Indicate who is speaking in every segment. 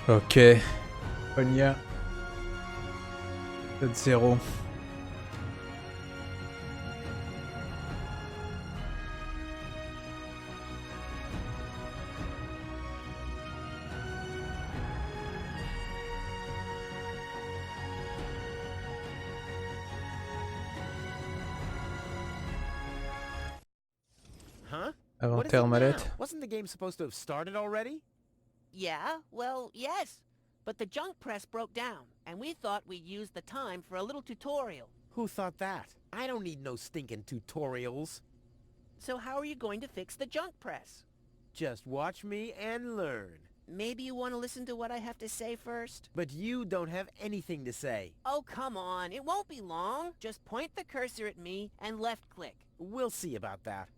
Speaker 1: Ok. Deponia. 7-0.
Speaker 2: Huh? What is
Speaker 1: Inventaire
Speaker 2: it
Speaker 1: mallette.
Speaker 2: now? Wasn't the game supposed to have started already?
Speaker 3: Yeah, well, yes. But the junk press broke down, and we thought we'd use the time for a little tutorial.
Speaker 2: Who thought that? I don't need no stinking tutorials.
Speaker 3: So how are you going to fix the junk press?
Speaker 2: Just watch me and learn.
Speaker 3: Maybe you want to listen to what I have to say first?
Speaker 2: But you don't have anything to say.
Speaker 3: Oh, come on. It won't be long. Just point the cursor at me and left-click.
Speaker 2: We'll see about that.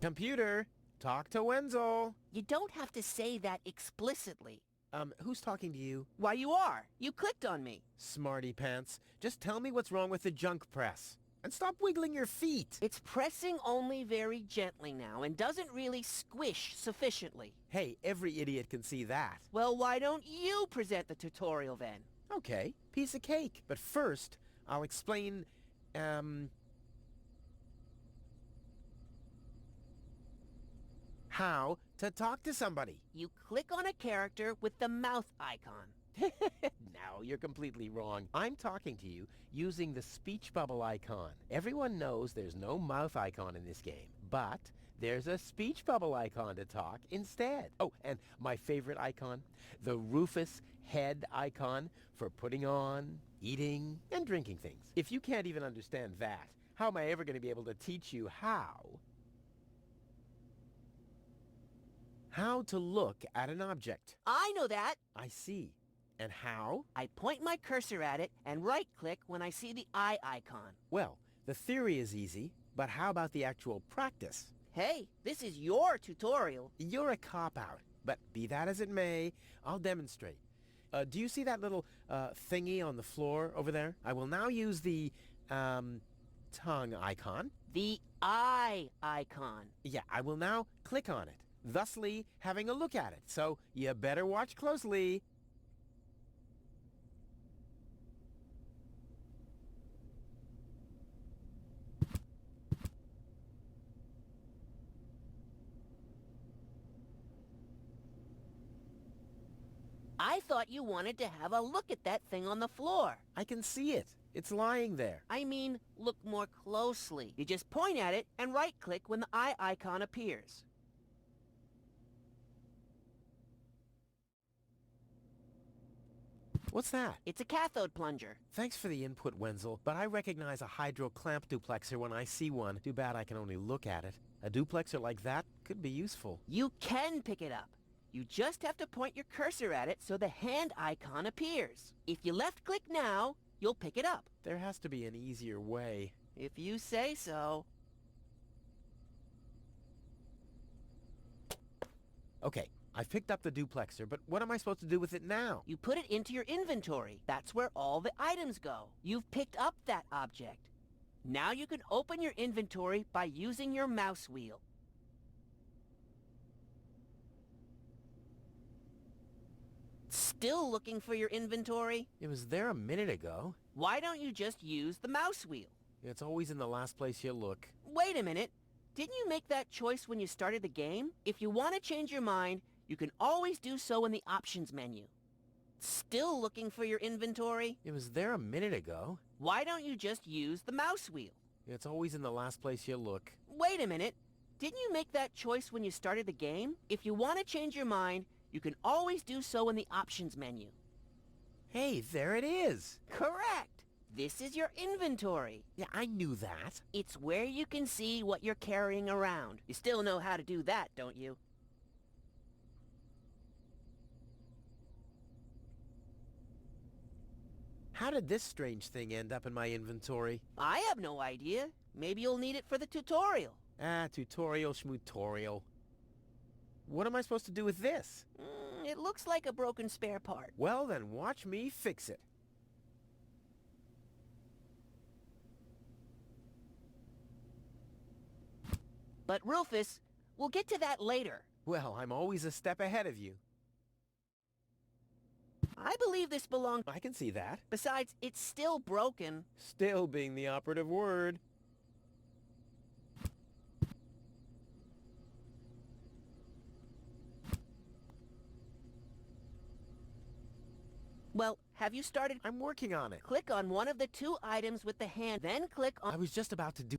Speaker 2: Computer, talk to Wenzel.
Speaker 3: You don't have to say that explicitly.
Speaker 2: Who's talking to you?
Speaker 3: Why, you are. You clicked on me.
Speaker 2: Smarty pants. Just tell me what's wrong with the junk press. And stop wiggling your feet.
Speaker 3: It's pressing only very gently now and doesn't really squish sufficiently.
Speaker 2: Hey, every idiot can see that.
Speaker 3: Well, why don't you present the tutorial then?
Speaker 2: Okay, piece of cake. But first, I'll explain, how to talk to somebody.
Speaker 3: You click on a character with the mouth icon.
Speaker 2: No, you're completely wrong. I'm talking to you using the speech bubble icon. Everyone knows there's no mouth icon in this game, but there's a speech bubble icon to talk instead. Oh, and my favorite icon, the Rufus head icon for putting on, eating, and drinking things. If you can't even understand that, how am I ever going to be able to teach you how to look at an object?
Speaker 3: I know that.
Speaker 2: I see. And how?
Speaker 3: I point my cursor at it and right-click when I see the eye icon.
Speaker 2: Well, the theory is easy, but how about the actual practice?
Speaker 3: Hey, this is your tutorial.
Speaker 2: You're a cop-out, but be that as it may, I'll demonstrate. Do you see that little thingy on the floor over there? I will now use the tongue icon.
Speaker 3: The eye icon.
Speaker 2: Yeah, I will now click on it, thusly having a look at it. So you better watch closely.
Speaker 3: I thought you wanted to have a look at that thing on the floor.
Speaker 2: I can see it. It's lying there.
Speaker 3: I mean, look more closely. You just point at it and right-click when the eye icon appears.
Speaker 2: What's that?
Speaker 3: It's a cathode plunger.
Speaker 2: Thanks for the input, Wenzel, but I recognize a hydro clamp duplexer when I see one. Too bad I can only look at it. A duplexer like that could be useful.
Speaker 3: You can pick it up. You just have to point your cursor at it so the hand icon appears. If you left-click now, you'll pick it up.
Speaker 2: There has to be an easier way.
Speaker 3: If you say so.
Speaker 2: Okay, I've picked up the duplexer, but what am I supposed to do with it now?
Speaker 3: You put it into your inventory. That's where all the items go. You've picked up that object. Now you can open your inventory by using your mouse wheel. Still looking for your inventory?
Speaker 2: It was there a minute ago.
Speaker 3: Why don't you just use the mouse wheel?
Speaker 2: It's always in the last place you look.
Speaker 3: Wait a minute. Didn't you make that choice when you started the game? If you want to change your mind, you can always do so in the options menu. Still looking for your inventory?
Speaker 2: It was there a minute ago.
Speaker 3: Why don't you just use the mouse wheel?
Speaker 2: It's always in the last place you look.
Speaker 3: Wait a minute. Didn't you make that choice when you started the game? If you want to change your mind, you can always do so in the options menu.
Speaker 2: Hey, there it is.
Speaker 3: Correct. This is your inventory.
Speaker 2: Yeah, I knew that.
Speaker 3: It's where you can see what you're carrying around. You still know how to do that, don't you?
Speaker 2: How did this strange thing end up in my inventory?
Speaker 3: I have no idea. Maybe you'll need it for the tutorial.
Speaker 2: Ah, tutorial schmutorial. What am I supposed to do with this?
Speaker 3: It looks like a broken spare part.
Speaker 2: Well, then watch me fix it.
Speaker 3: But Rufus, we'll get to that later.
Speaker 2: Well, I'm always a step ahead of you.
Speaker 3: I believe this belongs...
Speaker 2: I can see that.
Speaker 3: Besides, it's still broken.
Speaker 2: Still being the operative word.
Speaker 3: Well, have you started?
Speaker 2: I'm working on it.
Speaker 3: Click on one of the two items with the hand, then click on...
Speaker 2: I was just about to do...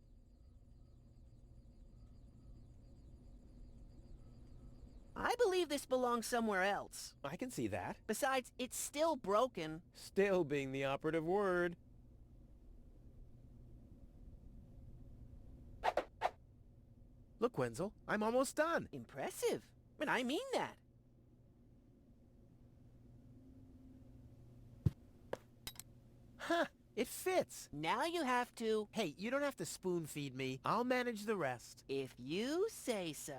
Speaker 3: I believe this belongs somewhere else.
Speaker 2: I can see that.
Speaker 3: Besides, it's still broken.
Speaker 2: Still being the operative word. Look, Wenzel, I'm almost done.
Speaker 3: Impressive. And I mean that.
Speaker 2: Huh, it fits.
Speaker 3: Now you have to...
Speaker 2: Hey, you don't have to spoon feed me. I'll manage the rest.
Speaker 3: If you say so.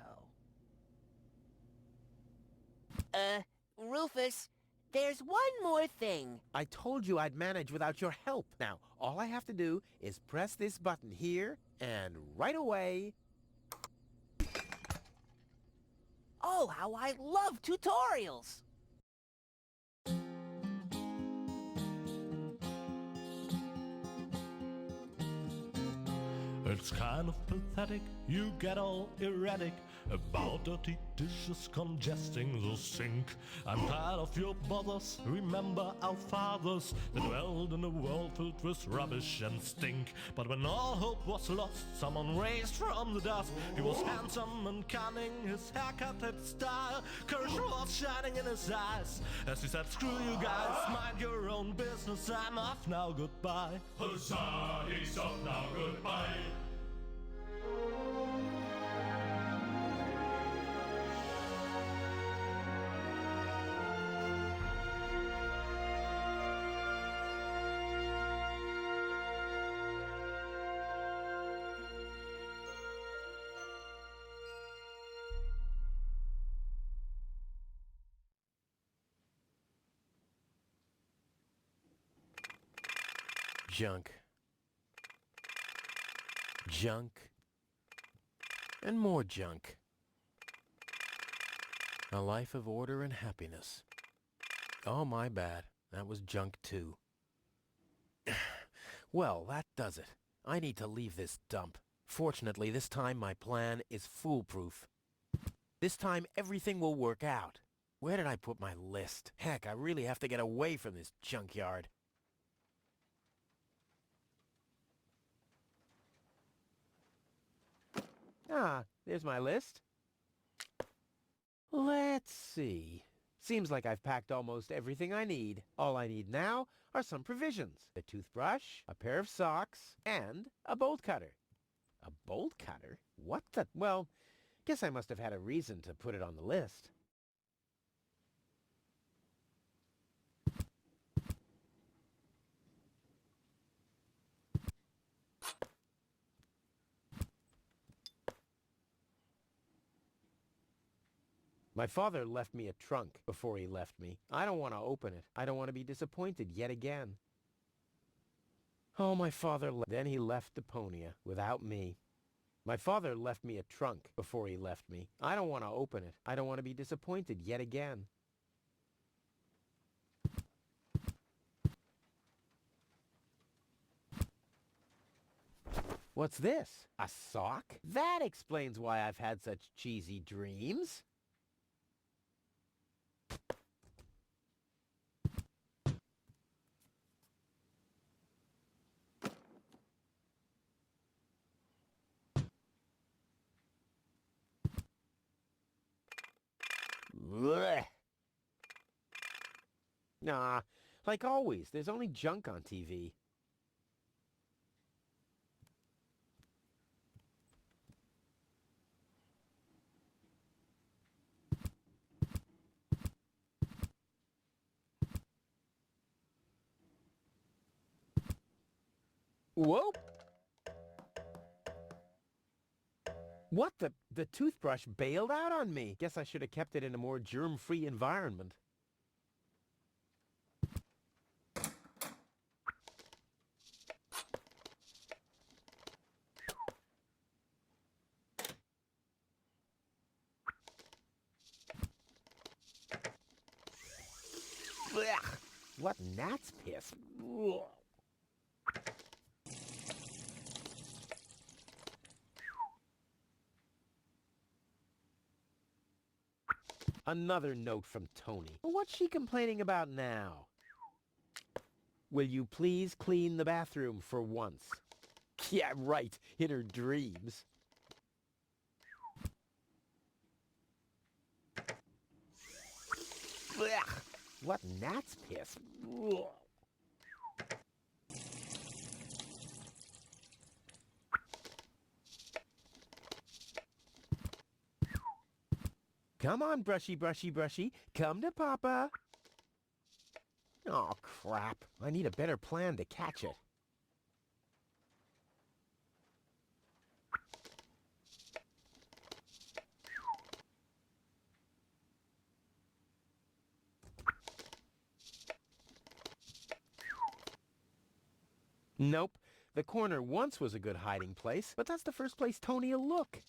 Speaker 3: Rufus, there's one more thing.
Speaker 2: I told you I'd manage without your help. Now, all I have to do is press this button here, and right away...
Speaker 3: Oh, how I love tutorials!
Speaker 4: It's kind of pathetic, you get all erratic about dirty dishes congesting the sink. I'm tired of your bothers, remember our fathers. They dwelled in a world filled with rubbish and stink. But when all hope was lost, someone raised from the dust. He was handsome and cunning, his haircut had style. Courage was shining in his eyes as he said, screw you guys, mind your own business, I'm off now, goodbye. Huzzah, he's off now, goodbye.
Speaker 2: Junk. Junk. And more junk. A life of order and happiness. Oh, my bad. That was junk too. Well, that does it. I need to leave this dump. Fortunately, this time my plan is foolproof. This time everything will work out. Where did I put my list? Heck, I really have to get away from this junkyard. Ah, there's my list. Let's see. Seems like I've packed almost everything I need. All I need now are some provisions. A toothbrush, a pair of socks, and a bolt cutter. A bolt cutter? What the... Well, guess I must have had a reason to put it on the list. My father left me a trunk before he left me. I don't want to open it. I don't want to be disappointed yet again. Oh, my father then he left Deponia without me. My father left me a trunk before he left me. I don't want to open it. I don't want to be disappointed yet again. What's this? A sock? That explains why I've had such cheesy dreams. Blech. Nah, like always, there's only junk on TV. Whoa! What the toothbrush bailed out on me. Guess I should have kept it in a more germ-free environment. Blech. What gnat's piss. Ugh. Another note from Tony. What's she complaining about now? Will you please clean the bathroom for once? Yeah, right, in her dreams. Blech. What gnat's piss. Ugh. Come on, brushy, brushy, brushy. Come to Papa. Oh, crap. I need a better plan to catch it. Nope. The corner once was a good hiding place, but that's the first place Tony'll look.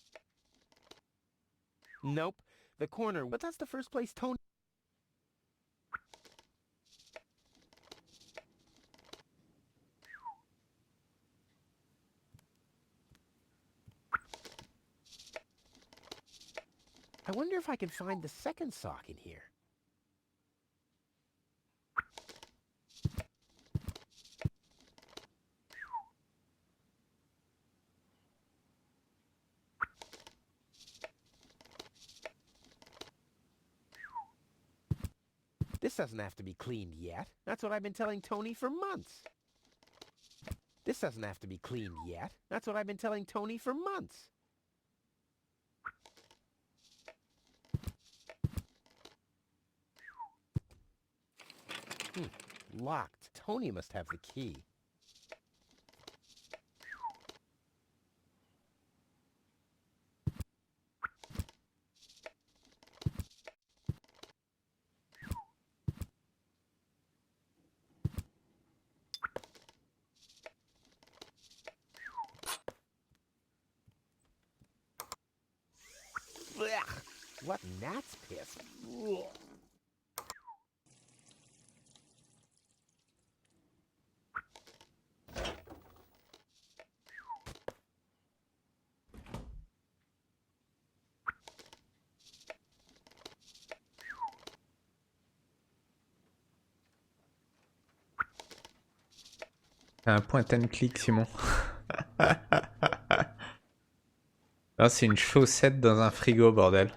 Speaker 2: Nope. The corner, but that's the first place Tony... I wonder if I can find the second sock in here. This doesn't have to be cleaned yet. That's what I've been telling Tony for months. This doesn't have to be cleaned yet. That's what I've been telling Tony for months. Locked. Tony must have the key. Blech. What gnat's piss. Ugh.
Speaker 1: T'as un point and click, Simon. Non, c'est une chaussette dans un frigo, bordel.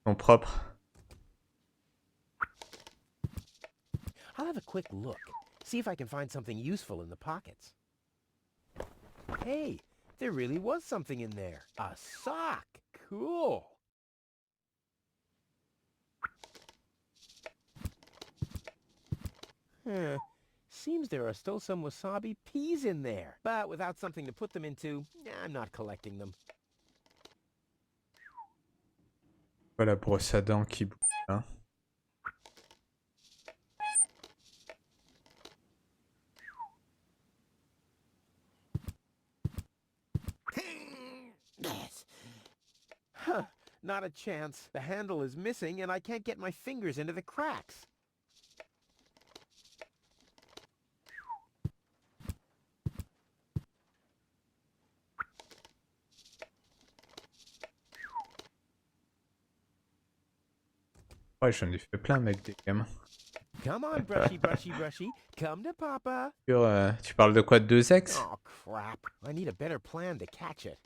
Speaker 1: Sont propres.
Speaker 2: I'll have a quick look. See if I can find something useful in the pockets. Hey, there really was something in there. A sock. Cool. Seems there are still some wasabi peas in there. But without something to put them into, I'm not collecting them.
Speaker 1: Voilà, brosse à dents qui bouge là.
Speaker 2: Huh, not a chance. The handle is missing and I can't get my fingers into the cracks.
Speaker 1: Ouais, j'en ai fait plein, mec, des gamins.
Speaker 2: Come on, brushy, brushy, brushy. Come to Papa.
Speaker 1: Tu parles de quoi, 2X?
Speaker 2: Oh, crap. I need a better plan to catch it.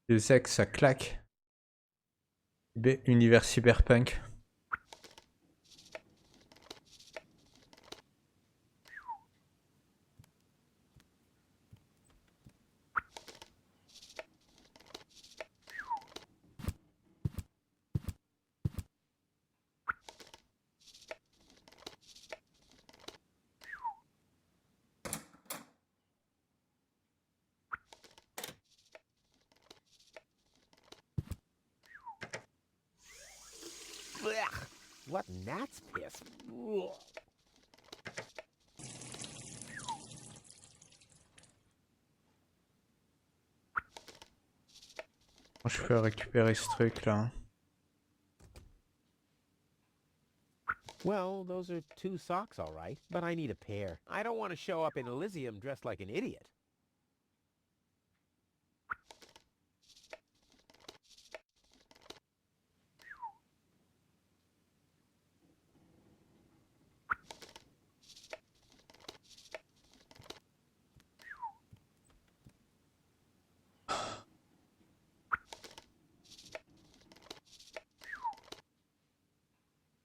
Speaker 1: 2X, ça claque. Univers cyberpunk.
Speaker 2: Blech. What gnat's piss? Ugh.
Speaker 1: Je peux récupérer ce truc là.
Speaker 2: Well, those are 2 socks, all right, but I need a pair. I don't want to show up in Elysium dressed like an idiot.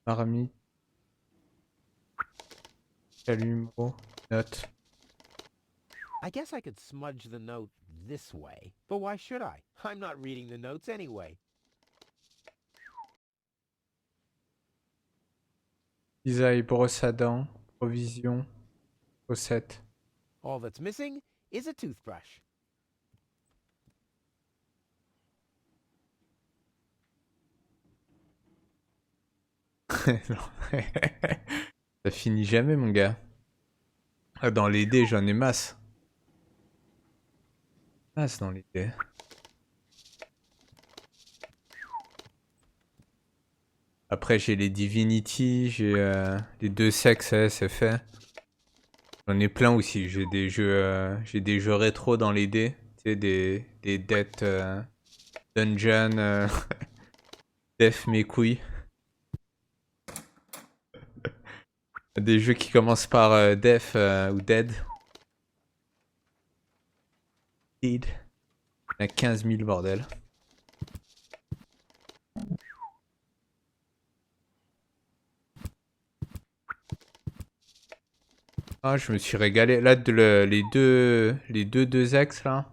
Speaker 1: Marmite. Chalumeau. Note.
Speaker 2: I guess I could smudge the note this way, but why should I? I'm not reading the notes anyway.
Speaker 1: Cisaille, brosse à dents. Provision. Chaussettes.
Speaker 2: All that's missing is a toothbrush.
Speaker 1: Ça finit jamais, mon gars. Ah, dans les dés, j'en ai masse. Masse dans les dés. Après, j'ai les Divinity, j'ai les 2 sexes, c'est fait. J'en ai plein aussi. J'ai des jeux rétro dans les dés. Tu sais, des Death Dungeon, Def mes couilles. Des jeux qui commencent par Def ou Dead. Dead. Il y en a 15 000 bordel. Ah, je me suis régalé. Là, les deux 2X là.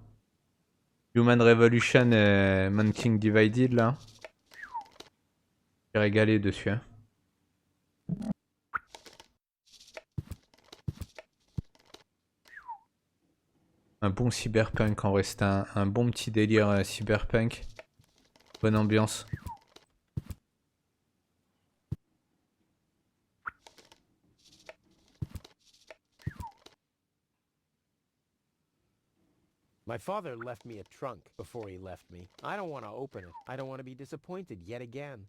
Speaker 1: Human Revolution et Mankind Divided là. J'ai régalé dessus. Hein. Un bon cyberpunk en vrai, c'était un bon petit délire cyberpunk. Bonne ambiance.
Speaker 2: My father left me a trunk before he left me. I don't want to open it. I don't want to be disappointed yet again.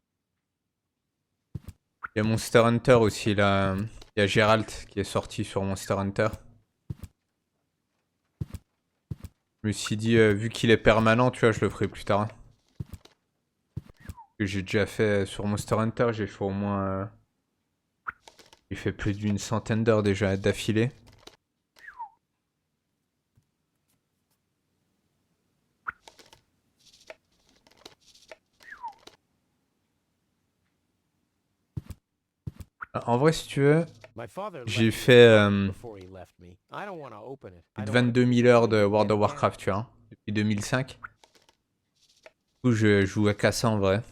Speaker 1: Il y a Monster Hunter aussi là. Il y a Geralt qui est sorti sur Monster Hunter. Je me suis dit, vu qu'il est permanent, tu vois, je le ferai plus tard. Que j'ai déjà fait sur Monster Hunter, j'ai fait au moins. J'ai fait plus d'une centaine d'heures déjà d'affilée. En vrai, si tu veux, j'ai fait 22 000 heures de World of Warcraft, tu vois, depuis 2005. Du coup, je joue qu'à ça en vrai.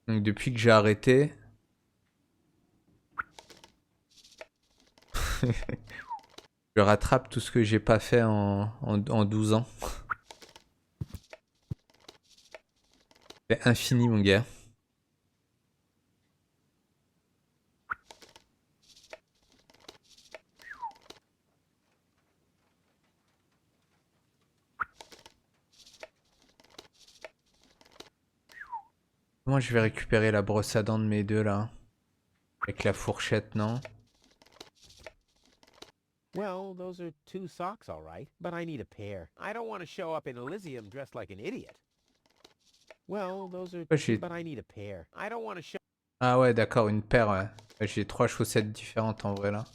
Speaker 1: Donc depuis que j'ai arrêté... je rattrape tout ce que j'ai pas fait en 12 ans. C'est infini, mon gars. Comment je vais récupérer la brosse à dents de mes deux là? Avec la fourchette, non?
Speaker 2: Well, those are 2 socks, all right, but I need a pair. I don't want to show up in Elysium dressed like an idiot. Well, those are 2, but I need a pair. I don't want to show...
Speaker 1: Ah ouais, d'accord, une paire, ouais. J'ai 3 chaussettes différentes en vrai là.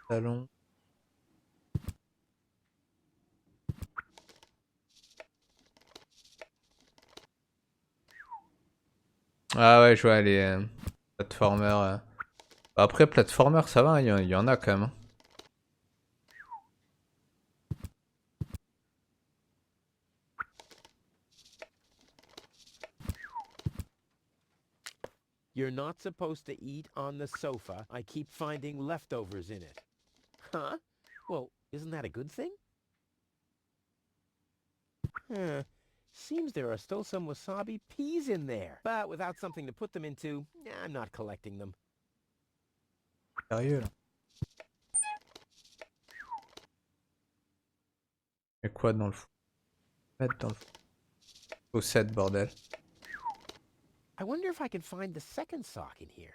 Speaker 1: Talon. Ah ouais, je vois les platformers. Après, platformer, ça va, il y en a quand même. Hein.
Speaker 2: You're not supposed to eat on the sofa. I keep finding leftovers in it. Huh? Well, isn't that a good thing? Huh. Seems there are still some wasabi peas in there. But without something to put them into, I'm not collecting them.
Speaker 1: Sérieux là. Et quoi dans le fond? Mettre dans le fond. Chaussette, bordel.
Speaker 2: I wonder if I can find the second sock in here.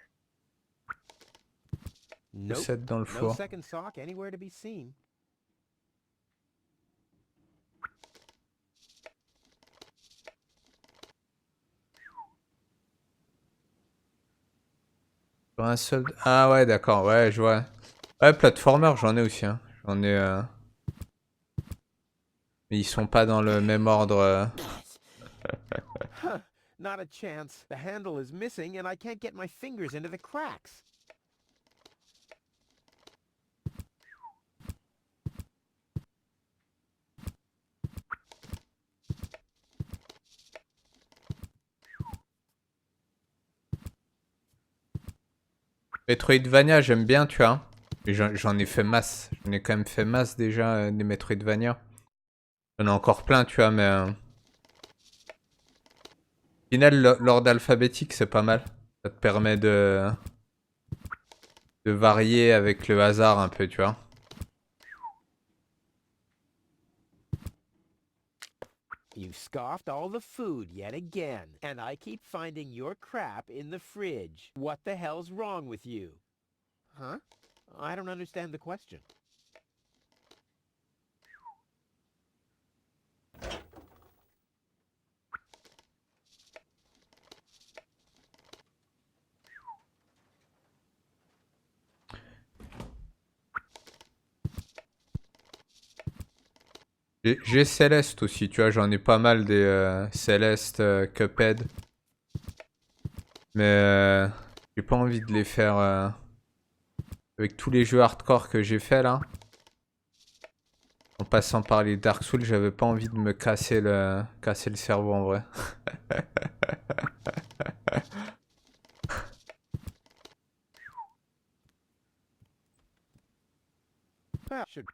Speaker 2: Nope.
Speaker 1: Chaussette dans le
Speaker 2: No
Speaker 1: four.
Speaker 2: second sock anywhere to be seen.
Speaker 1: Sur un seul... Ah ouais, d'accord, ouais, je vois. Ouais, platformer, j'en ai aussi. Hein. J'en ai... Mais ils sont pas dans le même ordre.
Speaker 2: Huh. Not a chance. The handle is missing and I can't get my fingers into the cracks.
Speaker 1: Metroidvania, j'aime bien, tu vois. Mais j'en ai fait masse. J'en ai quand même fait masse déjà, des Metroidvania. J'en ai encore plein, tu vois, mais... Au final, l'ordre alphabétique, c'est pas mal. Ça te permet de varier avec le hasard un peu, tu vois.
Speaker 2: You scoffed all the food yet again, and I keep finding your crap in the fridge. What the hell's wrong with you? Huh? I don't understand the question.
Speaker 1: J'ai Céleste aussi, tu vois, j'en ai pas mal des Céleste, Cuphead. Mais j'ai pas envie de les faire avec tous les jeux hardcore que j'ai fait là. En passant par les Dark Souls, j'avais pas envie de me casser le cerveau en vrai.
Speaker 2: Should...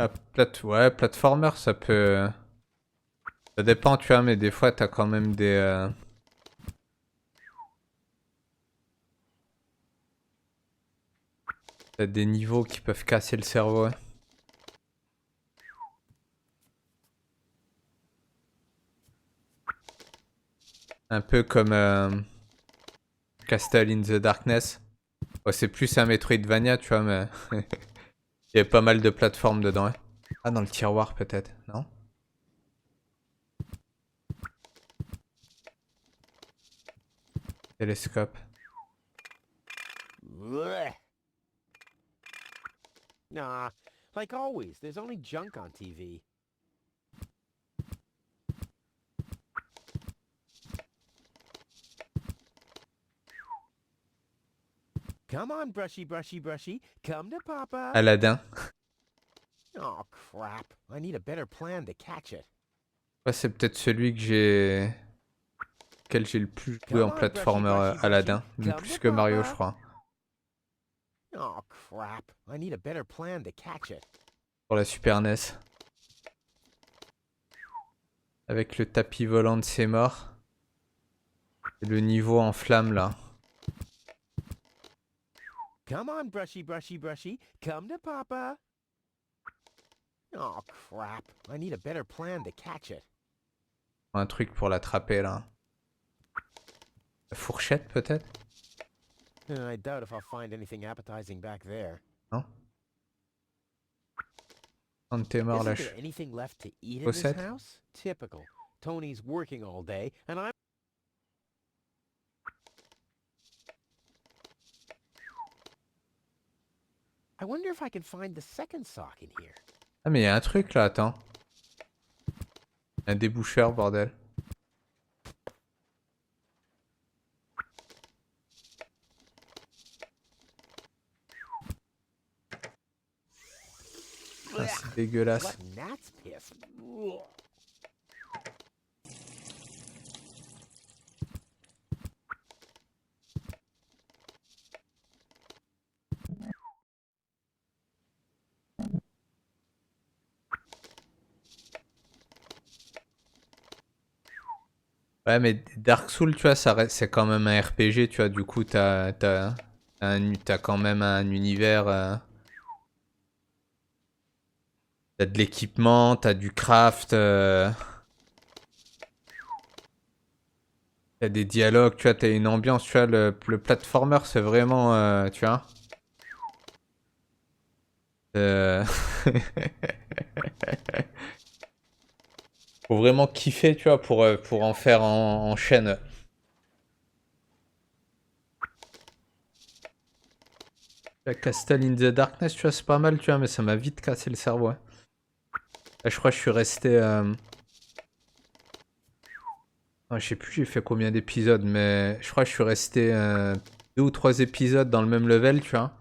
Speaker 1: Ah, ouais, platformer, ça peut... Ça dépend, tu vois, mais des fois, t'as quand même des... T'as des niveaux qui peuvent casser le cerveau, ouais. Un peu comme Castle in the Darkness. Ouais, c'est plus un Metroidvania, tu vois, mais... Il y a pas mal de plateformes dedans, ouais. Ah, dans le tiroir, peut-être, non? Télescope.
Speaker 2: Blech. Nah, like always, there's only junk on TV. Come on, brushy, brushy, brushy. Come to Papa.
Speaker 1: Aladdin.
Speaker 2: Oh, crap. I need a better plan to catch it.
Speaker 1: Ouais, c'est peut-être celui que j'ai... Quel j'ai le plus joué en
Speaker 2: Come on,
Speaker 1: platformer
Speaker 2: brushy, brushy,
Speaker 1: Aladdin.
Speaker 2: brushy.
Speaker 1: Même
Speaker 2: Come
Speaker 1: plus
Speaker 2: to
Speaker 1: que Mario, je
Speaker 2: Papa.
Speaker 1: crois.
Speaker 2: Oh, crap. I need a better plan to catch it.
Speaker 1: Pour la Super NES. Avec le tapis volant de ses morts. Et le niveau en flamme, là.
Speaker 2: Come on, brushy, brushy, brushy. Come to Papa. Oh, crap. I need a better plan to catch it.
Speaker 1: Un truc pour l'attraper, là. La fourchette, peut-être?
Speaker 2: I doubt if I'll find anything appetizing back there.
Speaker 1: Non? Quand t'es mort,
Speaker 2: Isn't
Speaker 1: la
Speaker 2: there anything left to eat in this
Speaker 1: chaussette?
Speaker 2: house? Typical. Tony's working all day, and I'm... I wonder if I can find the second sock in here.
Speaker 1: Ah, mais il y a un truc, là, attends. Un déboucheur, bordel. c'est dégueulasse.
Speaker 2: What gnat's piss?
Speaker 1: Ouais, mais Dark Souls, tu vois, c'est quand même un RPG, tu vois. Du coup, t'as quand même un univers. T'as de l'équipement, t'as du craft, t'as des dialogues, tu vois, t'as une ambiance, tu vois. Le platformer, c'est vraiment, tu vois. Faut vraiment kiffer, tu vois, pour en faire en chaîne. La Castle in the Darkness, tu vois, c'est pas mal, tu vois, mais ça m'a vite cassé le cerveau. Hein. Là, je crois que je suis resté... je sais plus j'ai fait combien d'épisodes, mais je crois que je suis resté 2 ou 3 épisodes dans le même level, tu vois.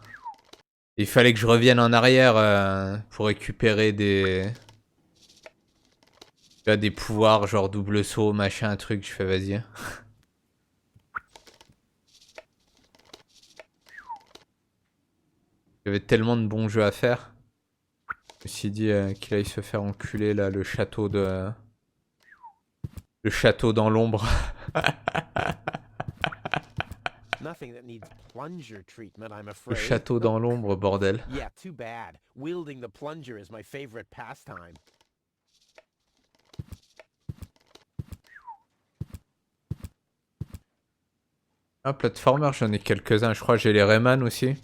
Speaker 1: Il fallait que je revienne en arrière pour récupérer des... Tu vois, des pouvoirs, genre double saut, machin, un truc. Je fais vas-y. J'avais tellement de bons jeux à faire. Je me suis dit qu'il aille se faire enculer, là, le château de... Le château dans l'ombre.
Speaker 2: Nothing that needs plunger treatment, I'm
Speaker 1: Le
Speaker 2: afraid.
Speaker 1: château dans l'ombre, bordel.
Speaker 2: Yeah, too bad. Wielding the plunger is my favorite pastime.
Speaker 1: Ah, platformer, j'en ai quelques-uns. Je crois que j'ai les Rayman aussi.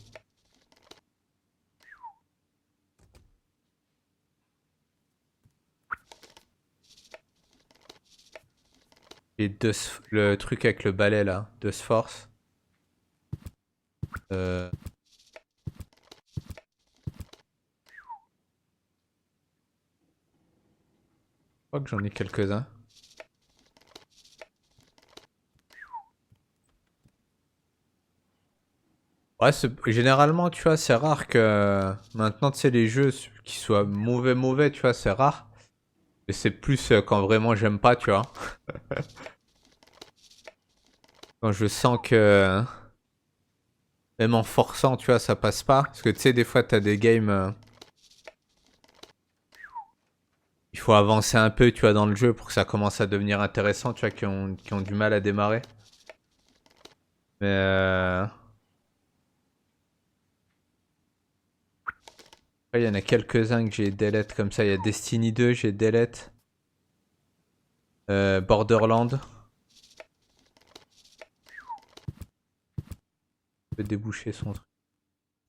Speaker 1: Et le truc avec le balai là, de Force. Je crois que j'en ai quelques-uns. Ouais, généralement, tu vois, c'est rare que maintenant, tu sais, les jeux qui soient mauvais, tu vois, c'est rare. Mais c'est plus quand vraiment j'aime pas, tu vois. Quand je sens que même en forçant, tu vois, ça passe pas. Parce que tu sais, des fois, t'as des games. Il faut avancer un peu, tu vois, dans le jeu pour que ça commence à devenir intéressant, tu vois, qui ont du mal à démarrer. Mais il y en a quelques-uns que j'ai delete comme ça. Il y a Destiny 2, j'ai delete. Borderland. Je peux déboucher son truc.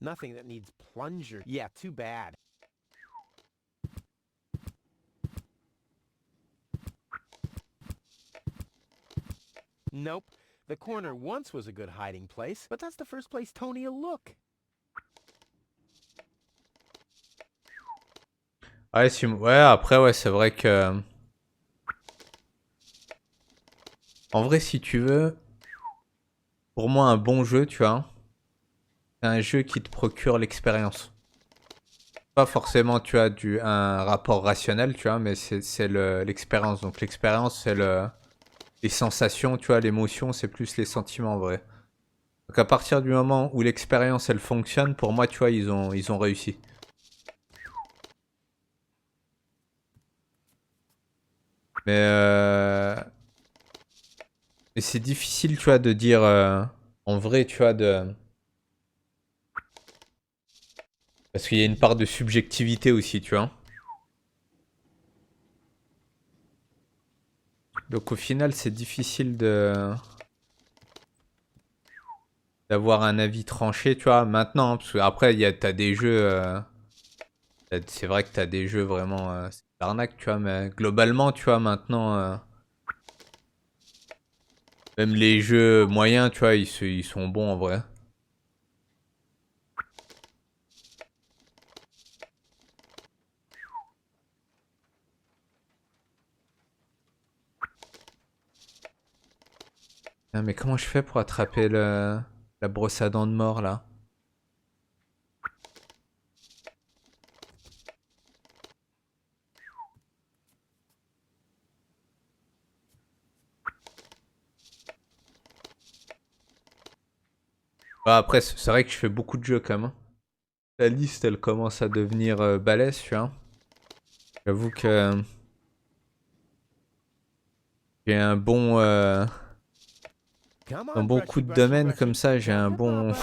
Speaker 2: Nothing that needs plunger. Yeah, too bad. Nope. The corner once was a good hiding place, but that's the first place Tony'll look.
Speaker 1: Ouais, ouais, après, ouais, c'est vrai que... En vrai, si tu veux, pour moi, un bon jeu, tu vois, c'est un jeu qui te procure l'expérience. Pas forcément, tu as un rapport rationnel, tu vois, mais c'est l'expérience. Donc l'expérience, c'est les sensations, tu vois, l'émotion, c'est plus les sentiments, en vrai. Donc à partir du moment où l'expérience, elle fonctionne, pour moi, tu vois, ils ont réussi. Mais c'est difficile, tu vois, de dire en vrai, tu vois, parce qu'il y a une part de subjectivité aussi, tu vois. Donc au final, c'est difficile d'avoir un avis tranché, tu vois, maintenant. Hein, parce qu'après, t'as des jeux... c'est vrai que t'as des jeux vraiment... c'est de l'arnaque, tu vois, mais globalement, tu vois, maintenant... même les jeux moyens, tu vois, ils sont bons en vrai. Ah, mais comment je fais pour attraper la brosse à dents de mort, là? Bah, après, c'est vrai que je fais beaucoup de jeux quand même, hein. La liste, elle commence à devenir balèze, tu vois. J'avoue que j'ai
Speaker 2: Come
Speaker 1: un
Speaker 2: on,
Speaker 1: bon
Speaker 2: brushy,
Speaker 1: coup de
Speaker 2: brushy,
Speaker 1: domaine comme
Speaker 2: brushy.
Speaker 1: ça. J'ai
Speaker 2: Time
Speaker 1: un
Speaker 2: to pop
Speaker 1: bon...
Speaker 2: up.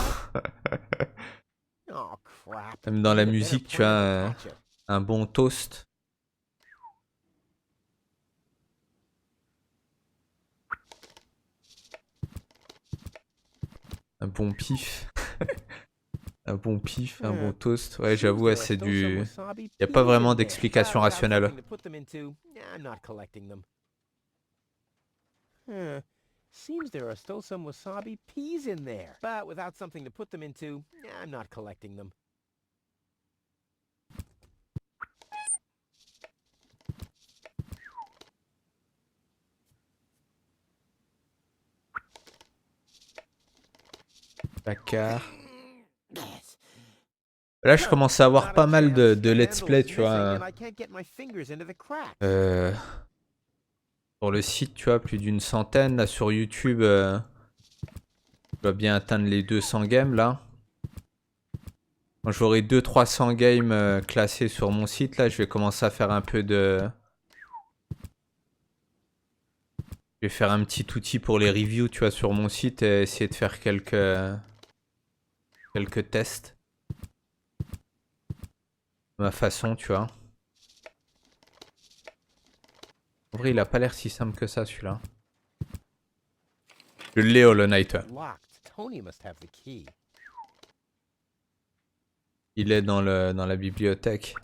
Speaker 2: Oh, crap.
Speaker 1: Même dans la
Speaker 2: Need a better
Speaker 1: musique, tu vois,
Speaker 2: plan to catch her.
Speaker 1: un bon toast. Un bon pif. Un bon pif, un bon toast. Ouais,
Speaker 2: Seems
Speaker 1: j'avoue, ouais,
Speaker 2: there are
Speaker 1: c'est
Speaker 2: still some
Speaker 1: du...
Speaker 2: wasabi
Speaker 1: Y a pas
Speaker 2: peas
Speaker 1: vraiment
Speaker 2: in there,
Speaker 1: d'explication
Speaker 2: but without
Speaker 1: rationnelle.
Speaker 2: something to put them into, I'm not collecting them. Seems there are still some wasabi peas in there, but without something to put them into, I'm not collecting them.
Speaker 1: Bacard. Là, je commence à avoir
Speaker 2: Not a
Speaker 1: pas mal
Speaker 2: chance.
Speaker 1: de
Speaker 2: The
Speaker 1: let's
Speaker 2: handle
Speaker 1: play,
Speaker 2: is
Speaker 1: tu vois.
Speaker 2: missing and I can't get my fingers into the cracks.
Speaker 1: Sur le site, tu vois, plus d'une centaine. Là, sur YouTube, je dois bien atteindre les 200 games, là. Quand j'aurai 200-300 games classés sur mon site, là, je vais commencer à faire un peu de... Je vais faire un petit outil pour les reviews, tu vois, sur mon site et essayer de faire quelques tests. De ma façon, tu vois. En vrai, il a pas l'air si simple que ça, celui-là. Je l'ai, Hollow Knight.
Speaker 2: Locked. Tony must have the key.
Speaker 1: Il est dans la bibliothèque.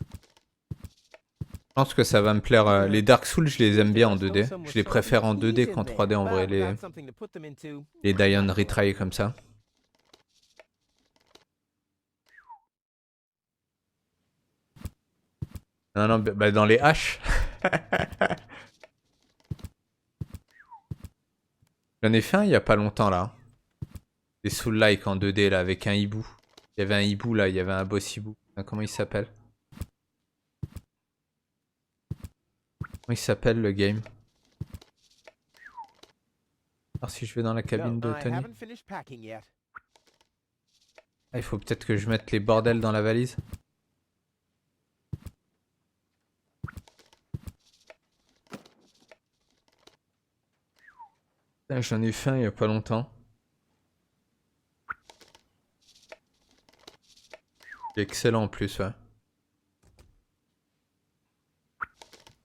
Speaker 1: Je pense que ça va me plaire. Les Dark Souls, je les aime bien en 2D. Je les préfère en 2D qu'en 3D en vrai, les Die and Retry comme ça. Non, non, bah dans les haches. J'en ai fait un il y a pas longtemps là. Des Soul-like en 2D là, avec un hibou. Il y avait un hibou là, il y avait un boss hibou. Comment il s'appelle? Comment il s'appelle le game? Alors si je vais dans la cabine de Tony. Ah, il faut peut-être que je mette les bordels dans la valise. J'en ai fait un il y a pas longtemps. Il est excellent en plus, ouais.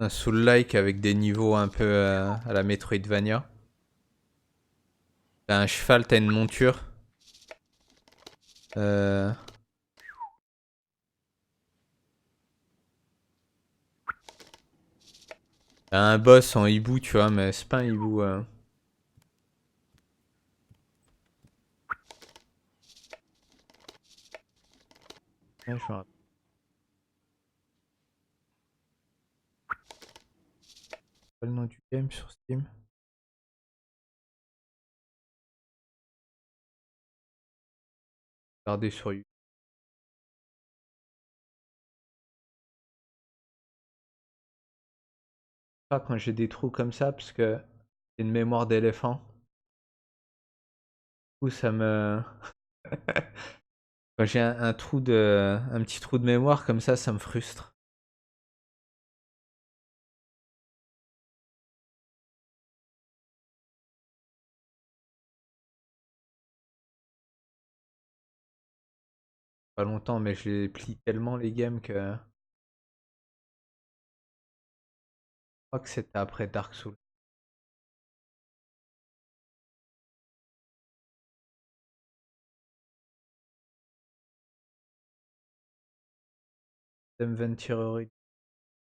Speaker 1: Un soul-like avec des niveaux un peu à la metroidvania. T'as un cheval, t'as une monture. T'as un boss en hibou, tu vois, mais c'est pas un hibou. Ouais, je me rappelle pas le nom du game sur Steam. Regardez sur YouTube. Pas quand j'ai des trous comme ça, parce que j'ai une mémoire d'éléphant. Du coup, ça me... Quand j'ai un petit trou de mémoire comme ça me frustre. Pas longtemps, mais je les plie tellement les games que... Je crois que c'était après Dark Souls. Inventory.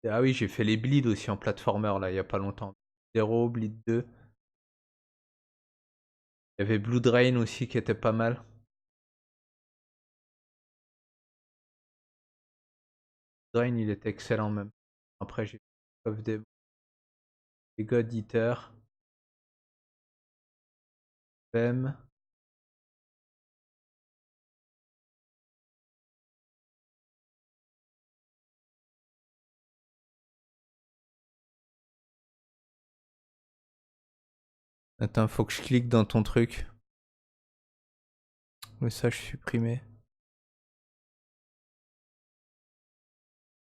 Speaker 1: Ah oui, j'ai fait les bleeds aussi en platformer là, il y a pas longtemps. 0, bleed 2. Il y avait Blue Drain aussi qui était pas mal. Drain, il était excellent même. Après, j'ai of des God Eater. Fem. Attends, faut que je clique dans ton truc. Message supprimé.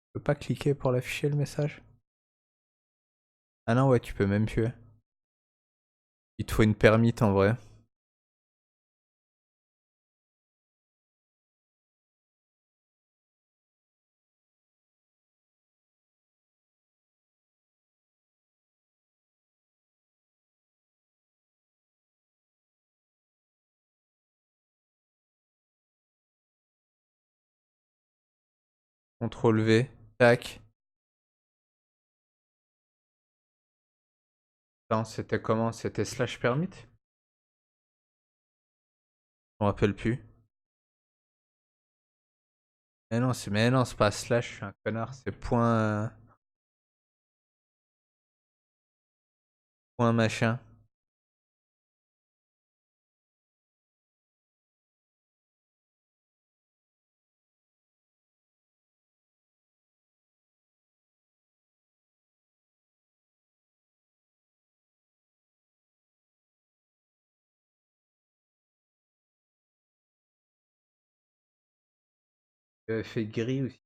Speaker 1: Tu peux pas cliquer pour l'afficher le message? Ah non, ouais, tu peux même plus. Il te faut une permit en vrai. CTRL V. Tac. Attends, c'était comment? C'était slash permit? Je me rappelle plus. Mais non, c'est pas slash, je suis un connard, c'est point, point machin. Fait gris aussi.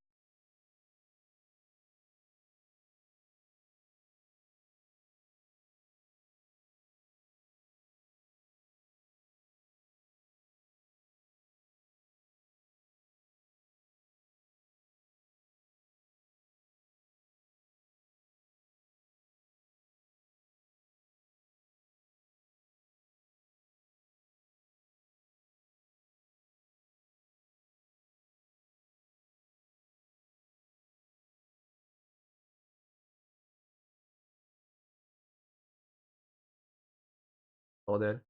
Speaker 1: Bordel.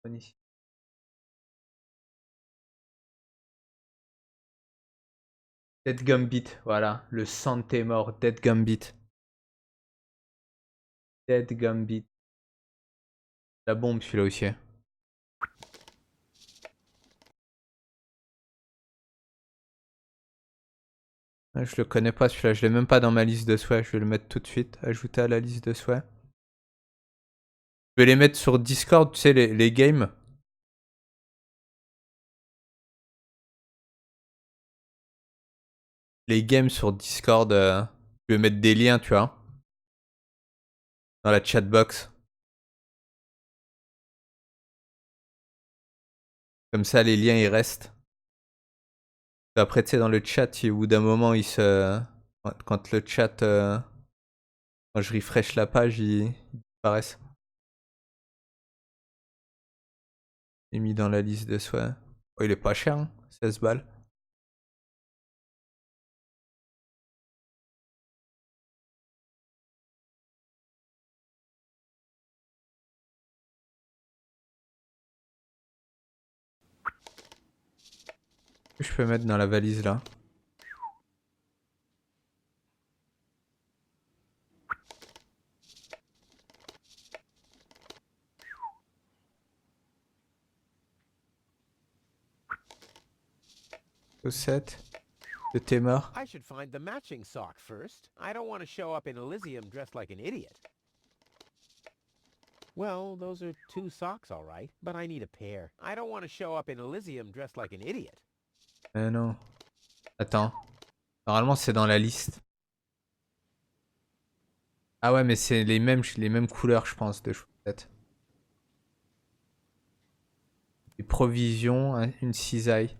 Speaker 1: On ici. Dead Gambit, voilà. Le santé mort. Dead Gambit. Dead Gambit. La bombe celui-là aussi. Ah, je le connais pas celui-là, je l'ai même pas dans ma liste de souhaits. Je vais le mettre tout de suite. Ajouter à la liste de souhaits. Je vais les mettre sur Discord, tu sais, les games. Les games sur Discord. Je vais mettre des liens, tu vois. Dans la chatbox. Comme ça, les liens, ils restent. Après, tu sais, dans le chat, au bout d'un moment, il se... Quand le chat... Quand je refresh la page, ils disparaissent. Il est mis dans la liste de souhaits. Oh, il est pas cher, hein, 16 balles. Je peux mettre dans la valise là. Chaussette. De tes morts.
Speaker 2: I should find the matching sock first. I don't want to show up in Elysium dressed like an idiot. Well, those are 2 socks, all right, but I need a pair. I don't want to show up in Elysium dressed like an idiot.
Speaker 1: Non. Attends. Normalement, c'est dans la liste. Ah ouais, mais c'est les mêmes couleurs, je pense, de chaussettes. Des provisions, hein, une cisaille.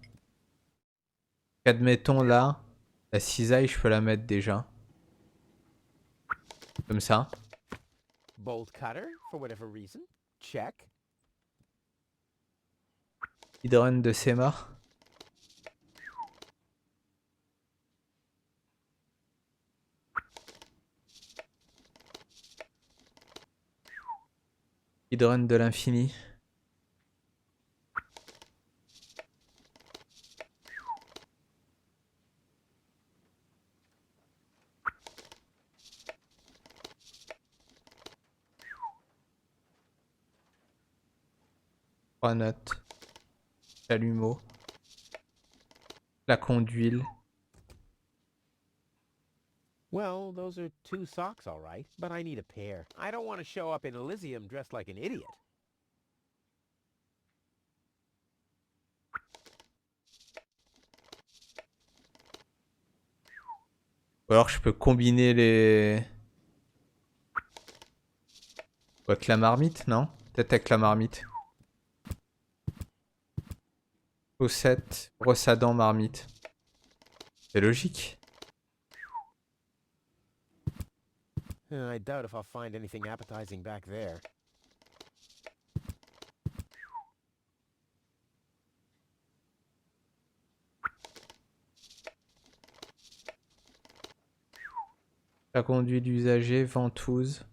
Speaker 1: Admettons là, la cisaille, je peux la mettre déjà. Comme ça.
Speaker 2: Bolt cutter, for whatever reason. Check.
Speaker 1: Hydrone de ses morts. Hydrone de l'infini. Trois notes. Chalumeau. Flacon d'huile.
Speaker 2: Well, those are 2 socks, all right, but I need a pair. I don't want to show up in Elysium dressed like an idiot.
Speaker 1: Ou alors je peux combiner les... Ou avec la marmite, non? Peut-être avec la marmite. Chaussettes, brosse à dents, marmite. C'est logique.
Speaker 2: I doubt if I'll find anything appetizing back there.
Speaker 1: La conduite d'usager, ventouse.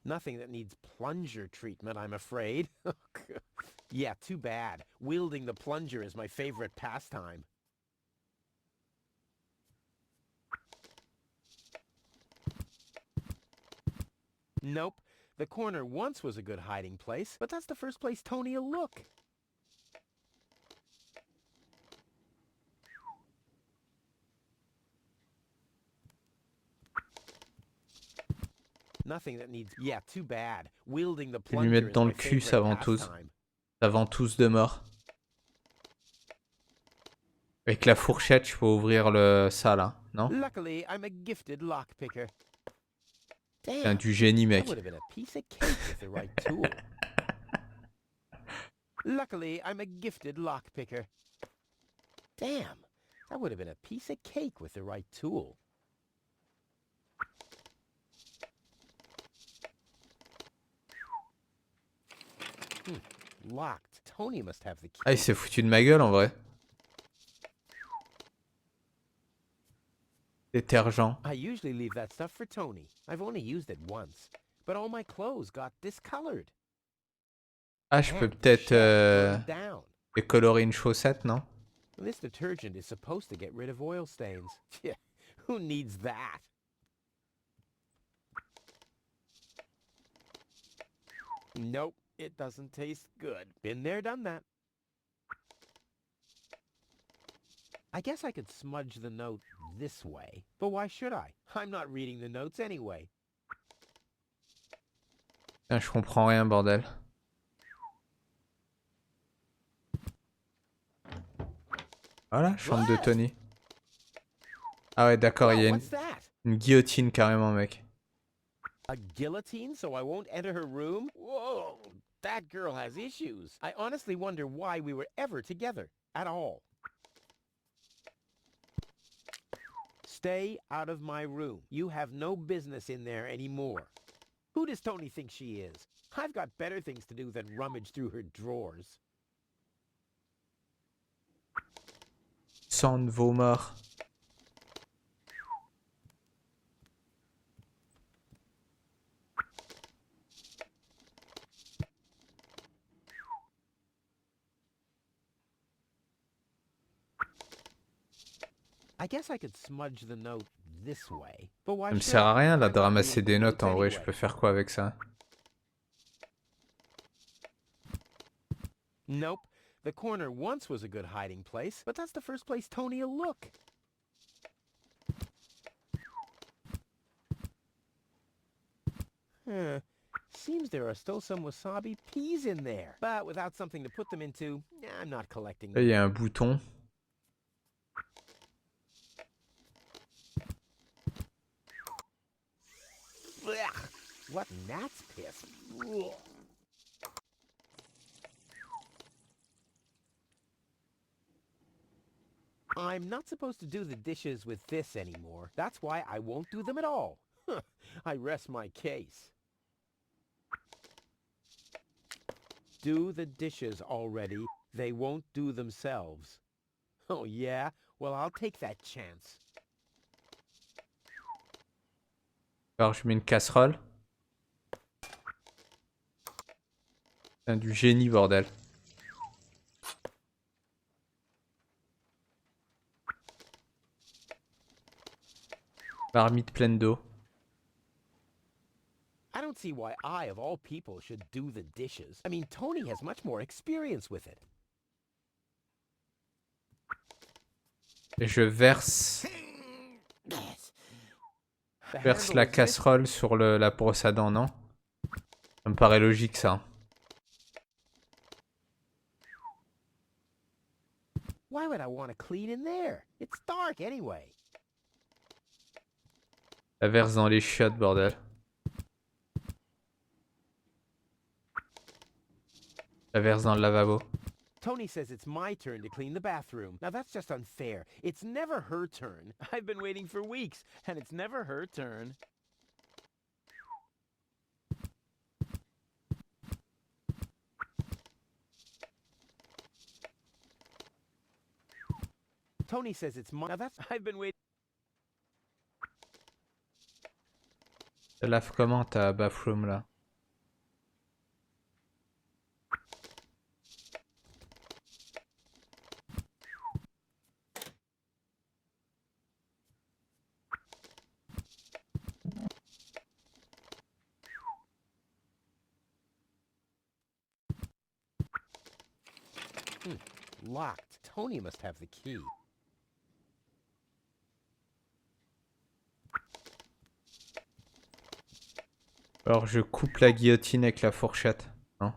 Speaker 2: Nothing that needs plunger treatment, I'm afraid. Yeah, too bad. Wielding the plunger is my favorite pastime. Nope. The corner once was a good hiding place, but that's the first place Tony'll look. Nothing that needs... Yeah, too bad. Wielding the
Speaker 1: Je vais lui
Speaker 2: plunger
Speaker 1: mettre
Speaker 2: is
Speaker 1: dans
Speaker 2: my
Speaker 1: le cul
Speaker 2: favorite
Speaker 1: sa ventouse.
Speaker 2: pastime.
Speaker 1: Sa ventouse de mort. Avec la fourchette, je peux ouvrir le... ça là, non?
Speaker 2: Luckily, I'm a gifted lockpicker.
Speaker 1: C'est
Speaker 2: Damn,
Speaker 1: du génie,
Speaker 2: that
Speaker 1: mec.
Speaker 2: would have been a piece of cake with the right tool. Luckily, I'm a gifted lockpicker. Damn, that would have been a piece of cake with the right tool. Locked. Tony must have the key.
Speaker 1: Ah, il s'est foutu de ma gueule, en vrai. Détergent.
Speaker 2: I usually leave that stuff for Tony. I've only used it once. But all my clothes got discolored.
Speaker 1: Ah, je peux
Speaker 2: And the
Speaker 1: peut-être
Speaker 2: shelf burned down.
Speaker 1: décolorer une chaussette, non?
Speaker 2: This detergent is supposed to get rid of oil stains. Yeah, who needs that? Nope, it doesn't taste good. Been there, done that. I guess I could smudge the note this way. But why should I? I'm not reading the notes anyway.
Speaker 1: Putain, je comprends rien, bordel. Voilà, chambre de Tony. Ah ouais, d'accord, il y a
Speaker 2: Whoa, what's that?
Speaker 1: une guillotine carrément, mec.
Speaker 2: A guillotine so I won't enter her room? Whoa, that girl has issues. I honestly wonder why we were ever together. At all. Stay out of my room. You have no business in there anymore. Who does Tony think she is? I've got better things to do than rummage through her drawers.
Speaker 1: Sang de vos morts.
Speaker 2: I guess I could smudge the note this way. But why
Speaker 1: Ça me
Speaker 2: should
Speaker 1: sert à
Speaker 2: I?
Speaker 1: rien là
Speaker 2: I'm
Speaker 1: de
Speaker 2: not
Speaker 1: ramasser
Speaker 2: reading
Speaker 1: des
Speaker 2: the
Speaker 1: notes,
Speaker 2: notes
Speaker 1: en vrai, je
Speaker 2: anyway.
Speaker 1: peux faire quoi avec ça?
Speaker 2: Nope. The corner once was a good hiding place, but that's the first place Tony'll look. Seems there are still some wasabi peas in there. But without something to put them into, I'm not collecting
Speaker 1: Là, il
Speaker 2: them.
Speaker 1: y a un bouton.
Speaker 2: Ugh, what gnat's piss. Ugh. I'm not supposed to do the dishes with this anymore. That's why I won't do them at all. I rest my case. Do the dishes already. They won't do themselves. Oh yeah? Well, I'll take that chance.
Speaker 1: Alors, je mets une casserole. C'est du génie, bordel. Marmite pleine d'eau.
Speaker 2: I don't see why I, of all people, should do the dishes. I mean, Tony has much more experience with it.
Speaker 1: Et je verse
Speaker 2: The
Speaker 1: verse
Speaker 2: handle
Speaker 1: la
Speaker 2: is missing.
Speaker 1: casserole sur la brosse à dents, non? Ça me paraît logique, ça.
Speaker 2: Why would I want to clean in there? It's dark anyway.
Speaker 1: La verse dans les chiottes, bordel. La verse dans le lavabo.
Speaker 2: Tony says it's my turn to clean the bathroom. Now that's just unfair. It's never her turn. I've been waiting for weeks, and it's never her turn. Tony says it's my... Now that's... I've been waiting...
Speaker 1: Ça lave comment ta bathroom là?
Speaker 2: Locked. Tony must have the key.
Speaker 1: Alors je coupe la guillotine avec la fourchette. Non.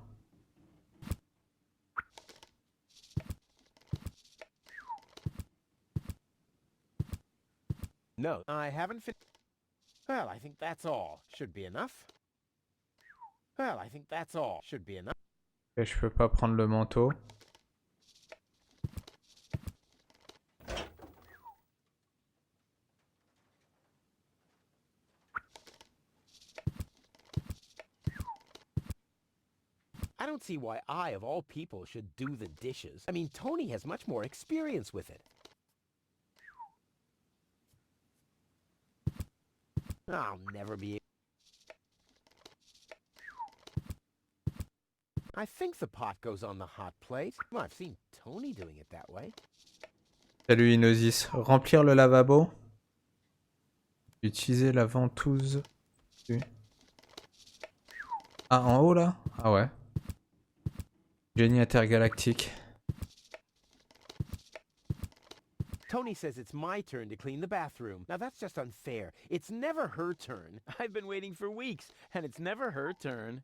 Speaker 2: No, I haven't fit... Well, I think that's all. Should be enough. Well, I think that's all. Should be enough.
Speaker 1: Et je peux pas prendre le manteau.
Speaker 2: I don't see why I, of all people, should do the dishes. I mean, Tony has much more experience with it. I'll never be... I think the pot goes on the hot plate. Well, I've seen Tony doing it that way.
Speaker 1: Salut Inosis. Remplir le lavabo. Utiliser la ventouse. Ah, en haut là? Ah ouais. Génie intergalactique.
Speaker 2: Tony says it's my turn to clean the bathroom. Now that's just unfair. It's never her turn. I've been waiting for weeks, and it's never her turn.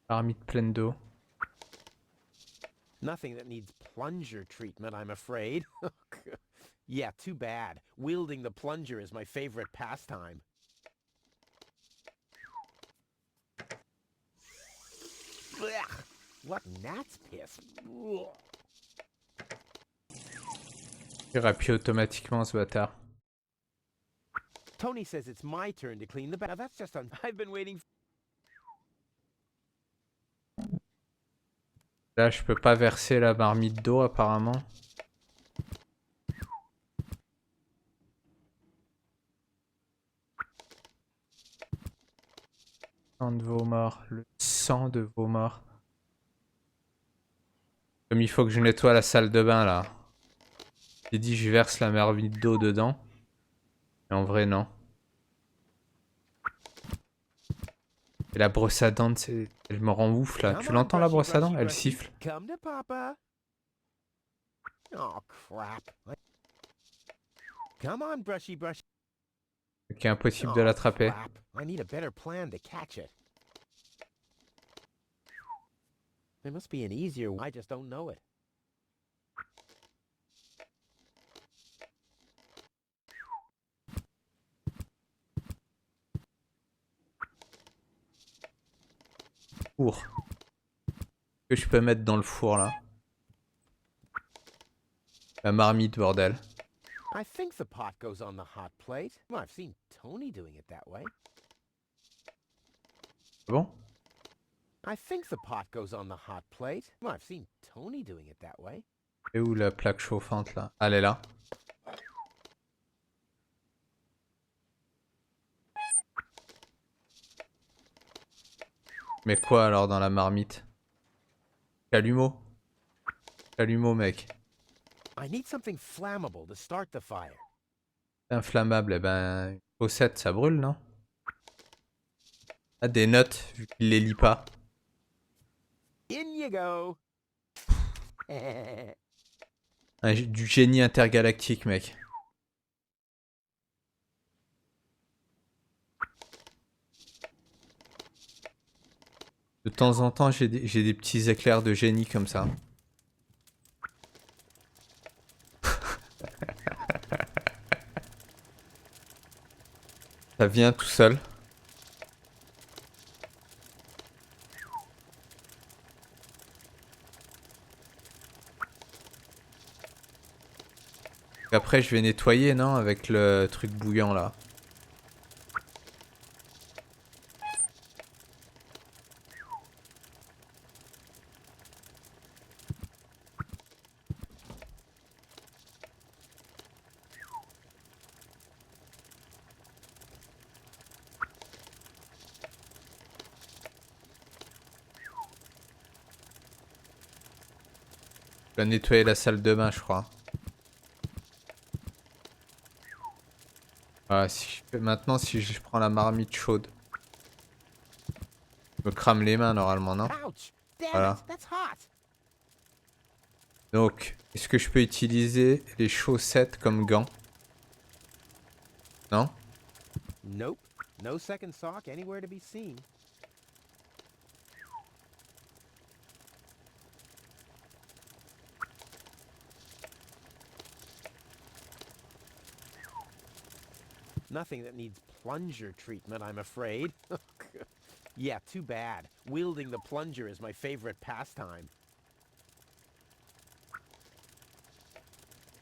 Speaker 1: Marmite pleine d'eau.
Speaker 2: Nothing that needs plunger treatment, I'm afraid. Yeah, too bad. Wielding the plunger is my favorite pastime. Blech, what gnat's piss.
Speaker 1: Il rappuie automatiquement ce bâtard.
Speaker 2: Tony says it's my turn to clean the bath. That's just I've been waiting.
Speaker 1: Là, je peux pas verser la marmite d'eau apparemment. Sang de vos morts. Le sang de vos morts. Comme il faut que je nettoie la salle de bain là. J'ai dit je verse la marmite d'eau dedans. Mais en vrai non. Et la brosse à dents, elle me rend ouf là. Tu l'entends la brosse à dents? Elle siffle.
Speaker 2: Come to Papa. Oh crap. Come on, brushy brush.
Speaker 1: Ok, impossible de l'attraper.
Speaker 2: Crap. I need a better plan to catch it. There must be an easier way. I just don't know it.
Speaker 1: Four. Que je peux mettre dans le four là? La marmite, bordel.
Speaker 2: I think the pot goes on the hot plate. Well, I've seen Tony doing it that way.
Speaker 1: Bon?
Speaker 2: I think the pot goes on the hot plate. Well, I've seen Tony doing it that way.
Speaker 1: Et où la plaque chauffante là? Elle est là. Mais quoi alors dans la marmite? Chalumeau. Chalumeau, mec.
Speaker 2: I need something flammable to start the fire.
Speaker 1: Inflammable, eh ben... Faucette, ça brûle, non? Ah, des notes, vu qu'il les lit pas.
Speaker 2: In you go.
Speaker 1: Du génie intergalactique, mec. De temps en temps, j'ai des petits éclairs de génie comme ça. Ça vient tout seul. Après, je vais nettoyer, non? Avec le truc bouillant là. Je vais nettoyer la salle de bain, je crois. Ah, maintenant, si je prends la marmite chaude, je me crame les mains normalement, non?
Speaker 2: Ouch! Damn
Speaker 1: Voilà.
Speaker 2: it, that's hot.
Speaker 1: Donc, est-ce que je peux utiliser les chaussettes comme gants? Non?
Speaker 2: Nope. No second sock anywhere to be seen. Nothing that needs plunger treatment, I'm afraid. Yeah, too bad. Wielding the plunger is my favorite pastime.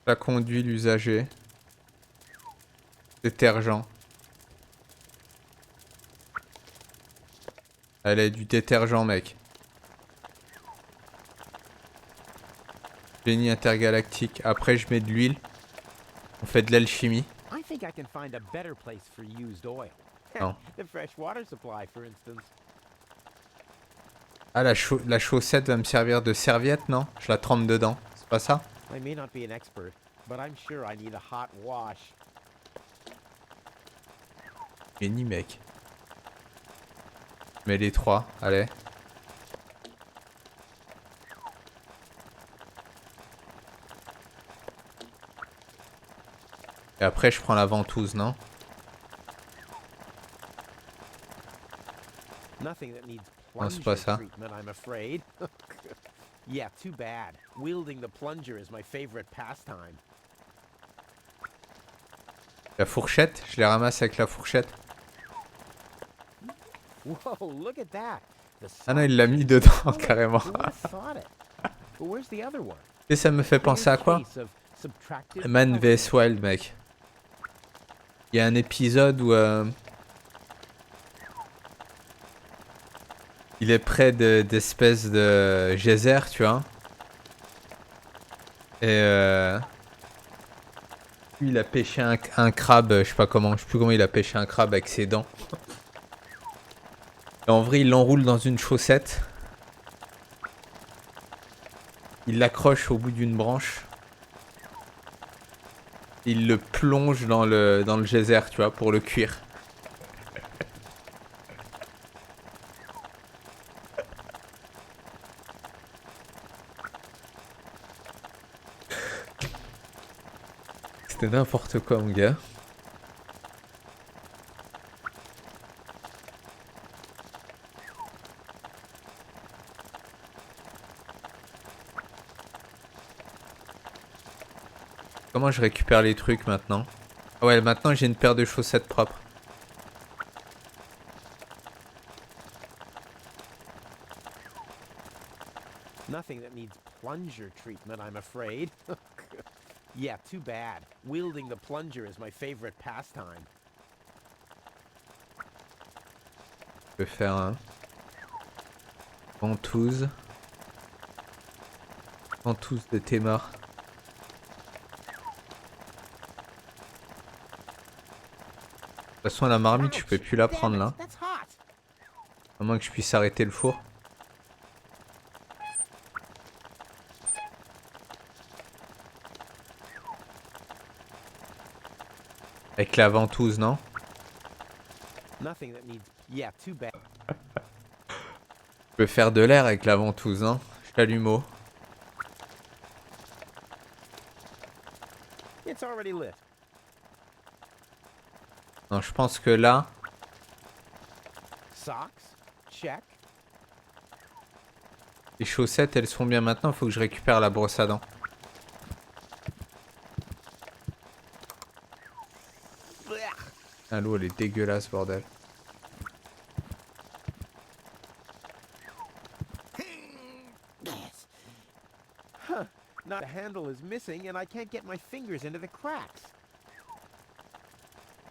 Speaker 1: La conduit l'usager. Détergent. Allez, du détergent, mec. Génie intergalactique. Après, je mets de l'huile. On fait de l'alchimie.
Speaker 2: I think I can find a better place for used oil.
Speaker 1: Non.
Speaker 2: The fresh water supply, for instance.
Speaker 1: Ah, la chaussette va me servir de serviette, non? Je la trempe dedans. C'est pas ça?
Speaker 2: I may not be an expert, but I'm sure I need a hot wash.
Speaker 1: Génie, mec. Je mets les trois. Allez. Et après, je prends la ventouse, non?
Speaker 2: Nothing that needs
Speaker 1: Non, c'est
Speaker 2: plunger
Speaker 1: pas ça.
Speaker 2: treatment, I'm afraid. Yeah, too bad. Wielding the plunger is my favorite pastime.
Speaker 1: La fourchette, je les ramasse avec la fourchette.
Speaker 2: Whoa, look at that. The
Speaker 1: Ah non, il
Speaker 2: sock
Speaker 1: l'a
Speaker 2: is
Speaker 1: mis dedans,
Speaker 2: solid.
Speaker 1: carrément.
Speaker 2: Who would have thought it? But where's the other one?
Speaker 1: Et ça me fait penser à quoi?
Speaker 2: Case of subtractive
Speaker 1: Man vs
Speaker 2: coloring.
Speaker 1: Wild, mec. Il y a un épisode où il est près d'espèces de geyser, tu vois. Et lui, il a pêché un crabe, je sais pas comment, je sais plus comment il a pêché un crabe avec ses dents. Et en vrai, il l'enroule dans une chaussette. Il l'accroche au bout d'une branche. Il le plonge dans le geyser, tu vois, pour le cuire. C'était n'importe quoi, mon gars. Comment je récupère les trucs maintenant? Ah ouais, maintenant j'ai une paire de chaussettes propres.
Speaker 2: Nothing that needs plunger treatment, I'm afraid. Yeah, too bad. Wielding the plunger is my favorite pastime.
Speaker 1: Je vais faire un ventouse. Ventouse de thé mort. De toute façon, la marmite, je peux plus la prendre là.
Speaker 2: That's hot.
Speaker 1: À moins que je puisse arrêter le four. Avec la ventouse, non?
Speaker 2: Nothing that needs. Yeah, too bad.
Speaker 1: Je peux faire de l'air avec la ventouse, non? Je l'allume au.
Speaker 2: It's already lit.
Speaker 1: Non, je pense que là,
Speaker 2: Socks? Check.
Speaker 1: Les chaussettes, elles sont bien maintenant. Faut que je récupère la brosse à dents. Ah, l'eau, elle est dégueulasse, bordel.
Speaker 2: Huh. Not the handle is missing and I can't get my fingers into the cracks.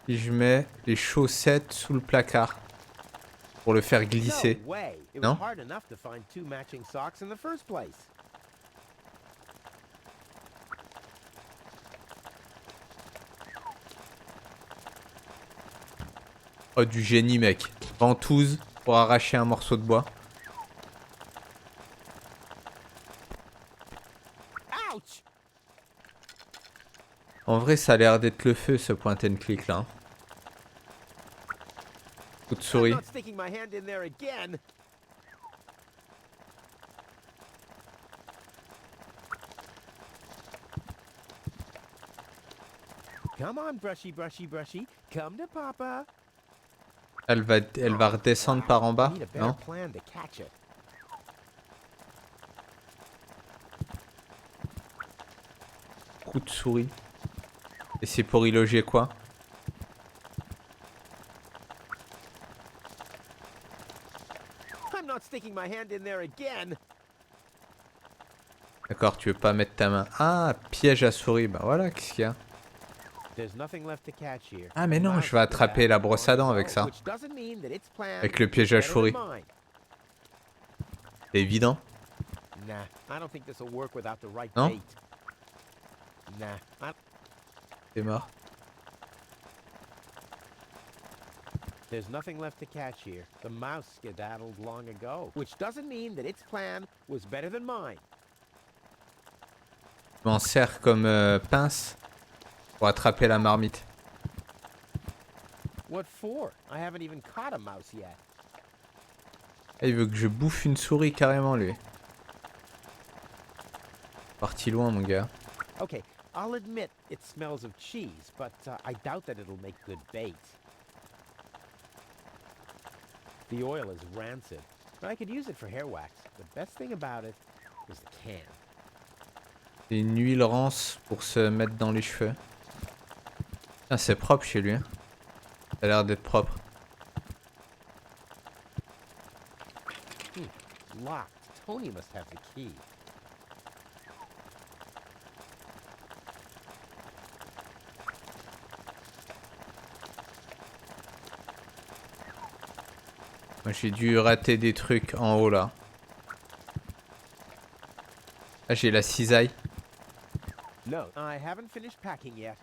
Speaker 1: Si je mets les chaussettes sous le placard pour le faire
Speaker 2: No
Speaker 1: glisser.
Speaker 2: way. It was
Speaker 1: Non?
Speaker 2: hard enough to find 2 matching socks in the first place.
Speaker 1: Oh, du génie, mec. Ventouse pour arracher un morceau de bois.
Speaker 2: Ouch!
Speaker 1: En vrai, ça a l'air d'être le feu, ce point and click là. Coup de
Speaker 2: I'm
Speaker 1: souris.
Speaker 2: not sticking my hand in there again. Come on, brushy, brushy, brushy. Come to Papa.
Speaker 1: Elle va redescendre par en
Speaker 2: I
Speaker 1: bas,
Speaker 2: need a better
Speaker 1: non?
Speaker 2: plan to catch it.
Speaker 1: Coup de souris. Et c'est pour y loger quoi?
Speaker 2: I'm not sticking my hand in there again.
Speaker 1: D'accord, tu veux pas mettre ta main. Ah, piège à souris. Bah voilà, qu'est-ce qu'il y a?
Speaker 2: There's nothing left to catch here.
Speaker 1: Ah, mais non,
Speaker 2: Mouse
Speaker 1: je vais attraper la brosse à dents avec ça.
Speaker 2: which doesn't mean that its plan
Speaker 1: Avec le piège
Speaker 2: is
Speaker 1: à
Speaker 2: better than
Speaker 1: souris.
Speaker 2: mine.
Speaker 1: C'est évident.
Speaker 2: Nah, I don't think this will work without the right
Speaker 1: Non?
Speaker 2: bait. Nah,
Speaker 1: C'est mort.
Speaker 2: there's nothing left to catch here. The mouse skedaddled long ago, which doesn't mean that its plan was better than mine.
Speaker 1: Je m'en sers comme pince pour attraper la marmite.
Speaker 2: What for? I haven't even caught a mouse yet.
Speaker 1: Ah, il veut que je bouffe une souris carrément, lui. Parti loin, mon gars.
Speaker 2: Okay, I'll admit it smells of cheese, but I doubt that it'll make good bait. The oil is rancid, but I could use it for hair wax. The best thing about it is the can.
Speaker 1: C'est une huile rance pour se mettre dans les cheveux. Ah, c'est propre chez lui. Hein. Ça a l'air d'être propre.
Speaker 2: Locked. Tony must have the key.
Speaker 1: Moi, j'ai dû rater des trucs en haut là. Ah, j'ai la cisaille.
Speaker 2: No, I haven't finished packing yet.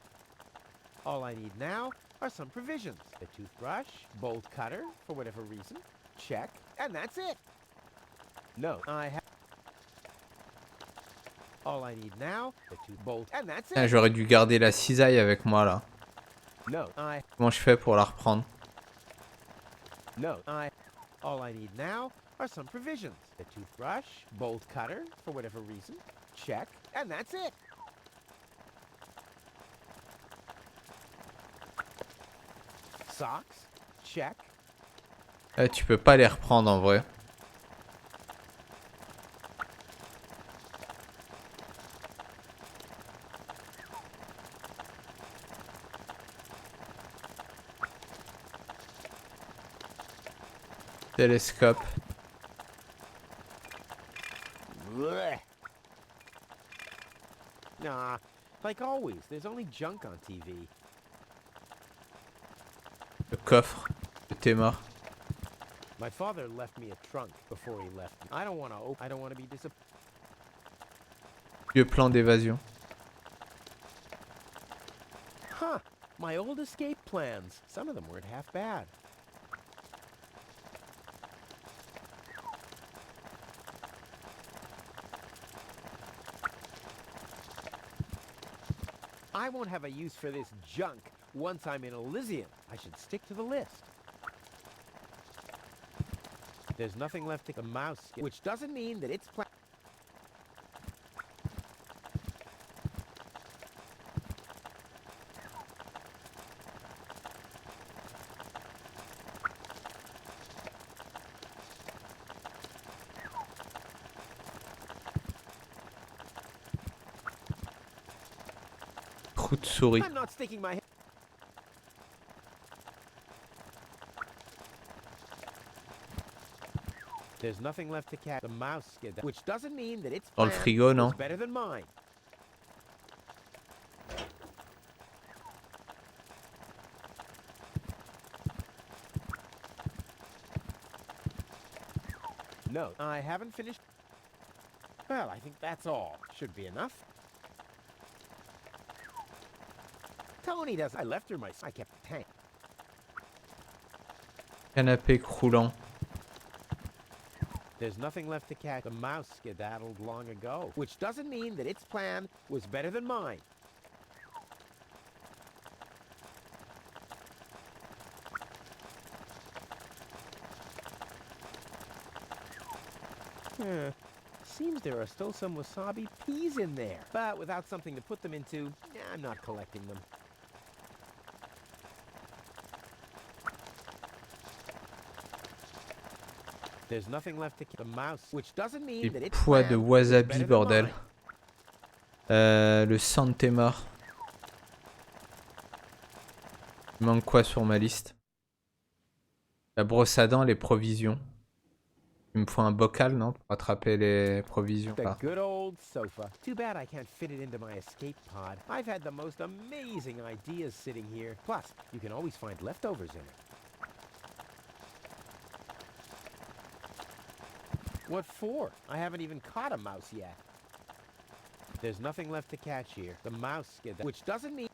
Speaker 2: All I need now are some provisions. A toothbrush, bolt cutter, for whatever reason. Check, and that's it. No, I have... All I need now, a bolt, and that's
Speaker 1: Ah,
Speaker 2: it.
Speaker 1: j'aurais dû garder la cisaille avec moi là.
Speaker 2: No,
Speaker 1: Comment je fais pour la reprendre?
Speaker 2: no, all I need now are some provisions. A toothbrush, bolt cutter, for whatever reason. Check, and that's it. Socks, check.
Speaker 1: Ah, tu peux pas les reprendre en vrai. Télescope.
Speaker 2: Blech. Nah, like always, there's only junk on TV.
Speaker 1: Le coffre. T'es mort.
Speaker 2: My father left me a trunk before he left me. I don't want to be disappointed.
Speaker 1: Vieux plan d'évasion.
Speaker 2: Huh, my old escape plans. Some of them weren't half bad. I won't have a use for this junk once I'm in Elysium. I should stick to the list. There's nothing left to the mouse, which doesn't mean that it's
Speaker 1: trou de souris.
Speaker 2: I'm not sticking my... There's nothing left to catch. The mouse skid, which doesn't mean that its
Speaker 1: Dans le
Speaker 2: plan
Speaker 1: frigo, non?
Speaker 2: was better than mine. No, I haven't finished. Well, I think that's all. Should be enough. Tony does. I left her my... I kept the tank.
Speaker 1: Canapé croulant.
Speaker 2: There's nothing left to catch. The mouse skedaddled long ago, which doesn't mean that its plan was better than mine. Seems there are still some wasabi peas in there, but without something to put them into, I'm not collecting them. There's nothing left to catch. The mouse, which doesn't mean
Speaker 1: Des
Speaker 2: that its
Speaker 1: pois
Speaker 2: plan
Speaker 1: de
Speaker 2: was
Speaker 1: wasabi,
Speaker 2: better than
Speaker 1: bordel.
Speaker 2: mine.
Speaker 1: Le sang de tes morts. Il manque quoi sur ma liste? La brosse à dents, les provisions. Il me faut un bocal, non? Pour attraper les provisions.
Speaker 2: The
Speaker 1: Ah.
Speaker 2: good old sofa. Too bad I can't fit it into my escape pod. I've had the most amazing ideas sitting here. Plus, you can always find leftovers in it. What for? I haven't even caught a mouse yet. There's nothing left to catch here. The mouse skid, which doesn't mean...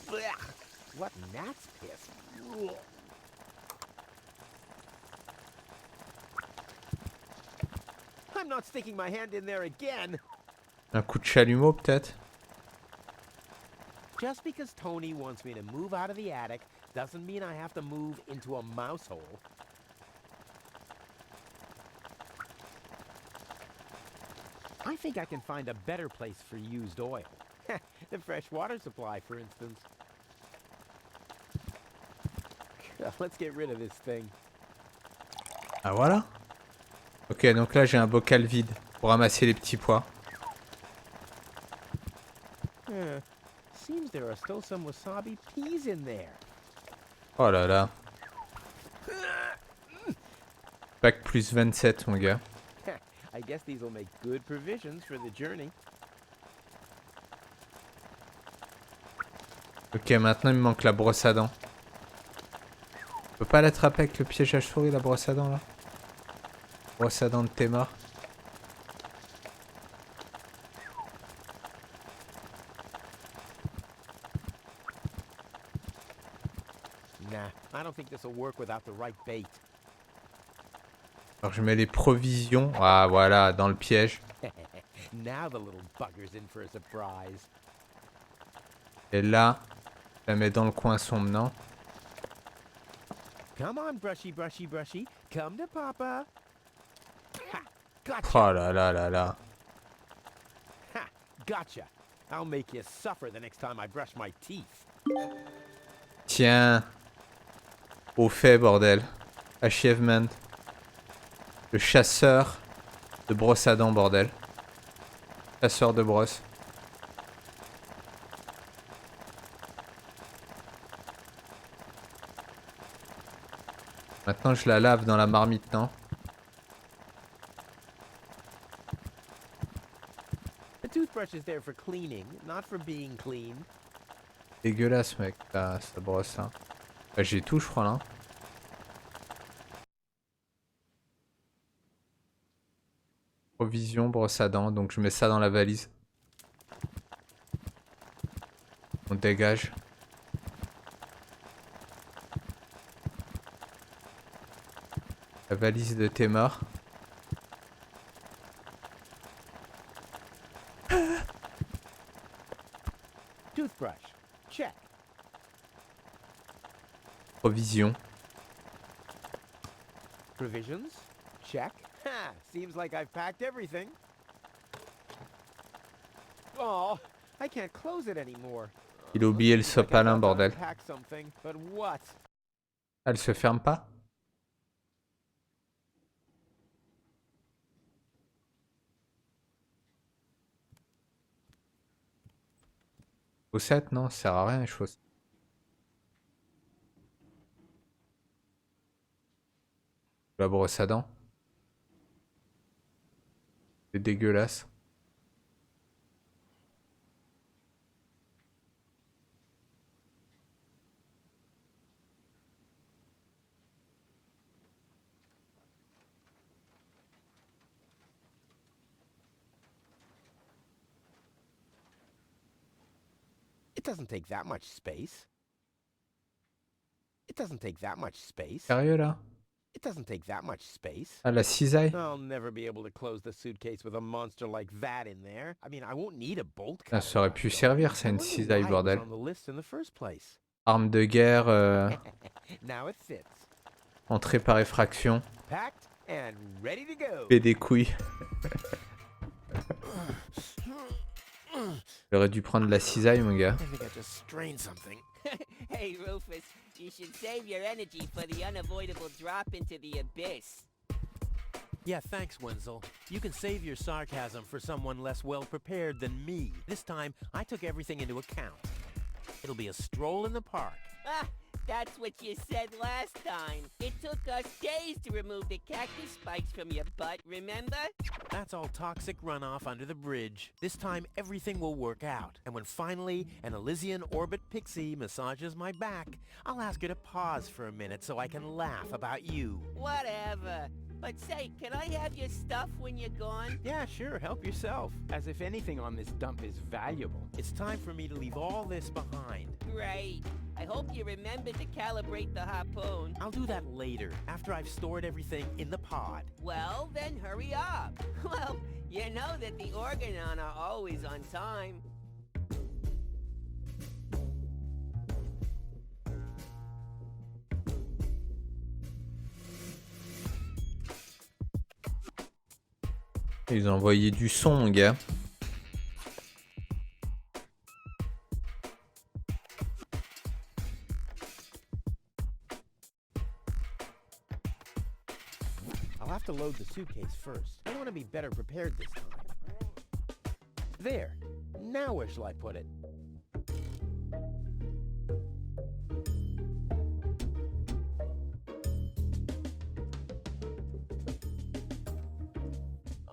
Speaker 2: Blech. What gnat's piss. Ugh. I'm not sticking my hand in there again.
Speaker 1: Un coup de chalumeau, peut-être?
Speaker 2: Just because Tony wants me to move out of the attic doesn't mean I have to move into a mouse hole. I think I can find a better place for used oil. The fresh water supply, for instance. Let's get rid of this thing.
Speaker 1: Ah voilà. Ok, donc là j'ai un bocal vide pour ramasser les petits pois.
Speaker 2: Seems there are still some wasabi peas in there.
Speaker 1: Oh là là. Bac plus 27, mon gars.
Speaker 2: I guess these will make good provisions for the journey.
Speaker 1: Ok, maintenant il me manque la brosse à dents. On peut pas l'attraper avec le piège à souris, la brosse à dents là? Brosse à dents de tes morts.
Speaker 2: Nah, I don't think this will work without the right bait.
Speaker 1: Alors je mets les provisions. Ah voilà, dans le piège.
Speaker 2: Now the little bugger's in for a surprise.
Speaker 1: Et là, je la mets dans le coin sombre, non?
Speaker 2: Come on, brushy, brushy, brushy. Come to Papa. Ha! Gotcha!
Speaker 1: Oh là là là là.
Speaker 2: Ha! Gotcha! I'll make you suffer the next time I brush my teeth.
Speaker 1: Tiens. Au fait, bordel. Achievement. Le chasseur de brosse à dents, bordel. Chasseur de brosse. Maintenant, je la lave dans la marmite, non?
Speaker 2: The toothbrush is there for cleaning, not for being cleaned.
Speaker 1: Dégueulasse, mec, sa brosse, là. Bah, j'ai tout, je crois, là. Provision, brosse à dents, donc je mets ça dans la valise. On dégage. La valise de tes morts.
Speaker 2: Toothbrush. Check.
Speaker 1: Provision.
Speaker 2: Provisions. Check. Ha! Seems like I've packed everything. Oh, I can't close it anymore.
Speaker 1: Il a oublié le
Speaker 2: Looks like I
Speaker 1: sopalin,
Speaker 2: got to
Speaker 1: bordel.
Speaker 2: unpack something, but what?
Speaker 1: Elle se ferme pas? Chaussettes, non, ça sert à rien les chaussettes. La brosse à dents. C'est dégueulasse.
Speaker 2: It doesn't take that much space. It doesn't take that much space.
Speaker 1: Sérieux là?
Speaker 2: It doesn't take that much space.
Speaker 1: Ah, la cisaille?
Speaker 2: I'll never be able to close the suitcase with a monster like that in there. I mean, I won't need a bolt
Speaker 1: Ah,
Speaker 2: cutter.
Speaker 1: ça aurait pu servir, ça, une cisaille,
Speaker 2: Why it was
Speaker 1: bordel.
Speaker 2: on the list in the first place.
Speaker 1: Arme de guerre,
Speaker 2: Now it fits.
Speaker 1: entrée par effraction.
Speaker 2: Packed and ready to go.
Speaker 1: Fait des couilles. J'aurais dû prendre la cisaille, mon gars.
Speaker 2: I think I just strained something.
Speaker 3: Hey, Rufus, you should save your energy for the unavoidable drop into the abyss.
Speaker 2: Yeah, thanks, Wenzel. You can save your sarcasm for someone less well prepared than me. This time, I took everything into account. It'll be a stroll in the park.
Speaker 3: Ah, that's what you said last time. It took us days to remove the cactus spikes from your butt, remember?
Speaker 2: That's all toxic runoff under the bridge. This time, everything will work out. And when finally an Elysian orbit pixie massages my back, I'll ask her to pause for a minute so I can laugh about you.
Speaker 3: Whatever. But say, can I have your stuff when you're gone?
Speaker 2: Yeah, sure, help yourself. As if anything on this dump is valuable. It's time for me to leave all this behind.
Speaker 3: Great. I hope you remember to calibrate the harpoon.
Speaker 2: I'll do that later, after I've stored everything in the pod.
Speaker 3: Well, then hurry up. Well, you know that the Organon are always on time.
Speaker 1: Ils ont envoyé du son, mon gars.
Speaker 2: I'll have to load the suitcase first. I want to be better prepared this time. There. Now where shall I put it?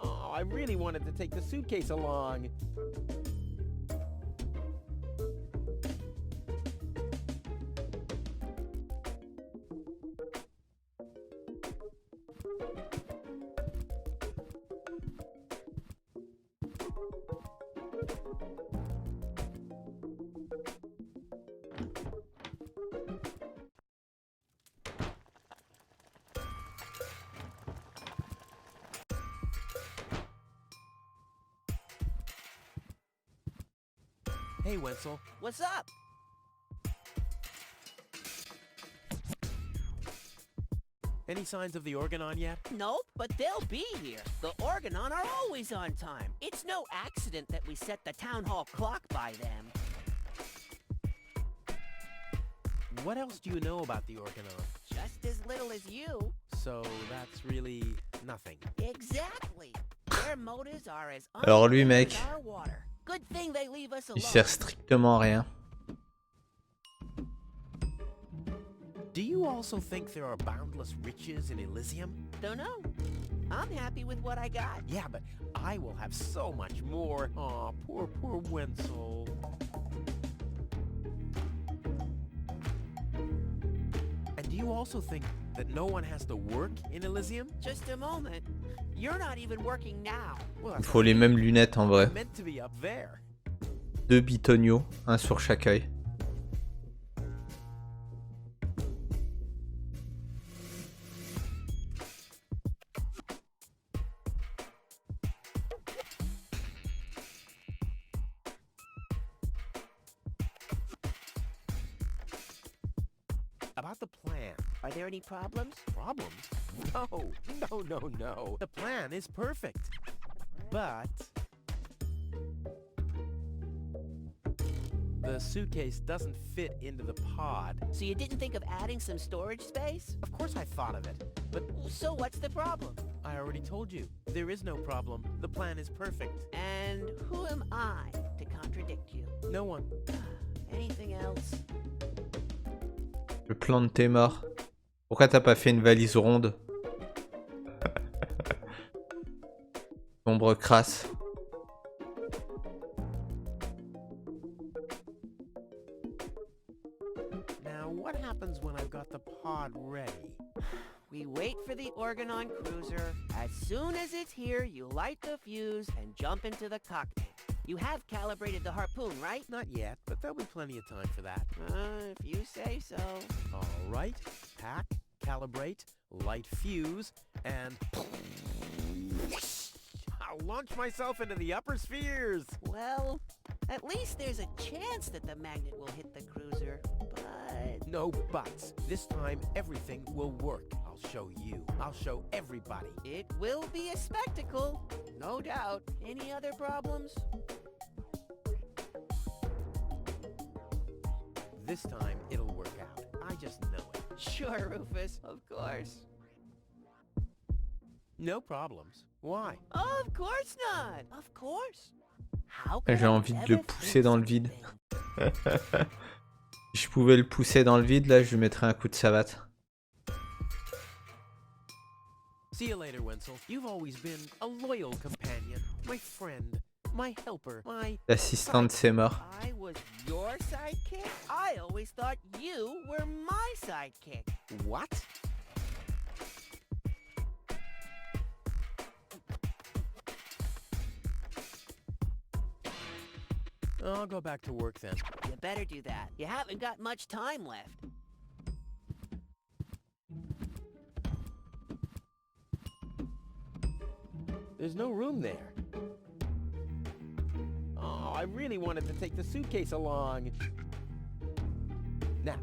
Speaker 2: Oh, I really wanted to take the suitcase along. Hey, Wenzel.
Speaker 3: What's up?
Speaker 2: Any signs of the Organon yet?
Speaker 3: Nope, but they'll be here. The Organon are always on time. It's no accident that we set the town hall clock by them.
Speaker 2: What else do you know about the Organon?
Speaker 3: Just as little as you.
Speaker 2: So that's really nothing.
Speaker 3: Exactly. Their motives are as
Speaker 1: Alors lui,
Speaker 3: unclear
Speaker 1: mec,
Speaker 3: as our water. Good thing they leave us
Speaker 1: il
Speaker 3: alone.
Speaker 1: sert strictement à rien.
Speaker 2: Do you also think there are boundless riches in Elysium?
Speaker 3: Don't know. I'm happy with what I got.
Speaker 2: Yeah, but I will have so much more. Aw, poor Wenzel. And do you also think that no one has to work in Elysium?
Speaker 3: Just a moment. You're not even working now.
Speaker 2: Well,
Speaker 1: Il
Speaker 2: that's
Speaker 1: faut les mêmes lunettes en vrai.
Speaker 2: meant to be up there.
Speaker 1: 2 bitoniaux, un sur chaque œil.
Speaker 2: About the plan.
Speaker 3: Are there any problems?
Speaker 2: Problems? No. The plan is perfect. But The suitcase doesn't fit into the pod.
Speaker 3: So you didn't think of adding some storage space?
Speaker 2: Of course I thought of it, but
Speaker 3: So what's the problem?
Speaker 2: I already told you. There is no problem. The plan is perfect.
Speaker 3: And who am I to contradict you?
Speaker 2: No one.
Speaker 3: Anything else?
Speaker 1: Le plan de tes morts. Pourquoi t'as pas fait une valise ronde? Ombre crasse.
Speaker 2: Now, what happens when I've got the pod ready?
Speaker 3: We wait for the Organon cruiser. As soon as it's here, you light the fuse and jump into the cockpit. You have calibrated the harpoon, right?
Speaker 2: Not yet, but there'll be plenty of time for that.
Speaker 3: If you say so.
Speaker 2: All right. Pack, calibrate, light fuse, and I'll launch myself into the upper spheres.
Speaker 3: Well, at least there's a chance that the magnet will hit the cruiser, but...
Speaker 2: No buts. This time, everything will work. I'll show you. I'll show everybody.
Speaker 3: It will be a spectacle, no doubt. Any other problems?
Speaker 2: This time, it'll work out. I just know it.
Speaker 3: Sure, Rufus, of course.
Speaker 2: No problems. Why?
Speaker 3: Of course not. Of course. How could
Speaker 1: J'ai
Speaker 3: I
Speaker 1: envie de
Speaker 3: ever
Speaker 1: le pousser
Speaker 3: think
Speaker 1: dans le vide.
Speaker 3: something?
Speaker 1: Si je pouvais le pousser dans le vide, là, je lui mettrais un coup de savate.
Speaker 2: See you later, Wenzel. You've always been a loyal companion, my friend, my helper, my...
Speaker 1: L'assistant de ses morts.
Speaker 3: I was your sidekick? I always thought you were my sidekick.
Speaker 2: What? I'll go back to work then.
Speaker 3: You better do that. You haven't got much time left.
Speaker 2: There's no room there. Oh, I really wanted to take the suitcase along. Now,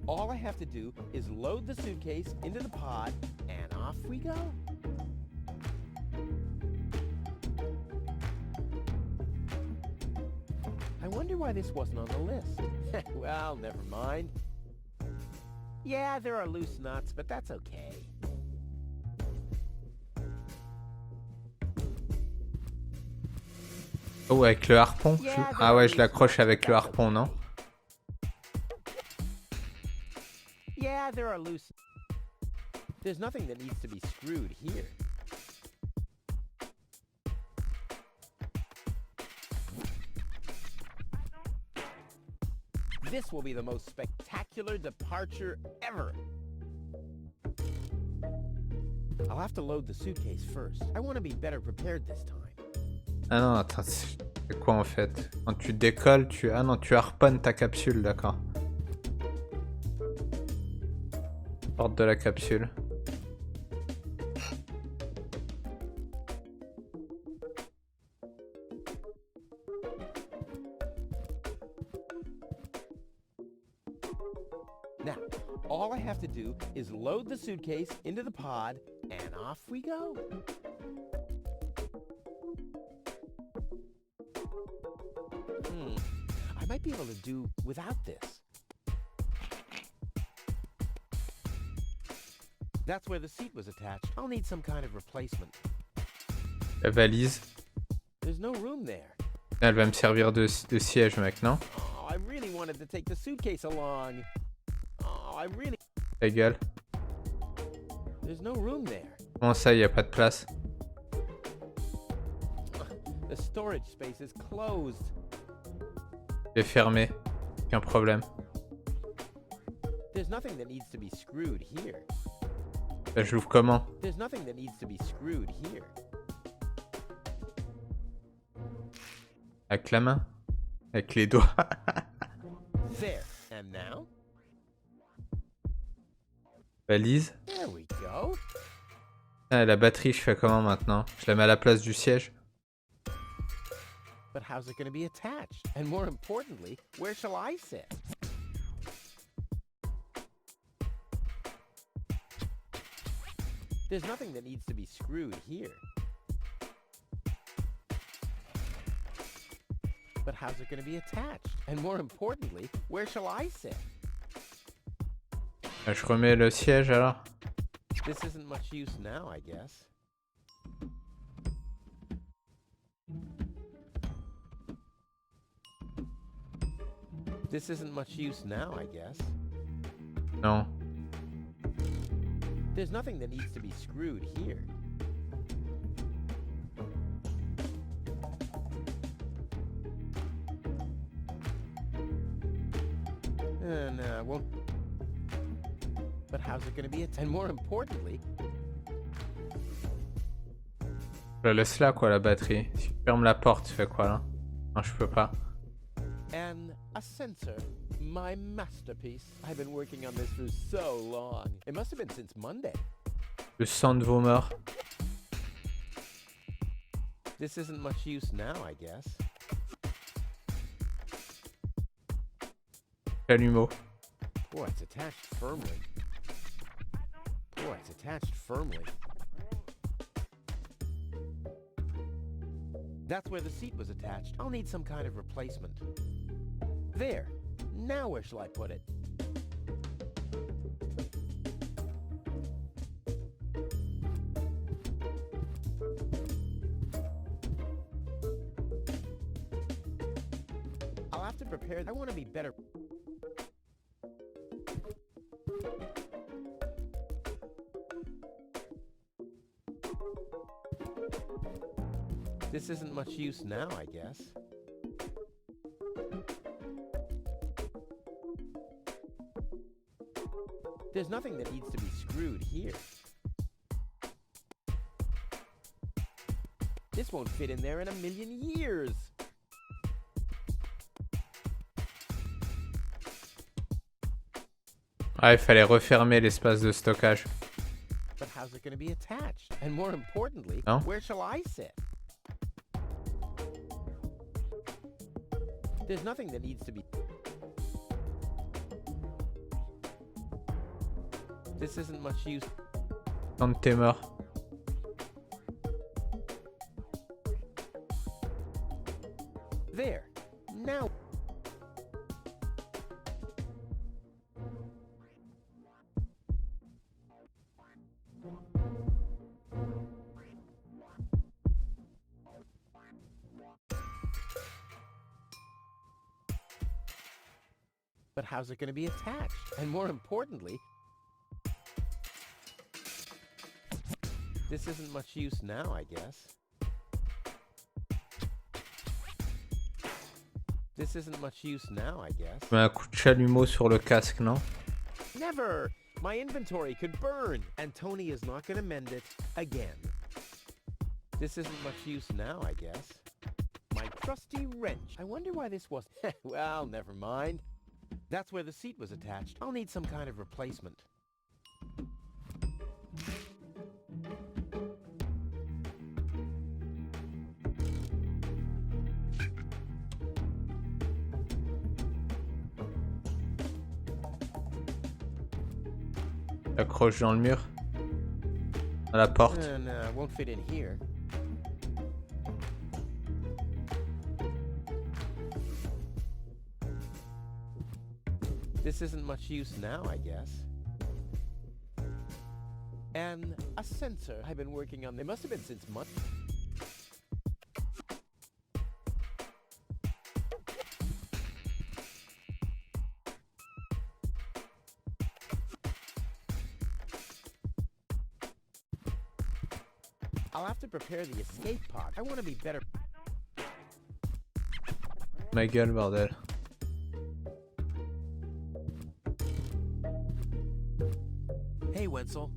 Speaker 2: all I have to do is load the suitcase into the pod, and off we go. I wonder why this wasn't on the list. Well, never mind. Yeah, there are loose nuts, but that's okay.
Speaker 1: Oh, avec le harpon. Ah ouais, je l'accroche avec le harpon, non?
Speaker 2: Yeah, there are loose... There's nothing that needs to be screwed here. This will be the most spectacular departure ever. I'll have to load the suitcase first. I want to be better prepared this time.
Speaker 1: Ah non, attends, c'est quoi en fait? Quand tu décolles, tu... Ah non, tu harponnes ta capsule, d'accord. Porte de la capsule.
Speaker 2: Now, all I have to do is load the suitcase into the pod, and off we go. I might be able to do without this. That's where the seat was attached. I'll need some kind of replacement.
Speaker 1: La valise.
Speaker 2: There's no room there.
Speaker 1: Elle va me servir de siège, mec, non?
Speaker 2: Oh, I really wanted to take the suitcase along. Oh, I really...
Speaker 1: Ta gueule.
Speaker 2: There's no room there.
Speaker 1: Comment ça, y a pas de place?
Speaker 2: The storage space is closed.
Speaker 1: Il est fermé. Aucun problème.
Speaker 2: There's nothing that needs to be screwed here.
Speaker 1: Là, je l'ouvre comment?
Speaker 2: There's nothing that needs to be screwed here.
Speaker 1: Avec la main? Avec les doigts?
Speaker 2: There. And now?
Speaker 1: Valise.
Speaker 2: There we go.
Speaker 1: Ah, la batterie, je fais comment maintenant? Je la mets à la place du siège?
Speaker 2: But how's it going to be attached? And more importantly, where shall I sit? There's nothing that needs to be screwed here. But how's it going to be attached? And more importantly, where shall I sit?
Speaker 1: Je remets le siège alors.
Speaker 2: This isn't much use now, I guess. This isn't much use now, I guess.
Speaker 1: Non.
Speaker 2: There's nothing that needs to be screwed here. No, won't. But how's it going to be? And more importantly,
Speaker 1: Je la laisse là quoi la batterie. Si tu fermes la porte, tu fais quoi là? Non, je peux pas.
Speaker 2: and a sensor. My masterpiece. I've been working on this for so long. It must have been since Monday.
Speaker 1: Le sang de vos morts.
Speaker 2: This isn't much use now, I guess.
Speaker 1: Chalumeau.
Speaker 2: Boy, it's attached firmly. Boy, it's attached firmly. That's where the seat was attached. I'll need some kind of replacement. There. Now where shall I put it? I'll have to prepare. I want to be better. This isn't much use now, I guess. There's nothing that needs to be screwed here. This won't fit in there in a million years.
Speaker 1: Ah, il fallait refermer l'espace de stockage.
Speaker 2: But how's it going to be attached? And more importantly,
Speaker 1: No?
Speaker 2: where shall I sit? There's nothing that needs to be... This isn't much use.
Speaker 1: Sang de tes morts.
Speaker 2: There. Now. But how's it going to be attached? And more importantly, this isn't much use now, I guess. This isn't much use now, I guess.
Speaker 1: Je mets un coup de chalumeau sur le casque, non?
Speaker 2: Never! My inventory could burn, and Tony is not going to mend it again. This isn't much use now, I guess. My trusty wrench. I wonder why this was... Well, never mind. That's where the seat was attached. I'll need some kind of replacement.
Speaker 1: Accroche dans le mur. À la porte.
Speaker 2: And won't fit in here. This isn't much use now, I guess. And a sensor I've been working on. They must have been since months. I'll have to prepare the escape pod. I want to be better.
Speaker 1: Ma gueule, bordel.
Speaker 2: Hey, Wenzel.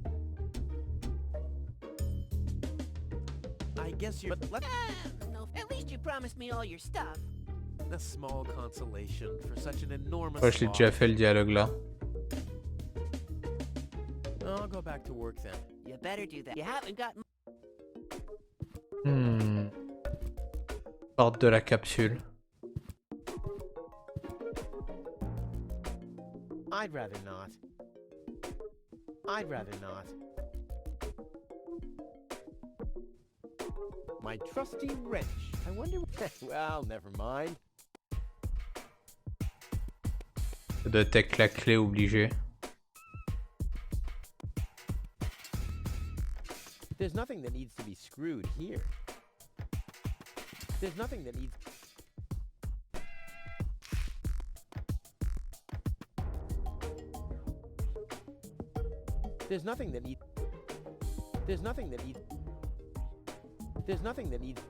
Speaker 2: I guess you're... But
Speaker 3: No, at least you promised me all your stuff.
Speaker 2: a small consolation for such an enormous
Speaker 1: Oh, je l'ai déjà fait le dialogue là.
Speaker 2: I'll go back to work then.
Speaker 3: You better do that. You haven't got...
Speaker 1: Porte de la capsule.
Speaker 2: I'd rather not. I'd rather not. My trusty wrench. I wonder... Well, never mind.
Speaker 1: Ça doit être la clé obligée.
Speaker 2: There's nothing that needs to be screwed here. There's nothing that needs... There's nothing that needs... There's nothing that needs... There's nothing that needs...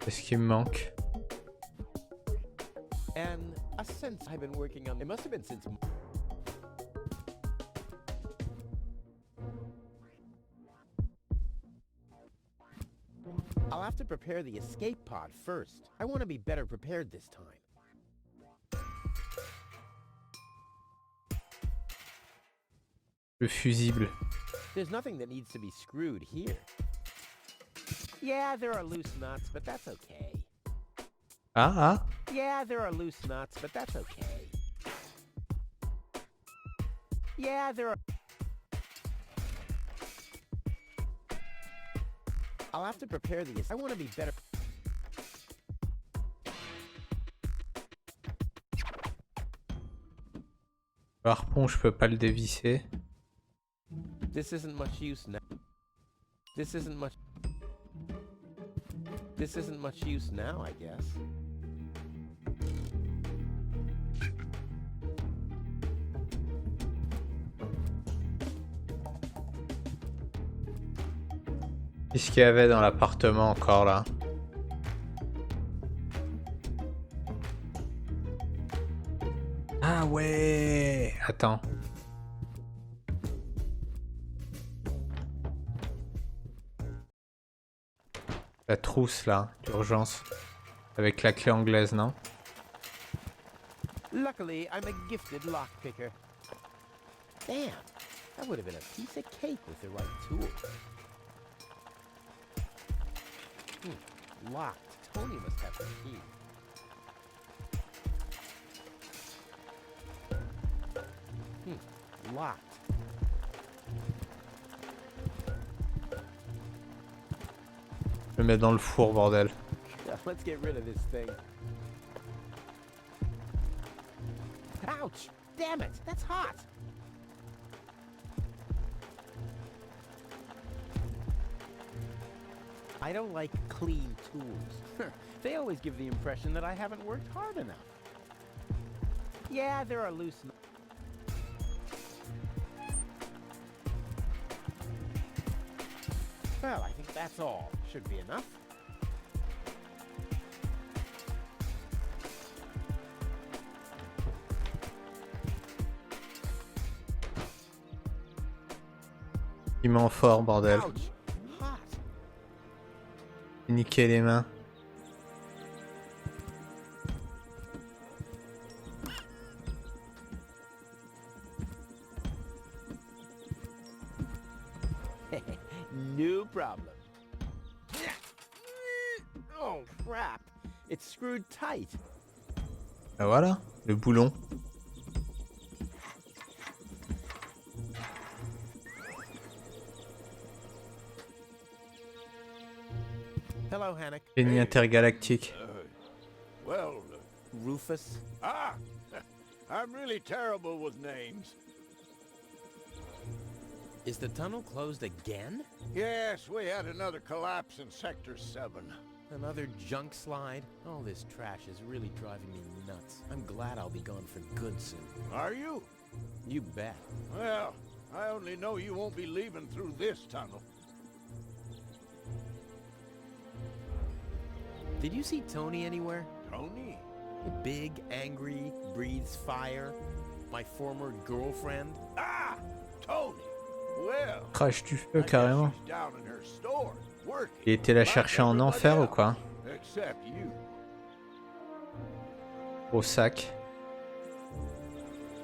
Speaker 1: Qu'est-ce qui me manque?
Speaker 2: And a sense I've been working on... It must have been since... I'll have to prepare the escape pod first. I want to be better prepared this time.
Speaker 1: Le fusible.
Speaker 2: There's nothing that needs to be screwed here. Yeah, there are loose nuts, but that's okay.
Speaker 1: Ah ah.
Speaker 2: Yeah, there are loose nuts, but that's okay. Yeah, there are... I'll have to prepare the... I want to be better...
Speaker 1: Le harpon, je peux pas le dévisser.
Speaker 2: This isn't much use now. This isn't much... This isn't much use now, I guess.
Speaker 1: Qu'est-ce qu'il y avait dans l'appartement encore là? Ah ouais. Attends. La trousse là, d'urgence. Avec la clé anglaise, non?
Speaker 2: Luckily, I'm a gifted lockpicker. Damn, that would have been a piece of cake with the right tool. Locked. Tony must have the key. Locked.
Speaker 1: Je le mets dans le four, bordel.
Speaker 2: Let's get rid of this thing. Ouch! Damn it! That's hot! I don't like clean tools. They always give the impression that I haven't worked hard enough. Yeah, there are loose... Well, I think that's all. Should be enough.
Speaker 1: Il m'en fort, bordel.
Speaker 2: Ouch! Hot!
Speaker 1: Niquer les mains.
Speaker 2: No problem. Oh, crap. It's screwed tight.
Speaker 1: Ah voilà, le boulon.
Speaker 2: Hello, Hannock.
Speaker 1: Génie intergalactique.
Speaker 5: Well,
Speaker 2: Rufus.
Speaker 5: I'm really terrible with names.
Speaker 2: Is the tunnel closed again?
Speaker 5: Yes, we had another collapse in Sector 7.
Speaker 2: Another junk slide? All this trash is really driving me nuts. I'm glad I'll be gone for good soon.
Speaker 5: Are you?
Speaker 2: You bet.
Speaker 5: Well, I only know you won't be leaving through this tunnel.
Speaker 2: Did you see Tony anywhere?
Speaker 5: Tony?
Speaker 2: Big, angry, breathes fire. My former girlfriend.
Speaker 5: Ah! Tony! Well,
Speaker 1: Crache du
Speaker 5: I
Speaker 1: feu,
Speaker 5: guess
Speaker 1: carrément.
Speaker 5: she's down in her store, working.
Speaker 1: Il était la
Speaker 5: like
Speaker 1: chercher en
Speaker 5: everybody
Speaker 1: enfer ou
Speaker 5: else,
Speaker 1: quoi?
Speaker 5: Except you.
Speaker 1: Au sac.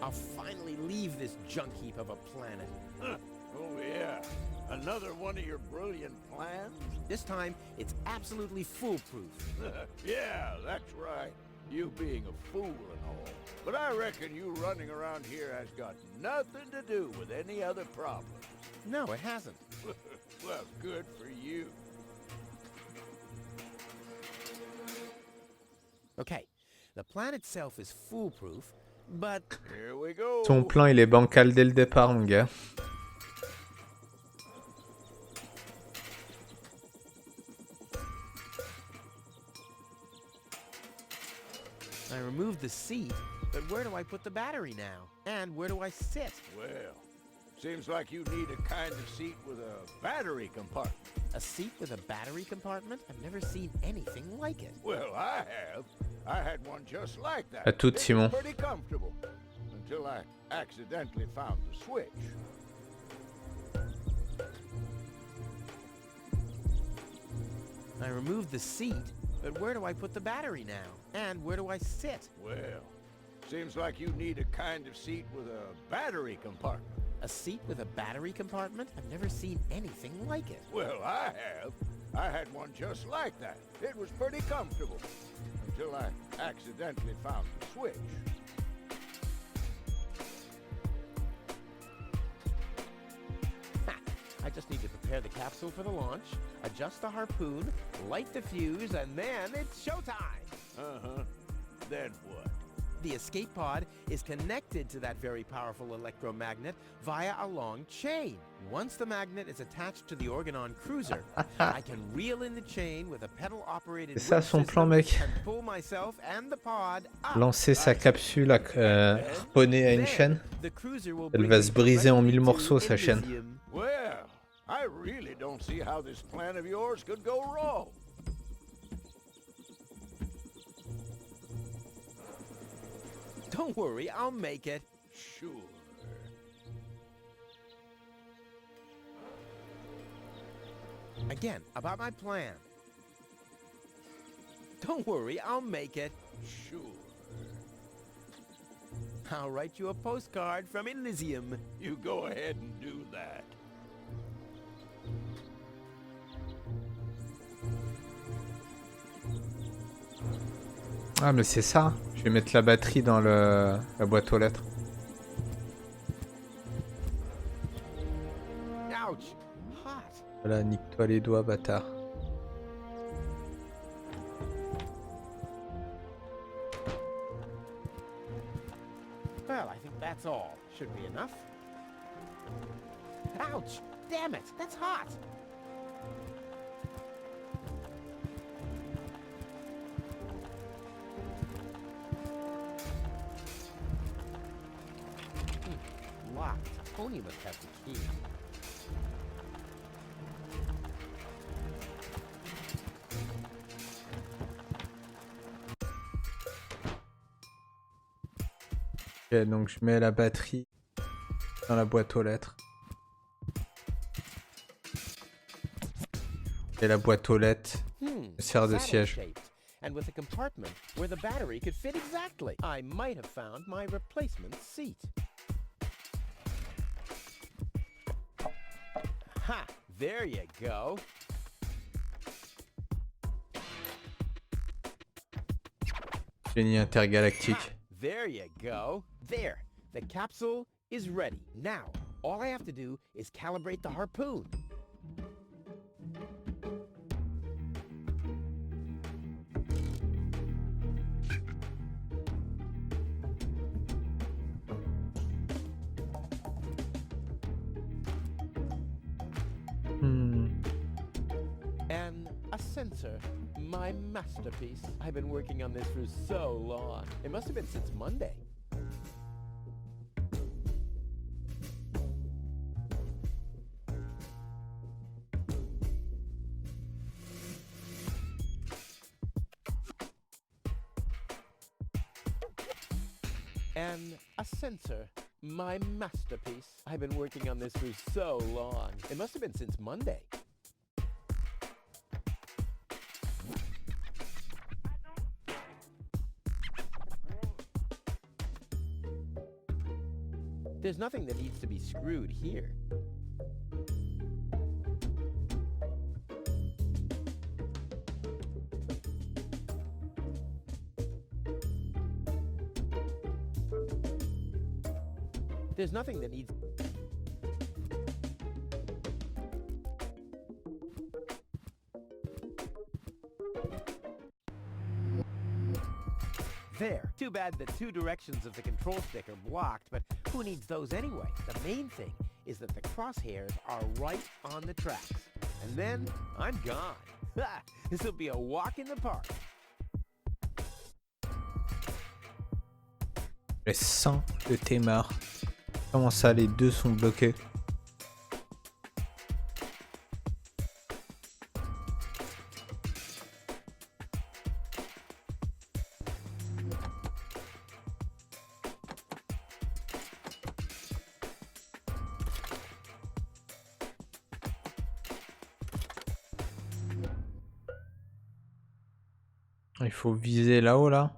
Speaker 2: I'll finally leave this junk heap of a planet.
Speaker 5: Oh yeah, another one of your brilliant plans?
Speaker 2: This time, it's absolutely foolproof.
Speaker 5: Yeah, that's right. You being a fool and all. But I reckon you running around here has got nothing to do with any other problem.
Speaker 2: No, it hasn't.
Speaker 5: Well, good for you.
Speaker 2: Okay, The plan itself is foolproof, but
Speaker 5: Here we go.
Speaker 1: Ton plan, il est bancal dès le départ, mon gars.
Speaker 2: I removed the seat, but where do I put the battery now? And where do I sit?
Speaker 5: Well, seems like you need a kind of seat with a battery compartment.
Speaker 2: A seat with a battery compartment? I've never seen anything like it.
Speaker 5: Well, I have. I had one just like that.
Speaker 1: À toute,
Speaker 5: It was
Speaker 1: Simon.
Speaker 5: pretty comfortable until I accidentally found the switch.
Speaker 2: I removed the seat, but where do I put the battery now? And where do I sit?
Speaker 5: Well, seems like you need a kind of seat with a battery compartment.
Speaker 2: A seat with a battery compartment? I've never seen anything like it.
Speaker 5: Well, I have. I had one just like that. It was pretty comfortable until I accidentally found the switch.
Speaker 2: I just need to prepare the capsule for the launch, adjust the harpoon, light the fuse, and then it's showtime!
Speaker 5: Uh-huh. Then what?
Speaker 2: The escape pod is connected to that very powerful electromagnet via a long chain. Once the magnet is attached to the Organon cruiser, I can reel in the chain with a pedal-operated
Speaker 1: C'est ça son
Speaker 2: whip
Speaker 1: plan,
Speaker 2: system
Speaker 1: mec.
Speaker 2: and pull myself and the pod up.
Speaker 1: Lancer sa capsule harponnée à une chaîne.
Speaker 2: The cruiser will
Speaker 1: Elle
Speaker 2: bring
Speaker 1: va
Speaker 2: me
Speaker 1: se briser en 1000
Speaker 2: directly
Speaker 1: morceaux,
Speaker 2: to
Speaker 1: sa chaîne.
Speaker 2: Elysium.
Speaker 5: Well, I really don't see how this plan of yours could go wrong.
Speaker 2: Don't worry, I'll make it.
Speaker 5: Sure.
Speaker 2: Again, about my plan. Don't worry, I'll make it.
Speaker 5: Sure.
Speaker 2: I'll write you a postcard from Elysium.
Speaker 5: You go ahead and do that.
Speaker 1: Ah, mais c'est ça. Je vais mettre la batterie dans la boîte aux lettres.
Speaker 2: Ouch! Hot.
Speaker 1: Voilà, nique-toi les doigts, bâtard.
Speaker 2: Well, I think that's all. Should be enough. Ouch! Damn it! That's hot! Locked. Deponia must have the key.
Speaker 1: Ok, donc je mets la batterie dans la boîte aux lettres. Et la boîte aux lettres sert de siège.
Speaker 2: Saddle-shaped, and with a compartment where the battery could fit exactly. I might have found my replacement seat. Ha! There you go.
Speaker 1: Génie intergalactique.
Speaker 2: There you go. There. The capsule is ready. Now, all I have to do is calibrate the harpoon. And a sensor. My masterpiece. I've been working on this for so long. It must have been since Monday. And a sensor. My masterpiece. I've been working on this for so long. It must have been since Monday. There's nothing that needs to be screwed here. There's nothing that needs... There. Too bad the two directions of the control stick are blocked, but who needs those anyway? The main thing is that the crosshairs are right on the tracks. And then I'm gone. Ha! This'll be a walk in the park.
Speaker 1: Les 100 de tes morts. Comment ça, les deux sont bloqués? Il faut viser là-haut, là.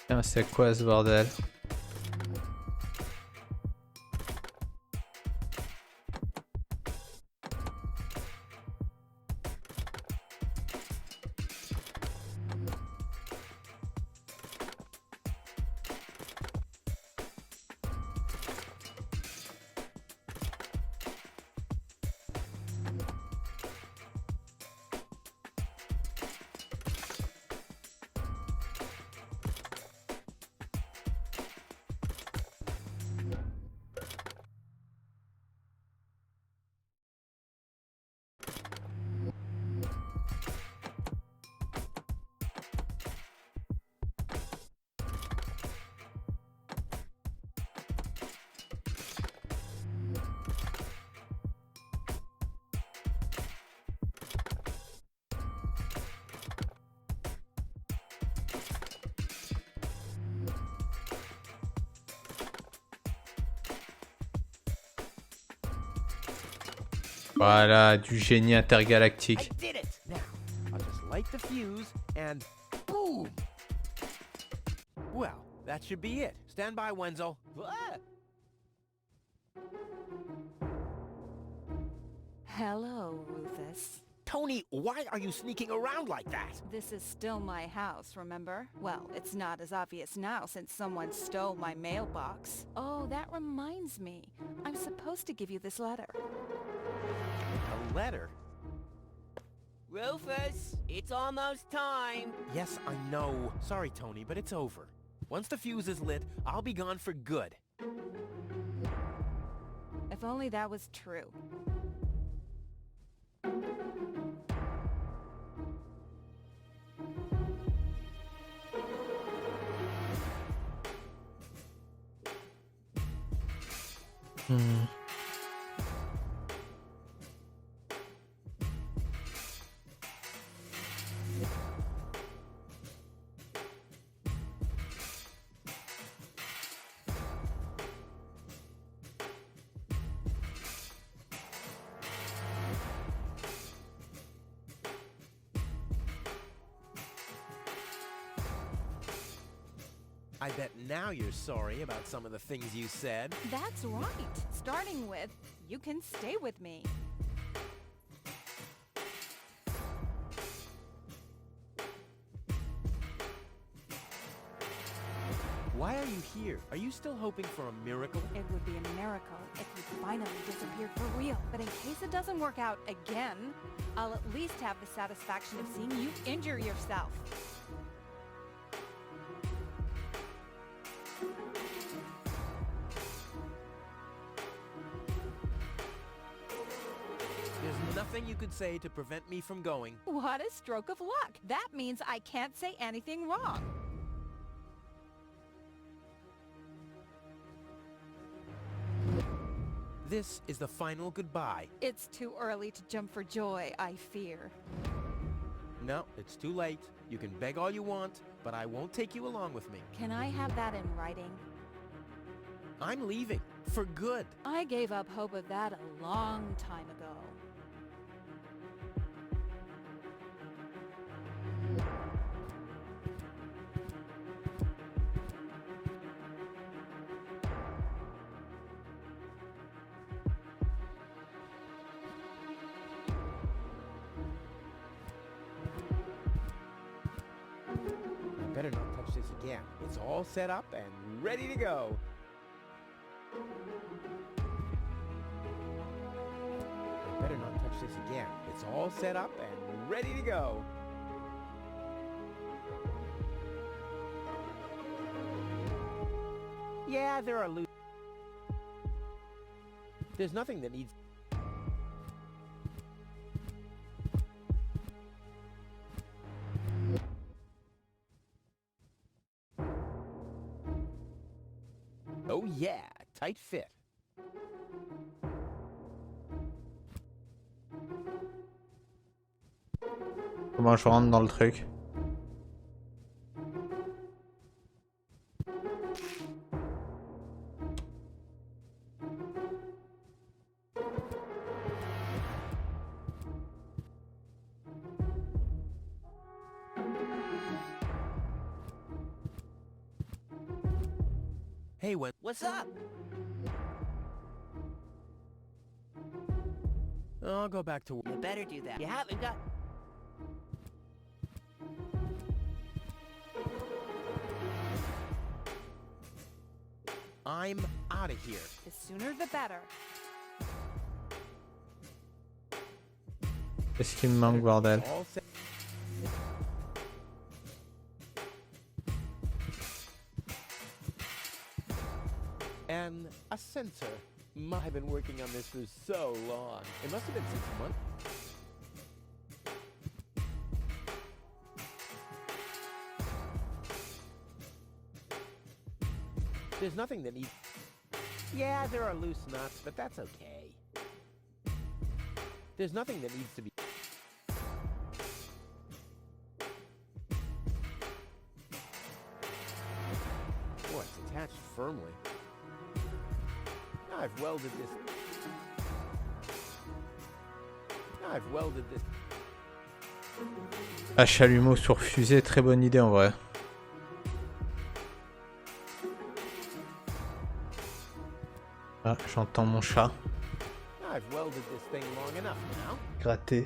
Speaker 1: Putain, c'est quoi ce bordel? Voilà, du génie
Speaker 2: I
Speaker 1: intergalactique.
Speaker 2: did it! Now, I'll just light the fuse and boom! Well, that should be it. Stand by, Wenzel. Ah!
Speaker 6: Hello, Rufus.
Speaker 2: Tony, why are you sneaking around like that?
Speaker 6: This is still my house, remember? Well, it's not as obvious now since someone stole my mailbox. Oh, that reminds me. I'm supposed to give you this letter.
Speaker 2: A letter?
Speaker 3: Rufus, it's almost time.
Speaker 2: Yes, I know. Sorry, Tony, but it's over. Once the fuse is lit, I'll be gone for good.
Speaker 6: If only that was true.
Speaker 2: I bet now you're sorry about some of the things you said.
Speaker 6: That's right. Starting with, you can stay with me.
Speaker 2: Why are you here? Are you still hoping for a miracle?
Speaker 6: It would be a miracle if you finally disappeared for real. But in case it doesn't work out again, I'll at least have the satisfaction of seeing you injure yourself.
Speaker 2: There's nothing you could say to prevent me from going.
Speaker 6: What a stroke of luck. That means I can't say anything wrong.
Speaker 2: This is the final goodbye.
Speaker 6: It's too early to jump for joy, I fear.
Speaker 2: No, it's too late. You can beg all you want, but I won't take you along with me.
Speaker 6: Can I have that in writing?
Speaker 2: I'm leaving. For good.
Speaker 6: I gave up hope of that a long time ago.
Speaker 2: I better not touch this again. It's all set up and ready to go. I better not touch this again. It's all set up and ready to go. Yeah, there are loose. There's nothing that needs. Oh yeah, tight fit.
Speaker 1: Comment je rentre dans le truc?
Speaker 2: Hey,
Speaker 3: What's up?
Speaker 2: I'll go back to work.
Speaker 3: You better do that. You haven't got...
Speaker 2: I'm out of here.
Speaker 6: The sooner the better.
Speaker 1: Qu'est-ce qui me manque, bordel?
Speaker 2: All set. And a sensor. I've been working on this for so long. It must have been 6 months. There's nothing that needs... Yeah, there are loose nuts, but that's okay. There's nothing that needs to be... Boy, it's attached firmly. I've welded this. I've welded this.
Speaker 1: Ah, chalumeau sur fusée, très bonne idée en vrai. Ah, j'entends mon chat
Speaker 2: I've welded this thing long enough now.
Speaker 1: gratter.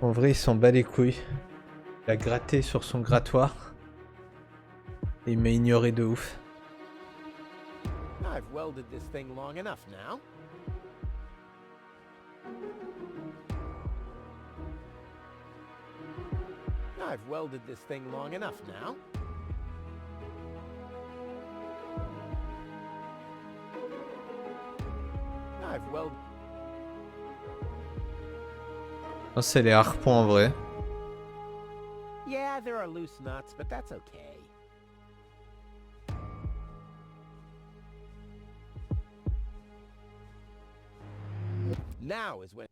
Speaker 1: En vrai, il s'en bat les couilles. Il a gratté sur son grattoir. Et il m'a ignoré de ouf.
Speaker 2: I've welded this thing long enough now. I've welded this thing long enough now. I've welded...
Speaker 1: Non, c'est les harpons en vrai.
Speaker 2: Yeah, there are loose nuts, but that's okay. Now is when...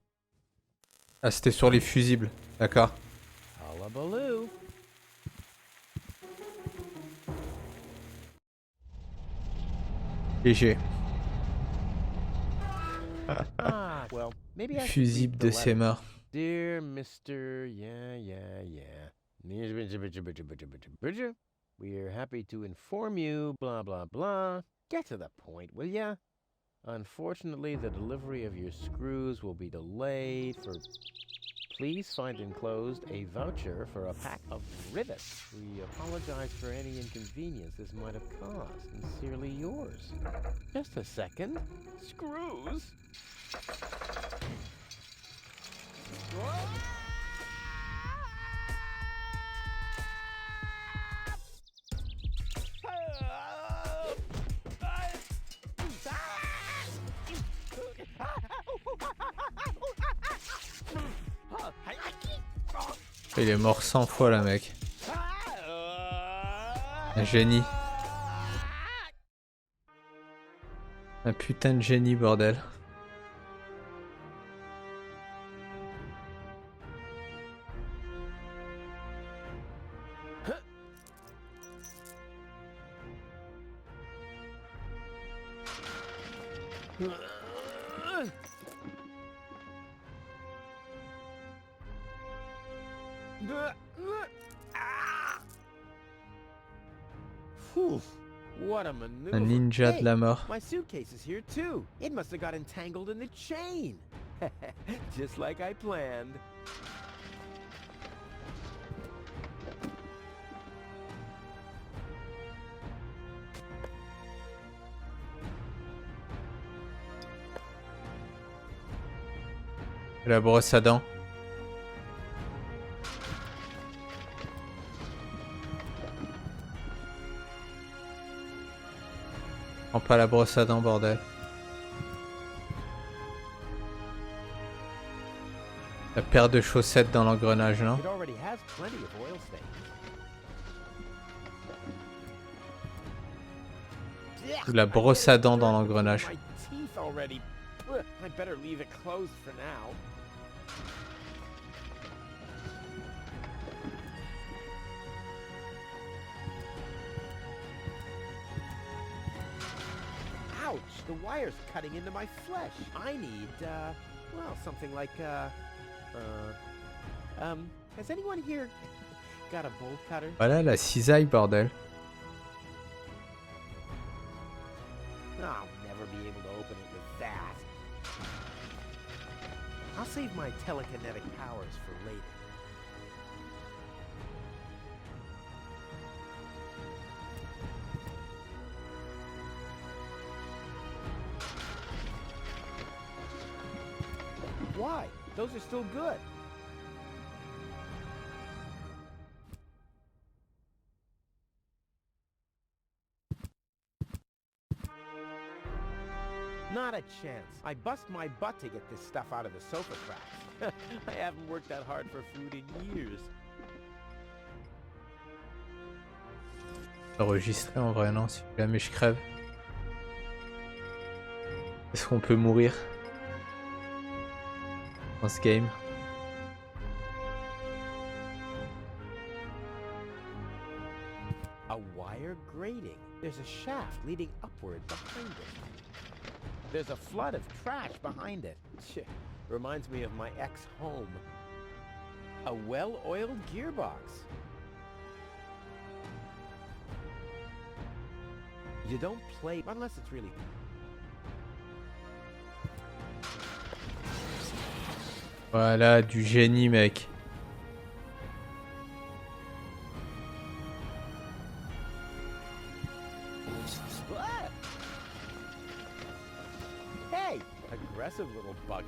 Speaker 1: Ah, c'était sur les fusibles. D'accord.
Speaker 2: Hullabaloo.
Speaker 1: GG.
Speaker 2: Ah, well, maybe I should
Speaker 1: Fusible
Speaker 2: read
Speaker 1: de
Speaker 2: the
Speaker 1: ses
Speaker 2: letter.
Speaker 1: morts.
Speaker 2: Dear Mr. We're happy to inform you, blah, blah, blah. Get to the point, will ya? Unfortunately, the delivery of your screws will be delayed for... Please find enclosed a voucher for a pack of rivets. We apologize for any inconvenience this might have caused. Sincerely yours. Just a second. Screws?
Speaker 1: Il est mort 100 fois là, mec. Un génie. Un putain de génie, bordel.
Speaker 2: Whew, what a maneuver.
Speaker 1: Un ninja
Speaker 2: Hey,
Speaker 1: de la mort.
Speaker 2: my suitcase is here too. It must have got entangled in the chain. Just like I planned.
Speaker 1: La brosse à dents. Prends pas la brosse à dents, bordel. La paire de chaussettes dans l'engrenage, non?
Speaker 2: It already has plenty of oil stains.
Speaker 1: Ou la brosse à dents dans l'engrenage.
Speaker 2: My teeth already. I better leave it closed for now. Ouch! The wire's cutting into my flesh. I need, well, something like, has anyone here got a bolt cutter?
Speaker 1: Voilà la cisaille, bordel.
Speaker 2: I'll never be able to open it with that. I'll save my telekinetic powers for later. Why? Those are still good. Not a chance. I bust my butt to get this stuff out of the sofa cracks. I haven't worked that hard for food in years.
Speaker 1: Enregistré en vrai, non, si jamais je crève. Est-ce qu'on peut mourir dans ce game?
Speaker 2: A wire grating. There's a shaft leading upward behind it. There's a flood of trash behind it. Reminds me of my ex-home. A well-oiled gearbox. You don't play unless it's really...
Speaker 1: Voilà, du génie, mec.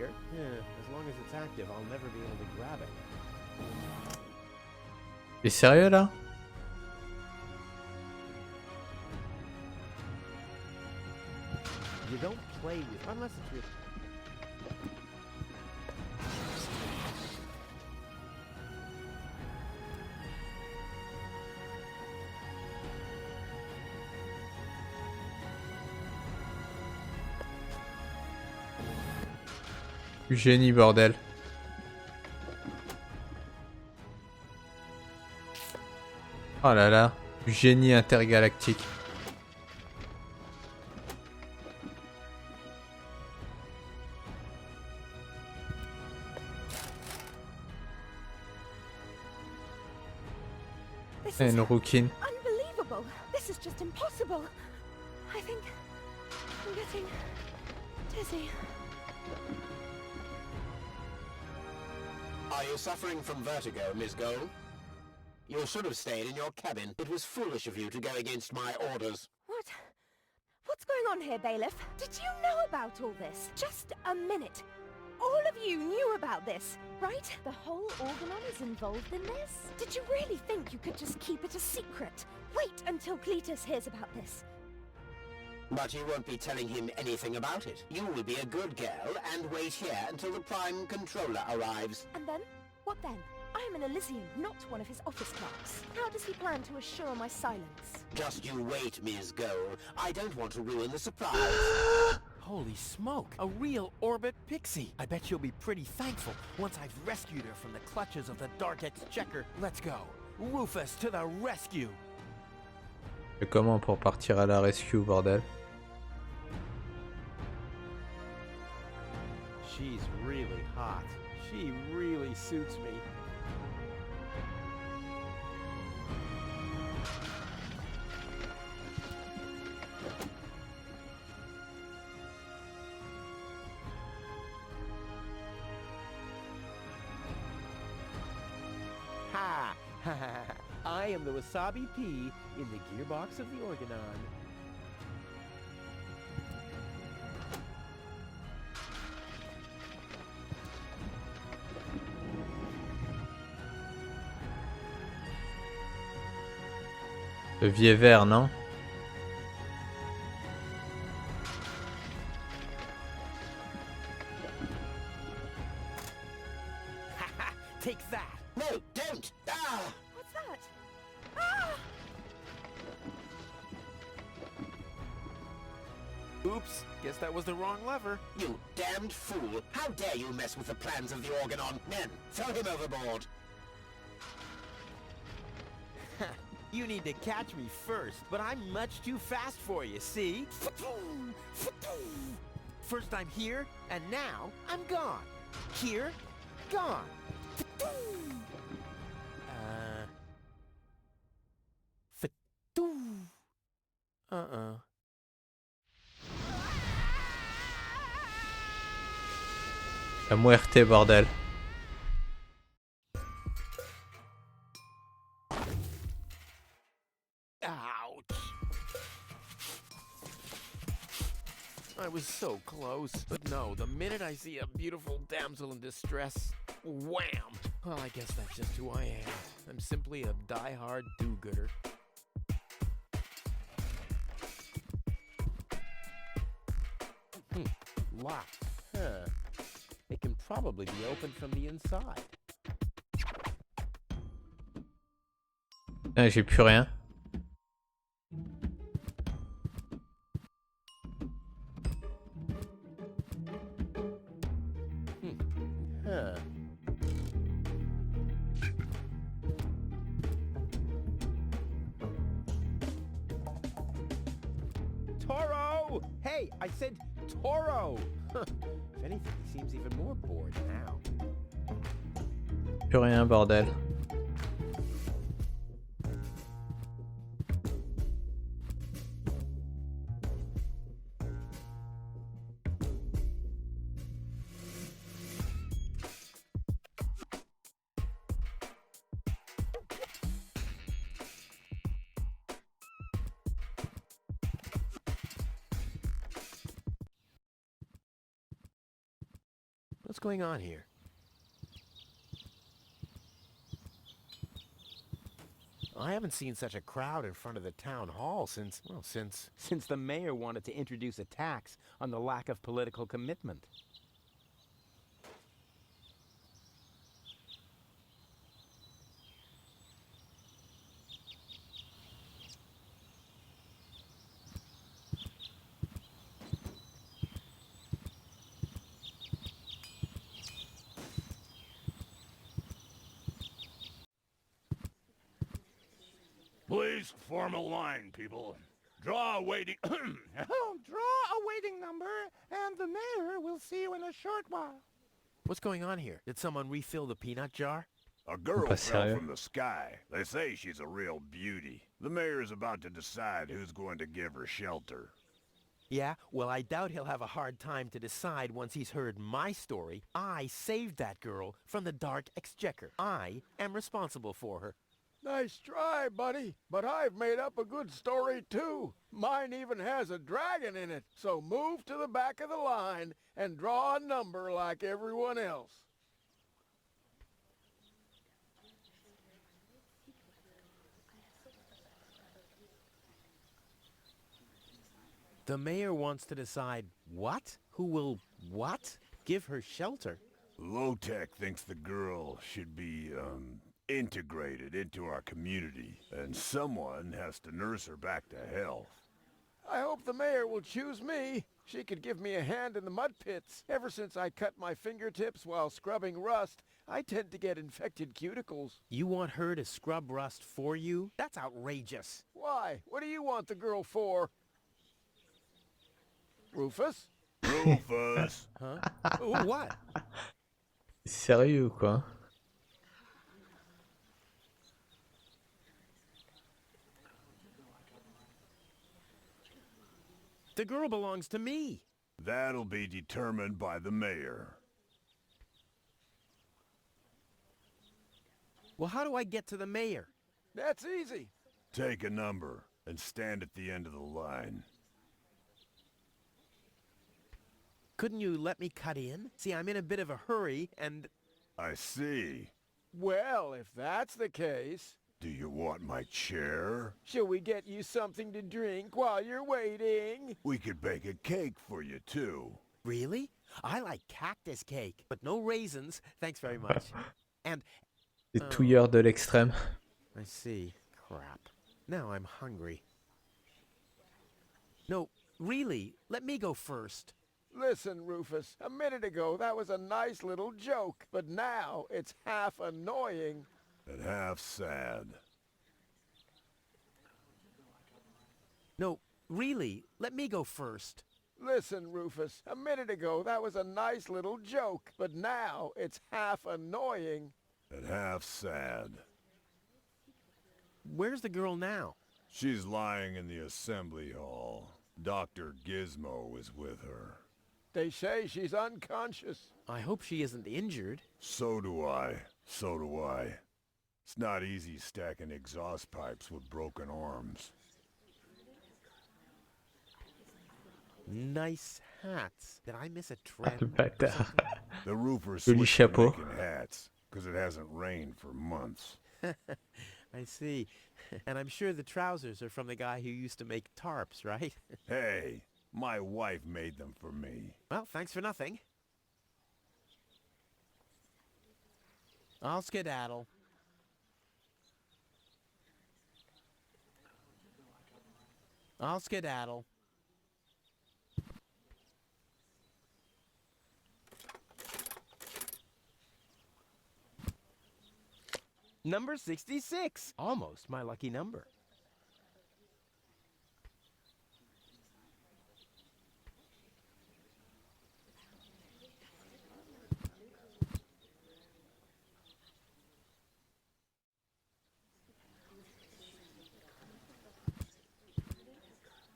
Speaker 2: trigger. As long as it's active, I'll never be able to grab it.
Speaker 1: T'es sérieux là?
Speaker 2: You don't play with unless it's real.
Speaker 1: Génie, bordel. Oh là là, génie intergalactique.
Speaker 6: This
Speaker 1: Et
Speaker 6: is
Speaker 1: une rouquine.
Speaker 6: unbelievable. This is just impossible. I think I'm getting dizzy.
Speaker 2: Are you suffering from vertigo, Miss Gold? You should have stayed in your cabin. It was foolish of you to go against my orders.
Speaker 6: What? What's going on here, Bailiff? Did you know about all this? Just a minute. All of you knew about this, right?
Speaker 7: The whole Organon is involved in this?
Speaker 6: Did you really think you could just keep it a secret? Wait until Cletus hears about this.
Speaker 2: But you won't be telling him anything about it. You will be a good girl and wait here until the Prime Controller arrives.
Speaker 6: And then? What then? I am an Elysian, not one of his office clerks. How does he plan to assure my silence?
Speaker 2: Just you wait, Ms. Gold. I don't want to ruin the surprise. Holy smoke! A real orbit pixie! I bet you'll be pretty thankful once I've rescued her from the clutches of the Dark Exchequer. Let's go! Rufus to the rescue!
Speaker 1: Et comment pour partir à la rescue, bordel?
Speaker 2: She's really hot. She really suits me. Ha! I am the Wasabi Pea in the gearbox of the Organon.
Speaker 1: Le vieux vert, non?
Speaker 2: Take that! No, don't! Ah!
Speaker 6: What's that? Ah!
Speaker 2: Oops, guess that was the wrong lever. You damned fool! How dare you mess with the plans of the Organon? Men, throw him overboard! You need to catch me first, but I'm much too fast for you, see? First I'm here, and now I'm gone. Here, gone.
Speaker 1: La muerte, bordel.
Speaker 2: Ouch. I was so close. But no, the minute I see a beautiful damsel in distress, wham! Well, I guess that's just who I am. I'm simply a die-hard do-gooder. Locked. Huh. It can probably be opened from the inside.
Speaker 1: Ah, j'ai plus rien.
Speaker 2: Huh. Toro! Hey, I said Toro! Huh. If anything, he seems even more bored now.
Speaker 1: Plus rien, bordel.
Speaker 2: What's going on here? I haven't seen such a crowd in front of the town hall since the mayor wanted to introduce a tax on the lack of political commitment.
Speaker 5: Please form a line, people. Draw a waiting...
Speaker 8: Draw a waiting number, and the mayor will see you in a short while.
Speaker 2: What's going on here? Did someone refill the peanut jar?
Speaker 5: A girl
Speaker 1: Pas
Speaker 5: fell
Speaker 1: sérieux.
Speaker 5: from the sky. They say she's a real beauty. The mayor's about to decide who's going to give her shelter.
Speaker 2: Yeah, well, I doubt he'll have a hard time to decide once he's heard my story. I saved that girl from the dark exchequer. I am responsible for her.
Speaker 5: Nice try, buddy. But I've made up a good story, too. Mine even has a dragon in it. So move to the back of the line and draw a number like everyone else.
Speaker 2: The mayor wants to decide what? Who will what? Give her shelter?
Speaker 5: Low-Tech thinks the girl should be, integrated into our community, and someone has to nurse her back to health. I hope the mayor will choose me. She could give me a hand in the mud pits. Ever since I cut my fingertips while scrubbing rust, I tend to get infected cuticles.
Speaker 2: You want her to scrub rust for you? That's outrageous.
Speaker 5: Why? What do you want the girl for? Rufus?
Speaker 2: Huh? What?
Speaker 1: Sérieux ou quoi?
Speaker 2: The girl belongs to me.
Speaker 5: That'll be determined by the mayor.
Speaker 2: Well, how do I get to the mayor?
Speaker 5: That's easy. Take a number and stand at the end of the line.
Speaker 2: Couldn't you let me cut in? See, I'm in a bit of a hurry, and...
Speaker 5: I see. Well, if that's the case... Do you want my chair? Shall we get you something to drink while you're waiting? We could bake a cake for you, too.
Speaker 2: Really? I like cactus cake, but no raisins. Thanks very much. And...
Speaker 1: Les touilleurs de l'extrême.
Speaker 2: I see. Crap. Now I'm hungry. No, really, let me go first.
Speaker 5: Listen, Rufus, a minute ago that was a nice little joke, but now it's half annoying. And half sad.
Speaker 2: No, really, let me go first.
Speaker 5: Listen, Rufus, a minute ago that was a nice little joke, but now it's half annoying. And half sad.
Speaker 2: Where's the girl now?
Speaker 5: She's lying in the assembly hall. Dr. Gizmo is with her. They say she's unconscious.
Speaker 2: I hope she isn't injured.
Speaker 5: So do I. So do I. It's not easy stacking exhaust pipes with broken arms.
Speaker 2: Nice hats. Did I miss a trend?
Speaker 1: Le bâtard.
Speaker 5: The roofer
Speaker 1: Joli
Speaker 5: switched to
Speaker 1: chapeau.
Speaker 5: making hats, because it hasn't rained for months.
Speaker 2: I see. And I'm sure the trousers are from the guy who used to make tarps, right?
Speaker 5: Hey, my wife made them for me.
Speaker 2: Well, thanks for nothing. I'll skedaddle. I'll skedaddle. Number 66. Almost my lucky number.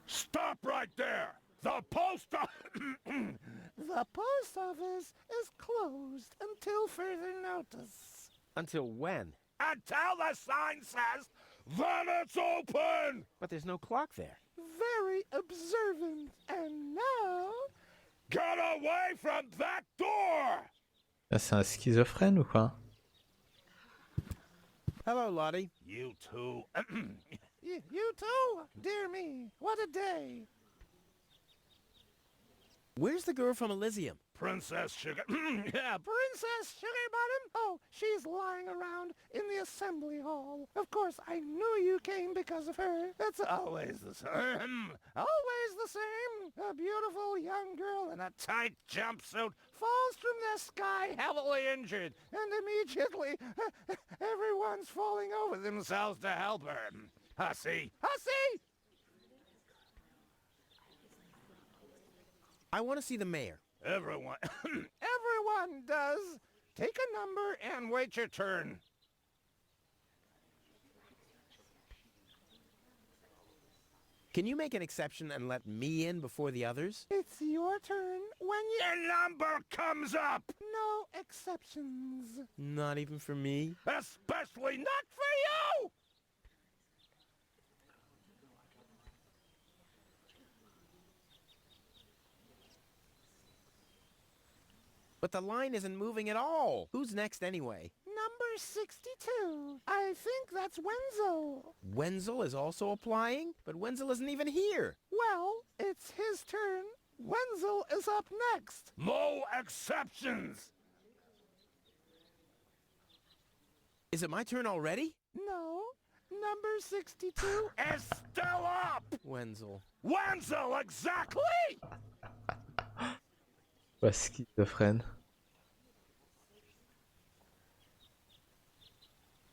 Speaker 5: Stop right there! The post
Speaker 8: The post office is closed until further notice.
Speaker 2: Until when?
Speaker 5: Until the sign says, then it's open!
Speaker 2: But there's no clock there.
Speaker 8: Very observant. And now...
Speaker 5: Get away from that door!
Speaker 1: Là, c'est un schizophrène ou quoi?
Speaker 2: Hello, Lottie.
Speaker 5: You too.
Speaker 8: You too? Dear me, what a day.
Speaker 2: Where's the girl from Elysium?
Speaker 5: Princess Sugar.
Speaker 8: Yeah, Princess Sugar Bottom? Oh, she's lying around in the assembly hall. Of course, I knew you came because of her. It's always the same. Always the same. A beautiful young girl in a tight jumpsuit falls from the sky heavily injured, and immediately everyone's falling over themselves to help her. Hussy! Hussy!
Speaker 2: I want to see the mayor.
Speaker 5: Everyone.
Speaker 8: Everyone does. Take a number and wait your turn.
Speaker 2: Can you make an exception and let me in before the others?
Speaker 8: It's your turn when you...
Speaker 5: Your number comes up!
Speaker 8: No exceptions.
Speaker 2: Not even for me?
Speaker 5: Especially not for you!
Speaker 2: But the line isn't moving at all. Who's next anyway?
Speaker 8: Number 62. I think that's Wenzel.
Speaker 2: Wenzel is also applying? But Wenzel isn't even here.
Speaker 8: Well, it's his turn. Wenzel is up next.
Speaker 5: No exceptions!
Speaker 2: Is it my turn already?
Speaker 8: No. Number 62.
Speaker 5: Is still up!
Speaker 2: Wenzel.
Speaker 5: Wenzel, exactly!
Speaker 1: Ouais, schizophrène.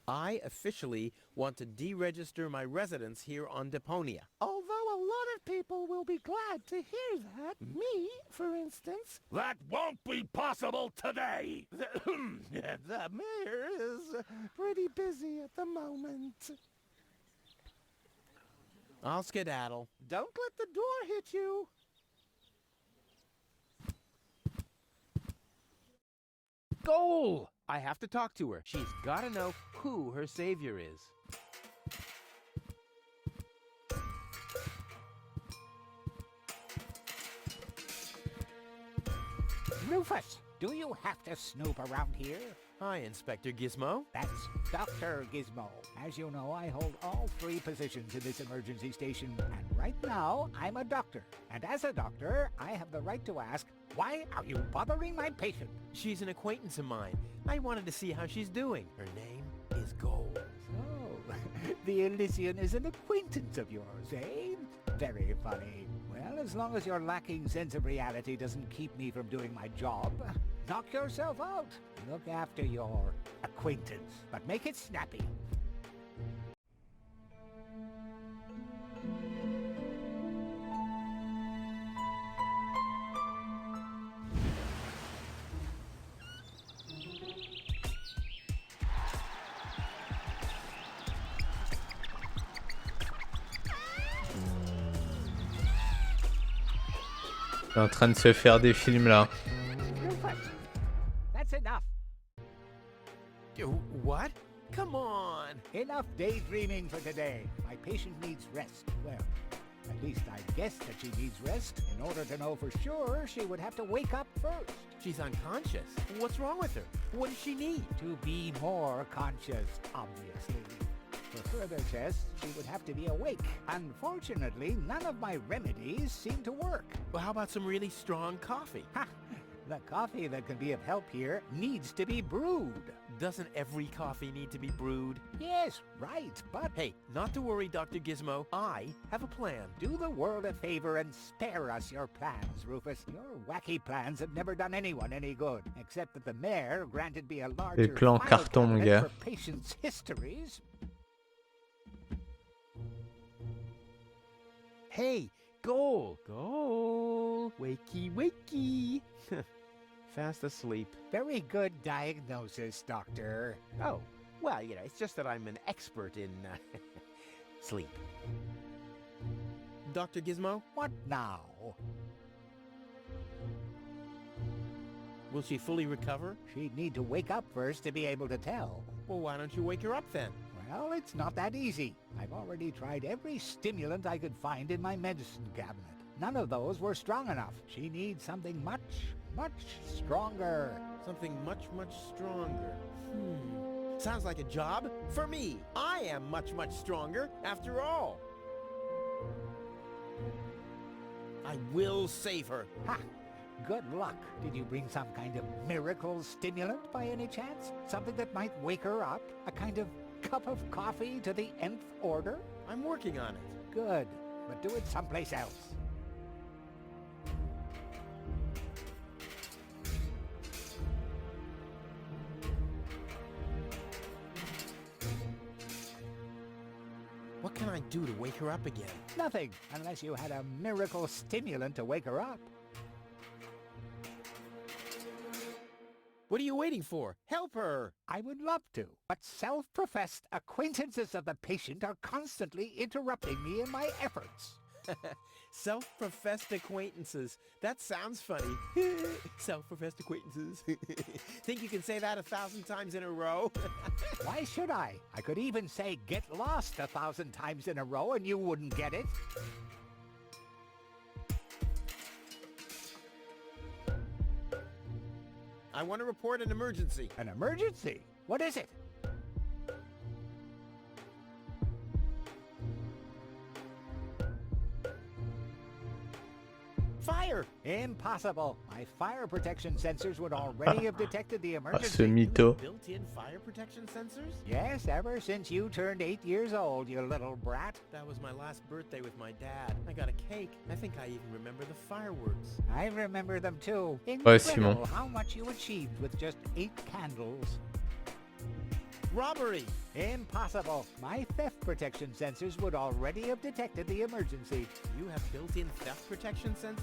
Speaker 2: I officially want to deregister my residence here on Deponia.
Speaker 8: Although a lot of people will be glad to hear that. Me, for instance.
Speaker 5: That won't be possible today!
Speaker 8: The mayor is pretty busy at the moment.
Speaker 2: I'll skedaddle.
Speaker 8: Don't let the door hit you.
Speaker 2: Goal! I have to talk to her. She's got to know who her savior is.
Speaker 9: Rufus, do you have to snoop around here?
Speaker 2: Hi, Inspector Gizmo.
Speaker 9: That's Dr. Gizmo. As you know, I hold all 3 positions in this emergency station, and right now, I'm a doctor. And as a doctor, I have the right to ask, why are you bothering my patient?
Speaker 2: She's an acquaintance of mine. I wanted to see how she's doing. Her name is Gold.
Speaker 9: Oh, the Elysian is an acquaintance of yours, eh? Very funny. Well, as long as your lacking sense of reality doesn't keep me from doing my job, knock yourself out. Look after your acquaintance, but make it snappy.
Speaker 1: Il est en train de se faire des films là.
Speaker 9: Rufus, that's enough.
Speaker 2: What? Come on!
Speaker 9: Enough daydreaming for today. My patient needs rest. Well, at least I guess that she needs rest. In order to know for sure, she would have to wake up first.
Speaker 2: She's unconscious. What's wrong with her? What does she need?
Speaker 9: To be more conscious, obviously. For further tests, she would have to be awake. Unfortunately, none of my remedies seem to work.
Speaker 2: Well, how about some really strong coffee?
Speaker 9: Ha! The coffee that can be of help here needs to be brewed.
Speaker 2: Doesn't every coffee need to be brewed?
Speaker 9: Yes, right, but
Speaker 2: Hey, not to worry, Dr. Gizmo. I have a plan.
Speaker 9: do the world a favor and spare us your plans, Rufus. Your wacky plans have never done anyone any good, except that the mayor granted me a larger
Speaker 1: plans
Speaker 9: file
Speaker 1: carton, mon
Speaker 9: cabinet
Speaker 1: gars.
Speaker 9: for patients' histories.
Speaker 2: Hey, Goal! Goal! Wakey, wakey! Fast asleep.
Speaker 9: Very good diagnosis, Doctor.
Speaker 2: Oh, well, you know, it's just that I'm an expert in sleep. Dr. Gizmo,
Speaker 9: What now?
Speaker 2: will she fully recover?
Speaker 9: She'd need to wake up first to be able to tell.
Speaker 2: Well, why don't you wake her up then?
Speaker 9: Well, it's not that easy. I've already tried every stimulant I could find in my medicine cabinet. None of those were strong enough. She needs something much, much stronger.
Speaker 2: Something much, much stronger. Sounds like a job for me. I am much, much stronger after all. I will save her.
Speaker 9: Ha! Good luck. Did you bring some kind of miracle stimulant by any chance? Something that might wake her up? A kind of cup of coffee to the nth order?
Speaker 2: I'm working on it.
Speaker 9: Good, but do it someplace else.
Speaker 2: What can I do to wake her up again?
Speaker 9: Nothing, unless you had a miracle stimulant to wake her up.
Speaker 2: What are you waiting for? Help her!
Speaker 9: I would love to, but self-professed acquaintances of the patient are constantly interrupting me in my efforts.
Speaker 2: Self-professed acquaintances. That sounds funny. Self-professed acquaintances. Think you can say that 1,000 times in a row?
Speaker 9: Why should I? I could even say get lost 1,000 times in a row and you wouldn't get it.
Speaker 2: I want to report an emergency.
Speaker 9: An emergency? What is it?
Speaker 2: Fire!
Speaker 9: Impossible. My fire protection sensors would already have detected the
Speaker 1: Ce
Speaker 9: emergency.
Speaker 1: mytho.
Speaker 2: Built-in fire protection sensors?
Speaker 9: Yes, ever since you turned 8 years old, you little brat.
Speaker 2: That was my last birthday with my dad. I got a cake. I think I even remember the fireworks.
Speaker 9: I remember them too.
Speaker 1: Ouais, Simon.
Speaker 9: Incredible how much you achieved with just 8 candles.
Speaker 2: Robbery!
Speaker 9: Impossible. My theft protection sensors would already have detected the emergency.
Speaker 2: You have built-in theft protection sensors?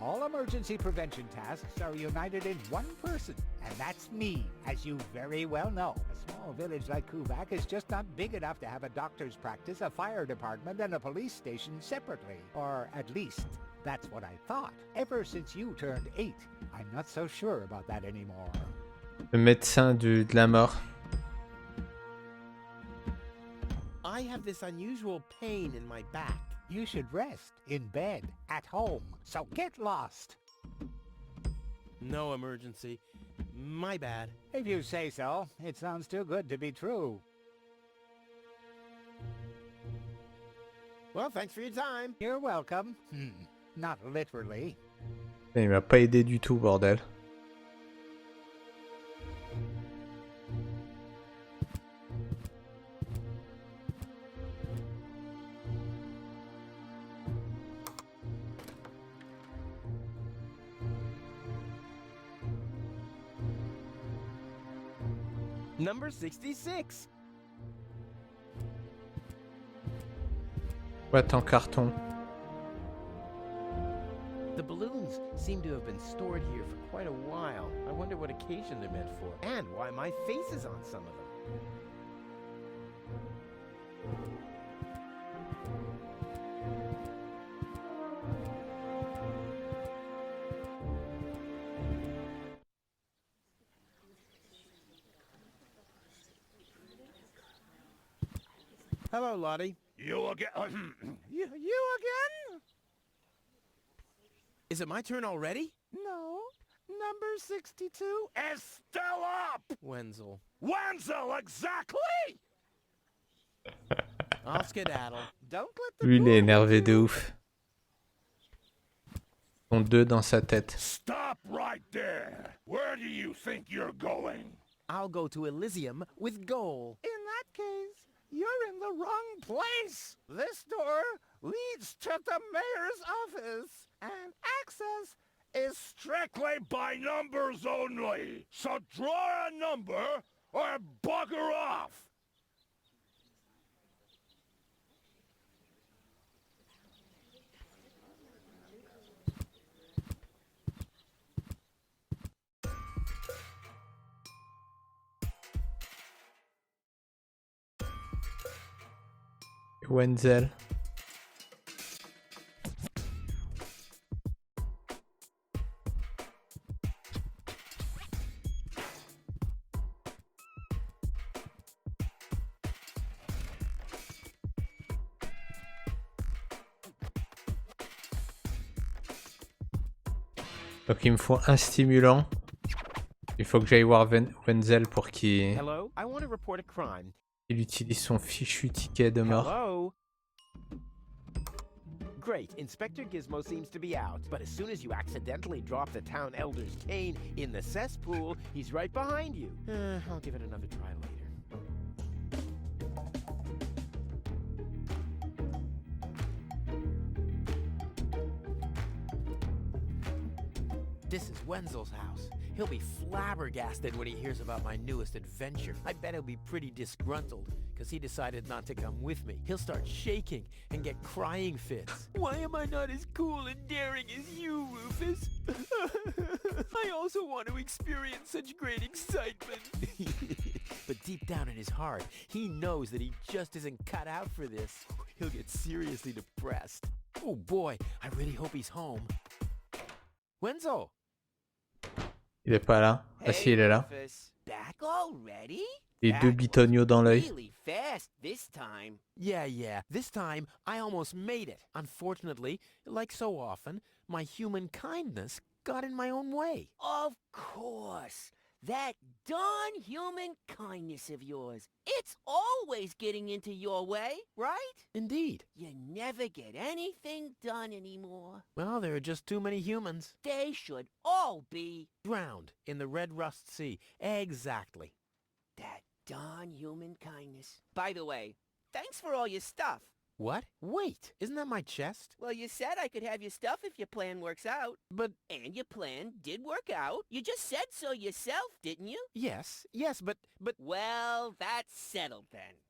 Speaker 9: All emergency prevention tasks are united in one person, and that's me, as you very well know. A small village like Kuvak is just not big enough to have a doctor's practice, a fire department, and a police station separately. Or at least, that's what I thought. Ever since you turned 8, I'm not so sure about that anymore.
Speaker 1: Le médecin de la mort.
Speaker 2: I have this unusual pain in my back.
Speaker 9: You should rest in bed, at home, so get lost.
Speaker 2: No emergency. My bad.
Speaker 9: If you say so, it sounds too good to be true.
Speaker 2: Well, thanks for your time.
Speaker 9: You're welcome. Not literally.
Speaker 1: Il m'a pas aidé du tout, bordel.
Speaker 2: Number 66.
Speaker 1: Boîte en carton.
Speaker 2: The balloons seem to have been stored here for quite a while. I wonder what occasion they're meant for, and why my face is on some of them. Hello, Lottie.
Speaker 5: You again?
Speaker 8: You again?
Speaker 2: Is it my turn already?
Speaker 8: No. Number 62.
Speaker 5: Still up!
Speaker 2: Wenzel.
Speaker 5: Wenzel, exactly!
Speaker 2: I'll skedaddle.
Speaker 8: Don't let the
Speaker 1: Lui, il est
Speaker 8: door
Speaker 1: énervé
Speaker 8: hit
Speaker 1: de
Speaker 8: you.
Speaker 1: ouf. Ils sont deux dans sa tête.
Speaker 5: Stop right there! Where do you think you're going?
Speaker 2: I'll go to Elysium with Goal.
Speaker 8: In that case, you're in the wrong place. This door leads to the mayor's office, and access is
Speaker 5: Strictly by numbers only! So draw a number or bugger off!
Speaker 1: Wenzel. Donc il me faut un stimulant. Et Il faut que j'aille voir Wenzel pour qu'il
Speaker 2: Hello? I want to report a crime.
Speaker 1: utilise son fichu ticket de mort.
Speaker 2: Hello? Great, Inspector Gizmo seems to be out. But as soon as you accidentally drop the town elder's cane in the cesspool, he's right behind you. I'll give it another try later. This is Wenzel's house. He'll be flabbergasted when he hears about my newest adventure. I bet he'll be pretty disgruntled, because he decided not to come with me. He'll start shaking and get crying fits. Why am I not as cool and daring as you, Rufus? I also want to experience such great excitement. But deep down in his heart, he knows that he just isn't cut out for this. He'll get seriously depressed. Oh boy, I really hope he's home. Wenzel!
Speaker 1: Il est pas là. Ah si, il est là.
Speaker 3: Back already?
Speaker 1: Les deux bitonios dans l'œil.
Speaker 3: Really fast this time.
Speaker 2: Yeah. This time, I almost made it. Unfortunately, like so often, my human kindness got in my own way.
Speaker 3: Of course. That darn human kindness of yours. It's always getting into your way, right?
Speaker 2: Indeed.
Speaker 3: You never get anything done anymore.
Speaker 2: Well, there are just too many humans.
Speaker 3: They should all be
Speaker 2: Drowned in the Red Rust Sea. Exactly.
Speaker 3: that darn human kindness. By the way, thanks for all your stuff.
Speaker 2: What? Wait, isn't that my chest?
Speaker 3: Well, you said I could have your stuff if your plan works out.
Speaker 2: But,
Speaker 3: And your plan did work out. You just said so yourself, didn't you?
Speaker 2: yes, but...
Speaker 3: Well, that's settled then.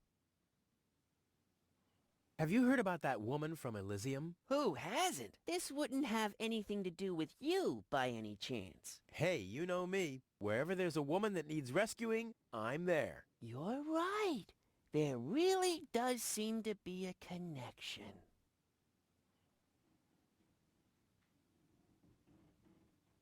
Speaker 2: Have you heard about that woman from Elysium?
Speaker 3: Who hasn't? This wouldn't have anything to do with you by any chance.
Speaker 2: Hey, you know me. Wherever there's a woman that needs rescuing, I'm there.
Speaker 3: You're right. There really does seem to be a connection.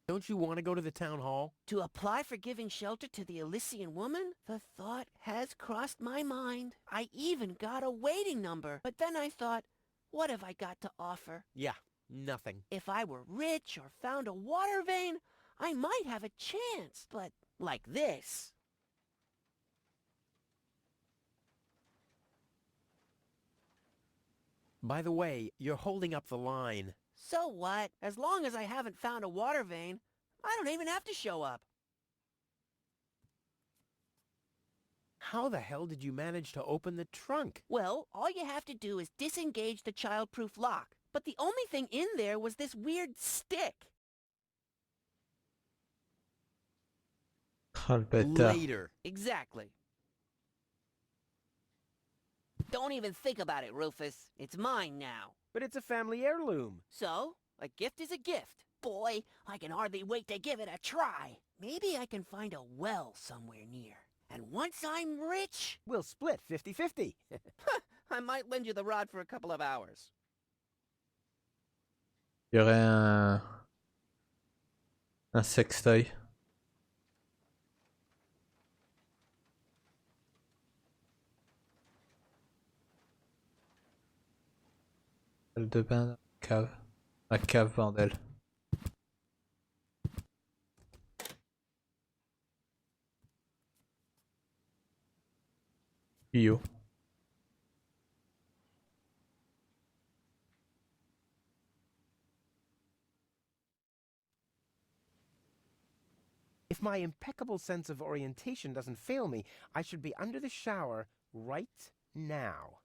Speaker 2: Don't you want to go to the town hall?
Speaker 3: To apply for giving shelter to the Elysian woman? The thought has crossed my mind. I even got a waiting number. But then I thought, what have I got to offer?
Speaker 2: Yeah, nothing.
Speaker 3: If I were rich or found a water vein, I might have a chance. But like this.
Speaker 2: By the way, you're holding up the line.
Speaker 3: So what? As long as I haven't found a water vein, I don't even have to show up.
Speaker 2: How the hell did you manage to open the trunk?
Speaker 3: Well, all you have to do is disengage the child-proof lock. But the only thing in there was this weird stick.
Speaker 1: Oh, le bâtard.
Speaker 2: Later.
Speaker 3: Exactly. Don't even think about it, Rufus. It's mine now.
Speaker 2: But it's a family heirloom.
Speaker 3: So, a gift is a gift. Boy, I can hardly wait to give it a try. Maybe I can find a well somewhere near. And once I'm rich,
Speaker 2: We'll split 50-50.
Speaker 3: I might lend you the rod for a couple of hours.
Speaker 1: Il y aurait un sextoy. Salle de bain, cave. La cave, bordel. Tuyau.
Speaker 2: If my impeccable sense of orientation doesn't fail me, I should be under the shower right now.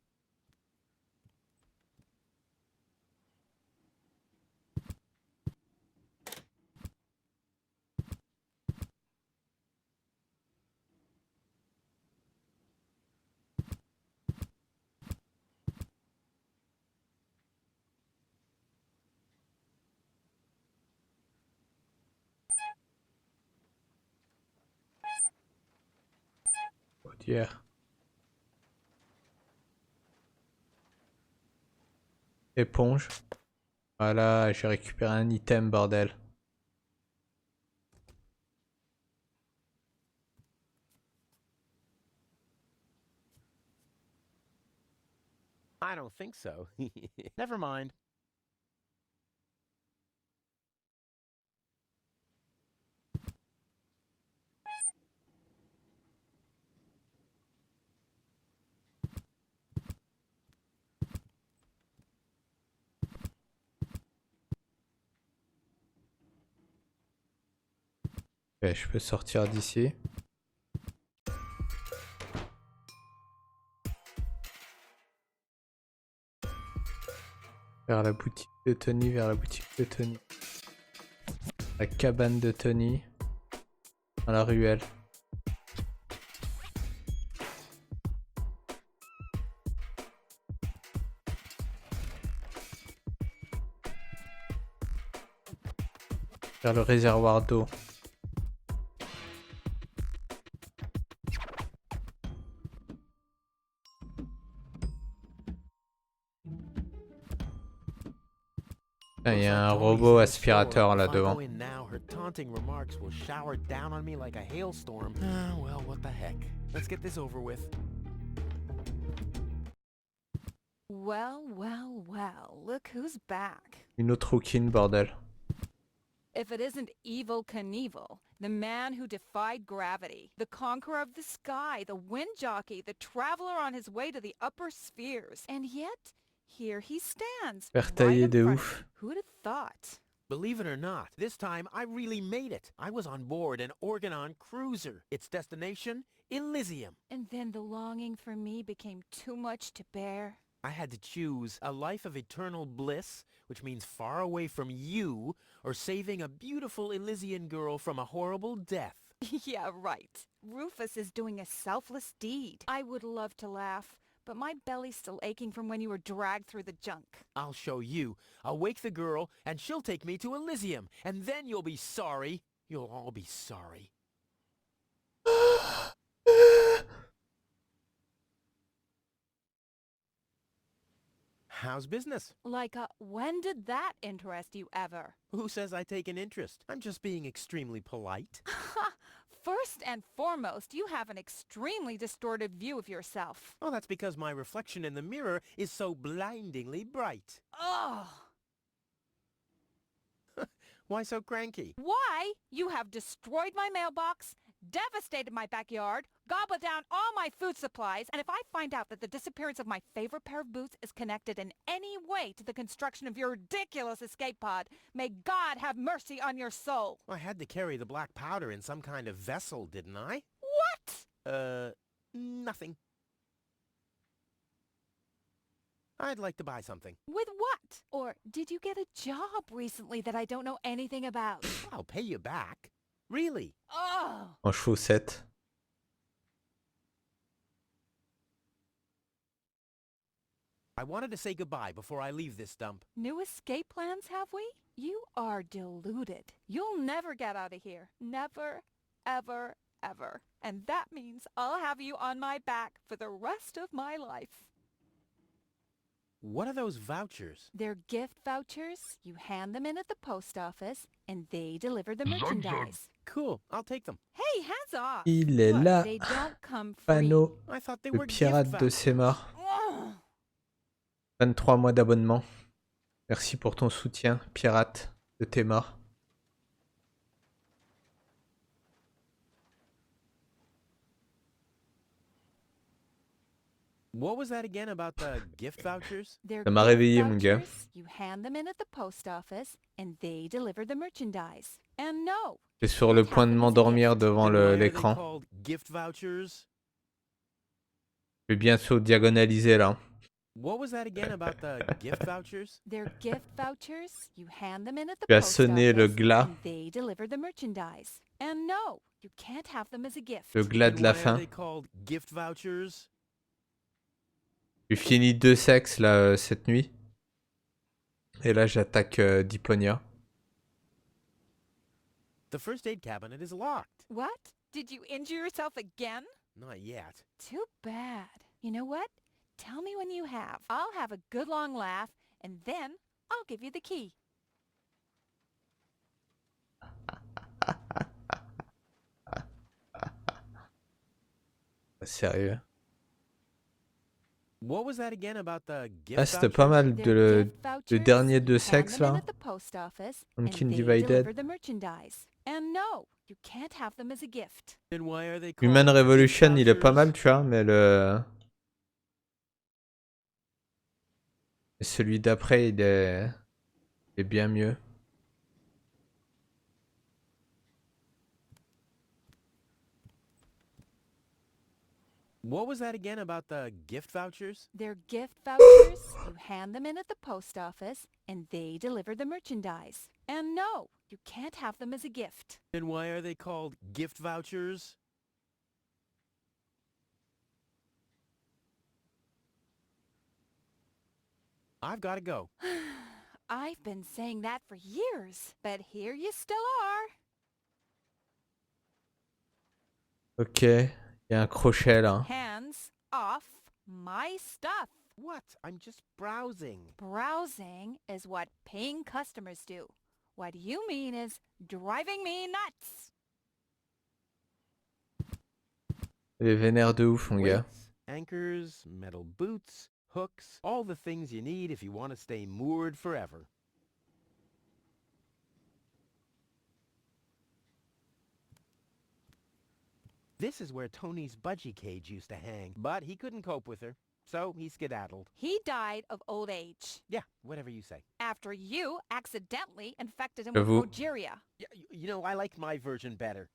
Speaker 1: Hier. Éponge. Voilà, j'ai récupéré un item, bordel.
Speaker 2: I don't think so. Never mind.
Speaker 1: Ouais, je peux sortir d'ici. Vers la boutique de Tony, vers la boutique de Tony. La cabane de Tony. Dans la ruelle. Vers le réservoir d'eau. Il y a un robot aspirateur là devant.
Speaker 6: Well, well, well, look who's back.
Speaker 1: Une autre rouquine, bordel.
Speaker 6: If it isn't Evil Knievel, the man who defied gravity, the conqueror of the sky, the wind jockey, the traveler on his way to the upper spheres. And yet, here he stands, right
Speaker 1: Taillé
Speaker 6: in
Speaker 1: de
Speaker 6: front of
Speaker 1: ouf.
Speaker 6: me. Who'd have thought?
Speaker 2: Believe it or not, this time I really made it. I was on board an Organon cruiser. Its destination, Elysium.
Speaker 6: And then the longing for me became too much to bear.
Speaker 2: I had to choose a life of eternal bliss, which means far away from you, or saving a beautiful Elysian girl from a horrible death.
Speaker 6: Yeah, right. Rufus is doing a selfless deed. I would love to laugh, but my belly's still aching from when you were dragged through the junk.
Speaker 2: I'll show you. I'll wake the girl, and she'll take me to Elysium, and then you'll be sorry. You'll all be sorry. How's business?
Speaker 6: Like, when did that interest you ever?
Speaker 2: Who says I take an interest? I'm just being extremely polite.
Speaker 6: First and foremost, you have an extremely distorted view of yourself.
Speaker 2: Oh, that's because my reflection in the mirror is so blindingly bright.
Speaker 6: Ugh!
Speaker 2: Why so cranky?
Speaker 6: Why? You have destroyed my mailbox, devastated my backyard, gobbled down all my food supplies, and if I find out that the disappearance of my favorite pair of boots is connected in any way to the construction of your ridiculous escape pod, may God have mercy on your soul.
Speaker 2: I had to carry the black powder in some kind of vessel, didn't I?
Speaker 6: What?
Speaker 2: Nothing. I'd like to buy something.
Speaker 6: With what? Or did you get a job recently that I don't know anything about?
Speaker 2: I'll pay you back. Really?
Speaker 6: Oh!
Speaker 1: En chaussettes.
Speaker 2: I wanted to say goodbye before I leave this dump.
Speaker 6: New escape plans, have we? You are deluded. You'll never get out of here. Never, ever, ever. And that means I'll have you on my back for the rest of my life.
Speaker 2: What are those vouchers?
Speaker 6: They're gift vouchers. You hand them in at the post office, and they deliver the merchandise.
Speaker 2: Cool, I'll take them.
Speaker 6: Hey, hands off!
Speaker 1: Il est
Speaker 6: Look,
Speaker 1: là.
Speaker 6: they don't come free.
Speaker 1: Panneau.
Speaker 2: I thought they
Speaker 1: Le
Speaker 2: were
Speaker 1: pirate
Speaker 2: gift
Speaker 1: de
Speaker 2: vouchers.
Speaker 1: Sémar.
Speaker 6: Ugh.
Speaker 1: 23 mois d'abonnement. Merci pour ton soutien, pirate de Témar.
Speaker 2: What was that again about the gift vouchers?
Speaker 6: They're
Speaker 1: Ça m'a
Speaker 6: gift
Speaker 1: réveillé, mon gars.
Speaker 6: vouchers. You hand them in at the post office, and they deliver the merchandise. And no,
Speaker 1: Je suis sur le point de m'endormir devant
Speaker 2: Then why are they
Speaker 1: l'écran.
Speaker 2: called gift vouchers?
Speaker 1: Je vais bientôt diagonaliser là.
Speaker 2: What was that again about the gift vouchers?
Speaker 6: they're gift vouchers. You hand them in at the
Speaker 1: Tu as
Speaker 6: post
Speaker 1: sonné le
Speaker 6: office,
Speaker 1: glas.
Speaker 6: and they deliver the merchandise. And no, you can't have them as a gift.
Speaker 1: Le glas
Speaker 2: Then
Speaker 1: de la
Speaker 2: why are
Speaker 1: fin.
Speaker 2: they called gift vouchers?
Speaker 1: J'ai fini 2 sexes là cette nuit. Et là j'attaque Deponia.
Speaker 2: The first aid cabinet is locked.
Speaker 6: What? Did you injure yourself again?
Speaker 2: Not yet.
Speaker 6: Too bad. You know what? Tell me when you have. I'll have a good long laugh, and then I'll give you the key.
Speaker 1: Sérieux.
Speaker 2: What was that again about the gift
Speaker 1: Ah c'était pas
Speaker 2: vouchers?
Speaker 1: mal
Speaker 6: They're
Speaker 1: le
Speaker 6: gift vouchers.
Speaker 1: dernier de
Speaker 6: You hand
Speaker 1: sexe
Speaker 6: them in
Speaker 1: là.
Speaker 6: at the post office,
Speaker 1: Pumpkin
Speaker 6: and they
Speaker 1: Divided.
Speaker 6: deliver the merchandise. And no, you can't have them as a gift.
Speaker 2: Then why are they called
Speaker 1: Human
Speaker 2: gift
Speaker 1: Revolution il est pas
Speaker 2: vouchers?
Speaker 1: mal tu vois mais le... Celui d'après il est bien mieux.
Speaker 2: What was that again about the gift vouchers?
Speaker 6: They're gift vouchers. You hand them in at the post office, and they deliver the merchandise. And no, you can't have them as a gift.
Speaker 2: And why are they called gift vouchers? I've got to go.
Speaker 6: I've been saying that for years, but here you still are.
Speaker 1: Ok, il y a un crochet là.
Speaker 6: Hands off my stuff.
Speaker 2: What? I'm just browsing.
Speaker 6: Browsing is what paying customers do. What you mean is driving me nuts.
Speaker 1: Elle est vénère de ouf, mon gars.
Speaker 2: Weights, anchors, metal boots, hooks, all the things you need if you want to stay moored forever. This is where Tony's budgie cage used to hang, but he couldn't cope with her, so he skedaddled.
Speaker 6: He died of old age.
Speaker 2: Yeah, whatever you say.
Speaker 6: After you accidentally infected him
Speaker 1: J'avoue.
Speaker 6: with progeria.
Speaker 2: You know, I like my version better.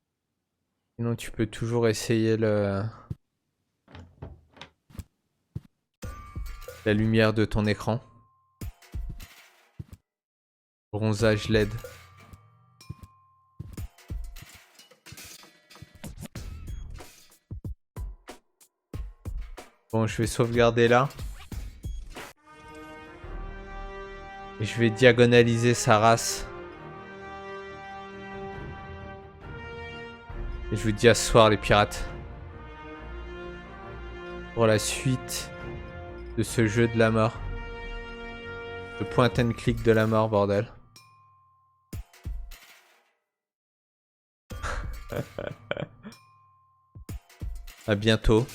Speaker 1: Sinon, tu peux toujours essayer la lumière de ton écran. Bronzage LED. Bon, je vais sauvegarder là. Et je vais diagonaliser sa race. Et je vous dis à ce soir les pirates. Pour la suite de ce jeu de la mort. Le point and click de la mort, bordel. À bientôt.